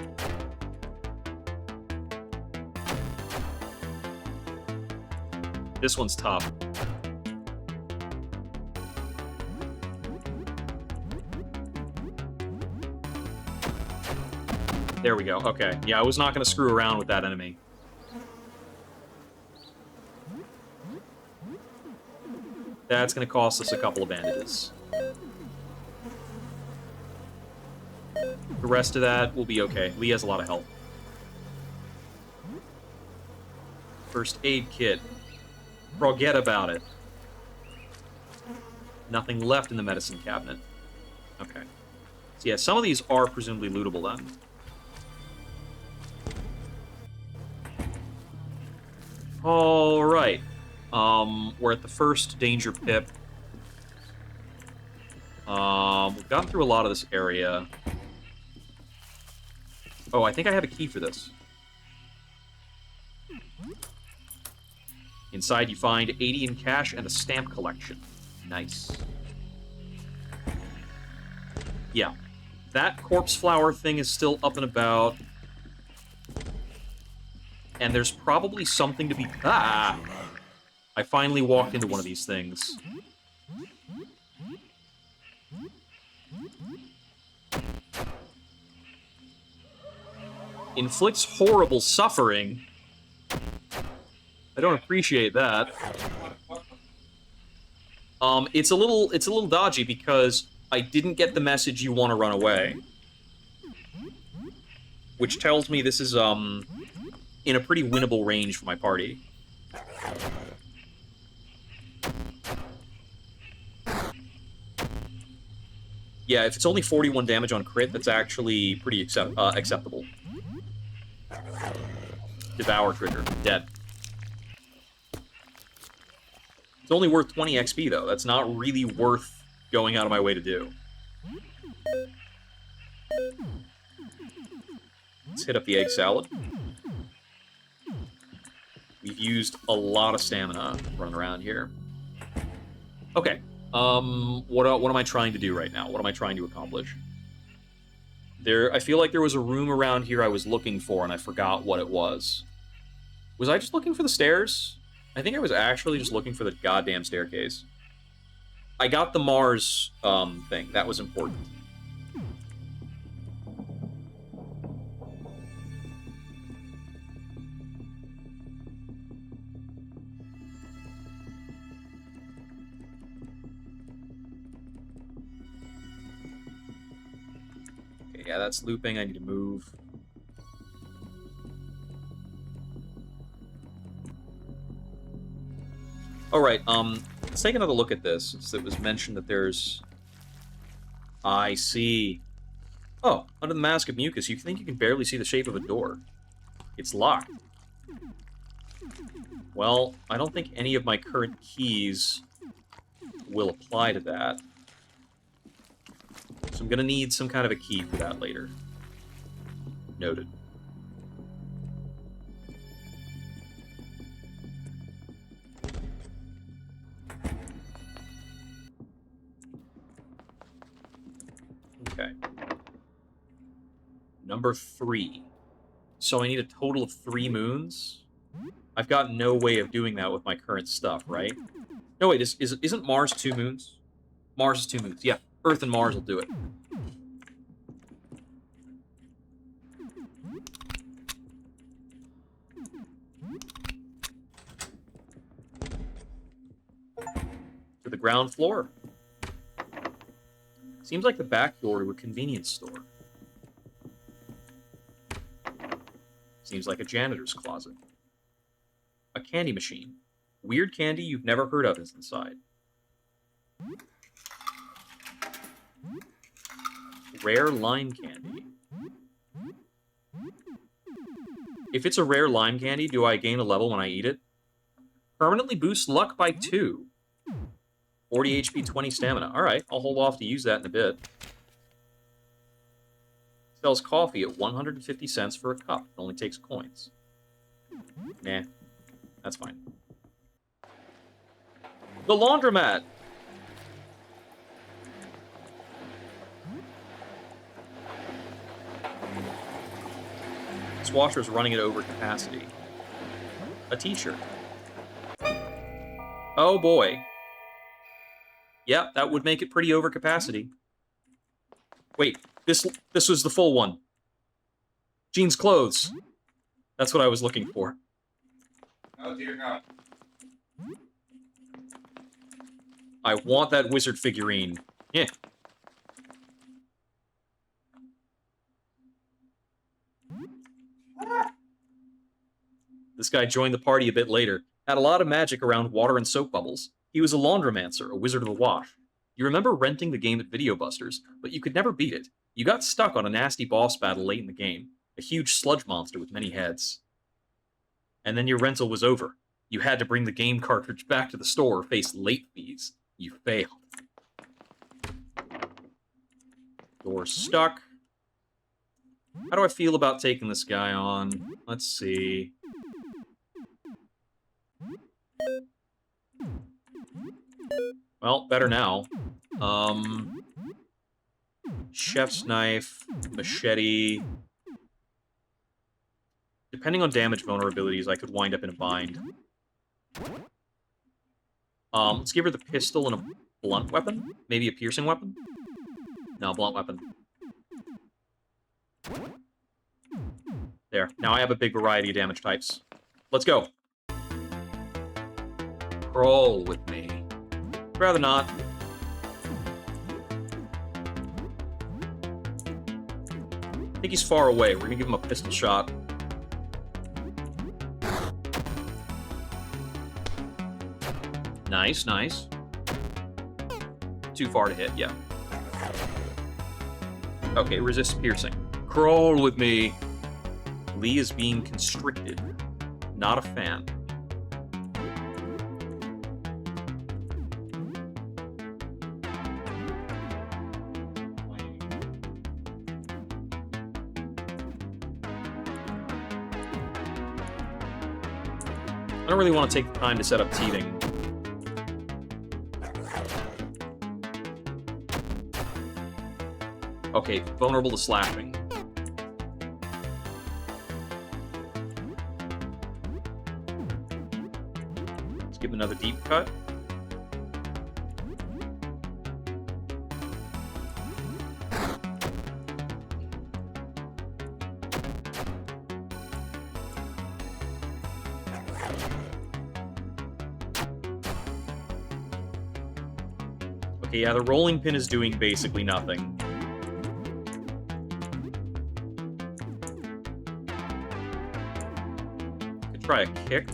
This one's tough. There we go. Okay. Yeah, I was not going to screw around with that enemy. That's going to cost us a couple of bandages. The rest of that will be okay. Lee has a lot of health. First aid kit. Forget about it. Nothing left in the medicine cabinet. Okay. So yeah, some of these are presumably lootable then. Alright. We're at the first danger pip. gotten through a lot of this area. Oh, I think I have a key for this. Inside, you find 80 in cash and a stamp collection. Nice. Yeah. That corpse flower thing is still up and about. And there's probably something to be... Ah! I finally walked into one of these things. Inflicts horrible suffering. I don't appreciate that. It's a little dodgy because I didn't get the message you want to run away. Which tells me this is, in a pretty winnable range for my party. Yeah, if it's only 41 damage on crit, that's actually pretty acceptable. Devour trigger. Dead. It's only worth 20 XP, though. That's not really worth going out of my way to do. Let's hit up the egg salad. We've used a lot of stamina running around here. Okay. What am I trying to do right now? What am I trying to accomplish? I feel like there was a room around here I was looking for, and I forgot what it was. Was I just looking for the stairs? I think I was actually just looking for the goddamn staircase. I got the Mars, thing. That was important. Okay, yeah, that's looping. I need to move. Alright, let's take another look at this, since it was mentioned that there's... I see. Oh, under the mask of mucus, you think you can barely see the shape of a door. It's locked. Well, I don't think any of my current keys will apply to that. So I'm gonna need some kind of a key for that later. Noted. Okay. Number 3. So I need a total of 3 moons? I've got no way of doing that with my current stuff, right? No, wait, isn't Mars 2 moons? Mars is 2 moons, yeah. Earth and Mars will do it. To the ground floor. Seems like the back door to a convenience store. Seems like a janitor's closet. A candy machine. Weird candy you've never heard of is inside. Rare lime candy. If it's a rare lime candy, do I gain a level when I eat it? Permanently boosts luck by 2. 40 HP, 20 stamina. Alright, I'll hold off to use that in a bit. Sells coffee at 150 cents for a cup. It only takes coins. Nah, that's fine. The laundromat! This washer's running at over capacity. A t-shirt. Oh boy. Yeah, that would make it pretty over capacity. Wait, this was the full one. Jean's clothes. That's what I was looking for. Oh dear God. I want that wizard figurine. Yeah. This guy joined the party a bit later. Had a lot of magic around water and soap bubbles. He was a laundromancer, a wizard of the wash. You remember renting the game at Video Busters, but you could never beat it. You got stuck on a nasty boss battle late in the game. A huge sludge monster with many heads. And then your rental was over. You had to bring the game cartridge back to the store or face late fees. You failed. Door stuck. How do I feel about taking this guy on? Let's see. Well, better now. Chef's knife, machete. Depending on damage vulnerabilities, I could wind up in a bind. Let's give her the pistol and a blunt weapon. Maybe a piercing weapon? No, blunt weapon. There. Now I have a big variety of damage types. Let's go. Crawl with me. Rather not. I think he's far away. We're gonna give him a pistol shot. Nice, nice. Too far to hit, yeah. Okay, resist piercing. Crawl with me. Lee is being constricted. Not a fan. I don't really want to take the time to set up teething. Okay, vulnerable to slashing. Let's give him another deep cut. Okay, yeah, the rolling pin is doing basically nothing. Could try a kick.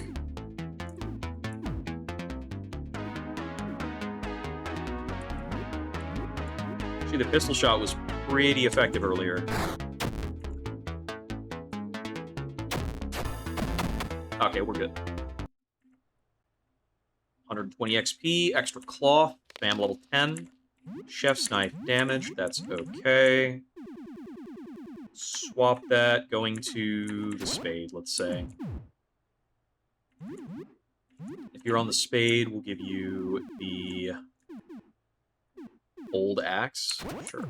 See, the pistol shot was pretty effective earlier. Okay, we're good. 120 XP, extra cloth, spam level 10. Chef's knife damage, that's okay. Swap that, going to the spade, let's say. If you're on the spade, we'll give you the old axe. Sure.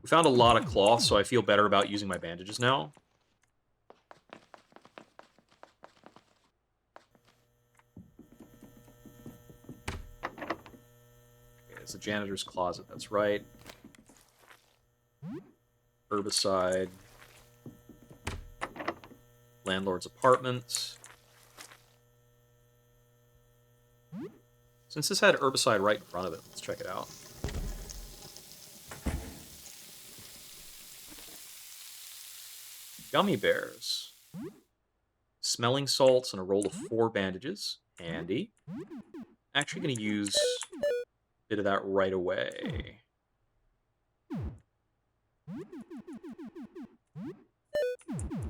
We found a lot of cloth, so I feel better about using my bandages now. Okay, it's the janitor's closet, that's right. Herbicide. Landlord's apartment. Since this had herbicide right in front of it, let's check it out. Gummy bears. Smelling salts and a roll of 4 bandages. Handy. Actually going to use a bit of that right away.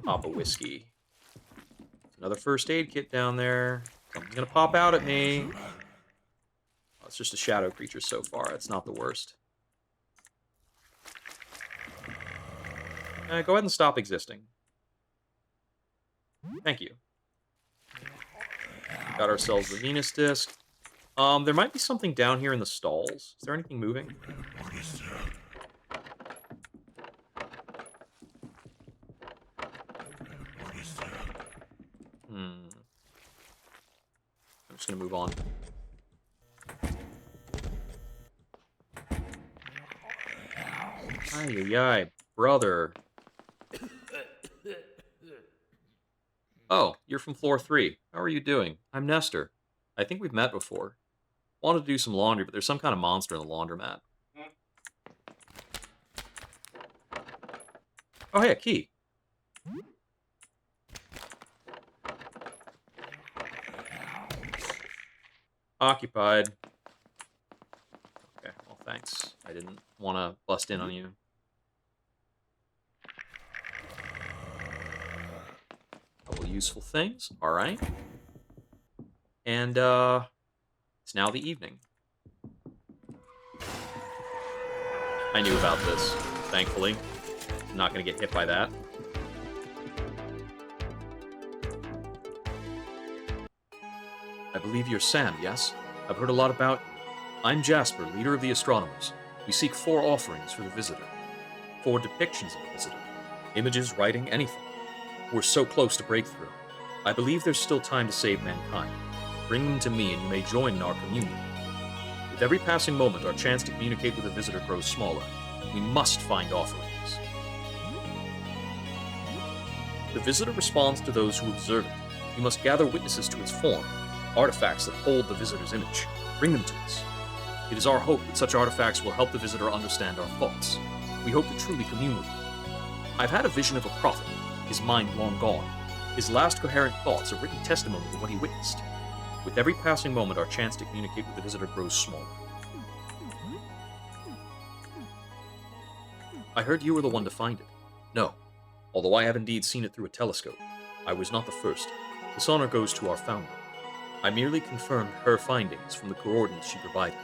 Pop a whiskey. Another first aid kit down there. Something's going to pop out at me. Oh, it's just a shadow creature so far. It's not the worst. Go ahead and stop existing. Thank you. Got ourselves the Venus disc. There might be something down here in the stalls. Is there anything moving? I'm just gonna move on. Ay, brother. Oh, you're from floor 3. How are you doing? I'm Nestor. I think we've met before. Wanted to do some laundry, but there's some kind of monster in the laundromat. Oh, hey, a key. Occupied. Okay, well, thanks. I didn't want to bust in on you. Couple useful things. All right. And, it's now the evening. I knew about this, thankfully. I'm not going to get hit by that. I believe you're Sam, yes? I've heard a lot about you. I'm Jasper, leader of the astronomers. We seek 4 offerings for the visitor. 4 depictions of the visitor. Images, writing, anything. We're so close to breakthrough. I believe there's still time to save mankind. Bring them to me and you may join in our communion. With every passing moment, our chance to communicate with the visitor grows smaller. We must find offerings. The visitor responds to those who observe it. We must gather witnesses to its form, artifacts that hold the visitor's image. Bring them to us. It is our hope that such artifacts will help the visitor understand our thoughts. We hope to truly commune with him. I've had a vision of a prophet, his mind long gone. His last coherent thoughts are written testimony to what he witnessed. With every passing moment, our chance to communicate with the visitor grows smaller. I heard you were the one to find it. No. Although I have indeed seen it through a telescope, I was not the first. This honor goes to our founder. I merely confirmed her findings from the coordinates she provided.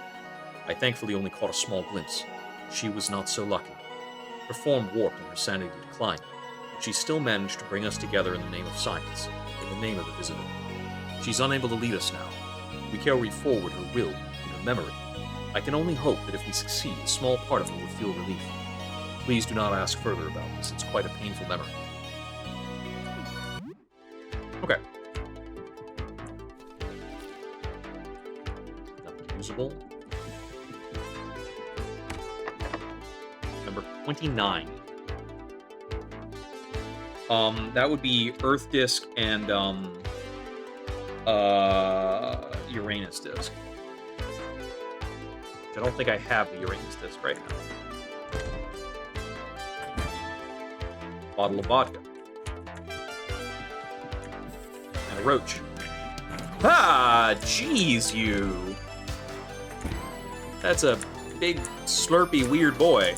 I thankfully only caught a small glimpse. She was not so lucky. Her form warped and her sanity declined, but she still managed to bring us together in the name of science, in the name of the visitor. She's unable to lead us now. We carry forward her will and her memory. I can only hope that if we succeed, a small part of her will feel relief. Please do not ask further about this. It's quite a painful memory. Okay. Nothing usable. Number 29. That would be Earth Disk and Uranus Disk. I don't think I have the Uranus Disk right now. Bottle of vodka. And a roach. Ah, jeez, you. That's a big, slurpy, weird boy.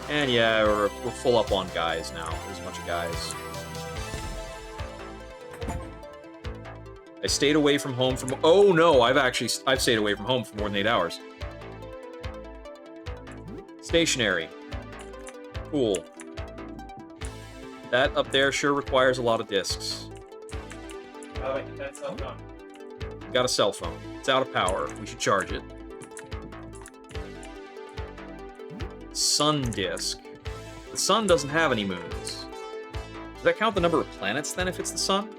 And yeah, we're full up on guys now. There's a bunch of guys. I stayed away from home from... Oh no, I've stayed away from home for more than 8 hours. Stationary. Cool. That up there sure requires a lot of discs. Oh, wait, that's cell phone. Got a cell phone. It's out of power. We should charge it. Sun disk. The sun doesn't have any moons. Does that count the number of planets then if it's the sun?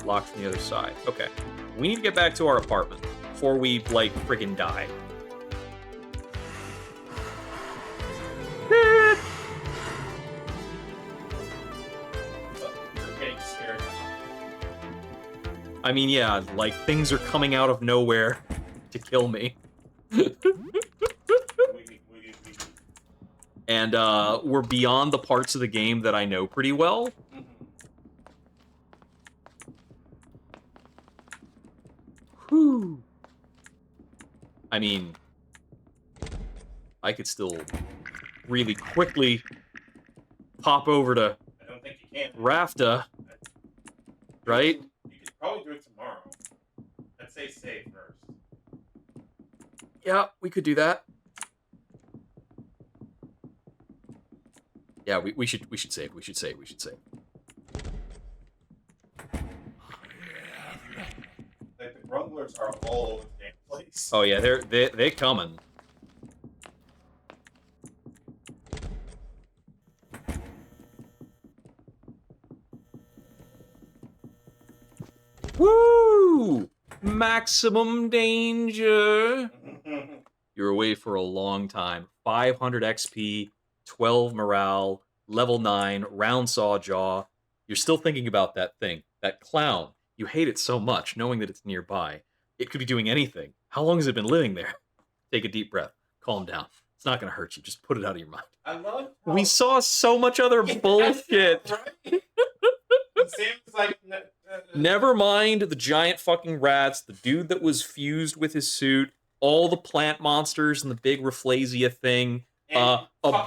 Locked from the other side. Okay. We need to get back to our apartment before we, like, friggin' die. I mean, yeah, like, things are coming out of nowhere to kill me. And, we're beyond the parts of the game that I know pretty well. Whew. I mean, I could still really quickly pop over to I don't think you can. Rafta, right? You could probably do it tomorrow. Let's say save first. Yeah, we could do that. Yeah, we should save. We should save. Like the grumblers are all over the damn place. Oh yeah, they coming. Woo! Maximum danger. You're away for a long time. 500 XP, 12 morale, level 9, round saw jaw. You're still thinking about that thing, that clown. You hate it so much, knowing that it's nearby. It could be doing anything. How long has it been living there? Take a deep breath. Calm down. It's not going to hurt you. Just put it out of your mind. I love. We saw so much other bullshit. Right? Sam's like. Never mind the giant fucking rats, the dude that was fused with his suit, all the plant monsters and the big Rafflesia thing. A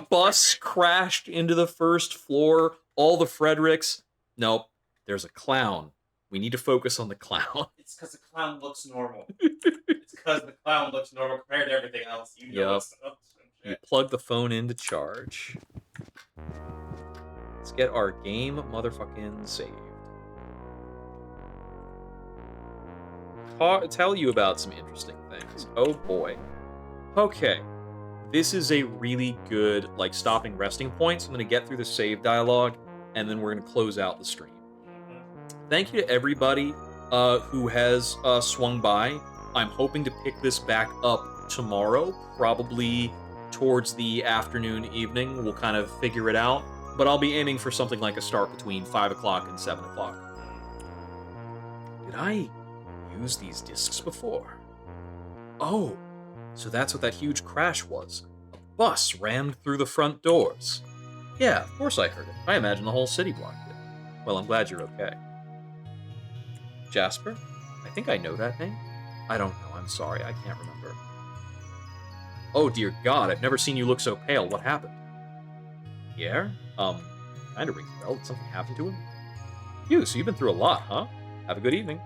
bus crashed into the first floor. All the Fredericks. Nope. There's a clown. We need to focus on the clown. It's because the clown looks normal. It's because the clown looks normal compared to everything else. You know Yep. it's some You shit. plug the phone in to charge. Let's get our game motherfucking saved. Tell you about some interesting things. Oh boy. Okay. This is a really good, like, stopping resting point. So I'm going to get through the save dialogue, and then we're going to close out the stream. Thank you to everybody who has swung by. I'm hoping to pick this back up tomorrow, probably towards the afternoon, evening. We'll kind of figure it out. But I'll be aiming for something like a start between 5 o'clock and 7 o'clock. Did I use these discs before? Oh, so that's what that huge crash was. A bus rammed through the front doors. Yeah, of course I heard it. I imagine the whole city blocked it. Well, I'm glad you're okay. Jasper? I think I know that name. I don't know, I'm sorry, I can't remember. Oh dear God, I've never seen you look so pale. What happened? Pierre? Kinda rings a bell. Did something happen to him? Phew, so you've been through a lot, huh? Have a good evening.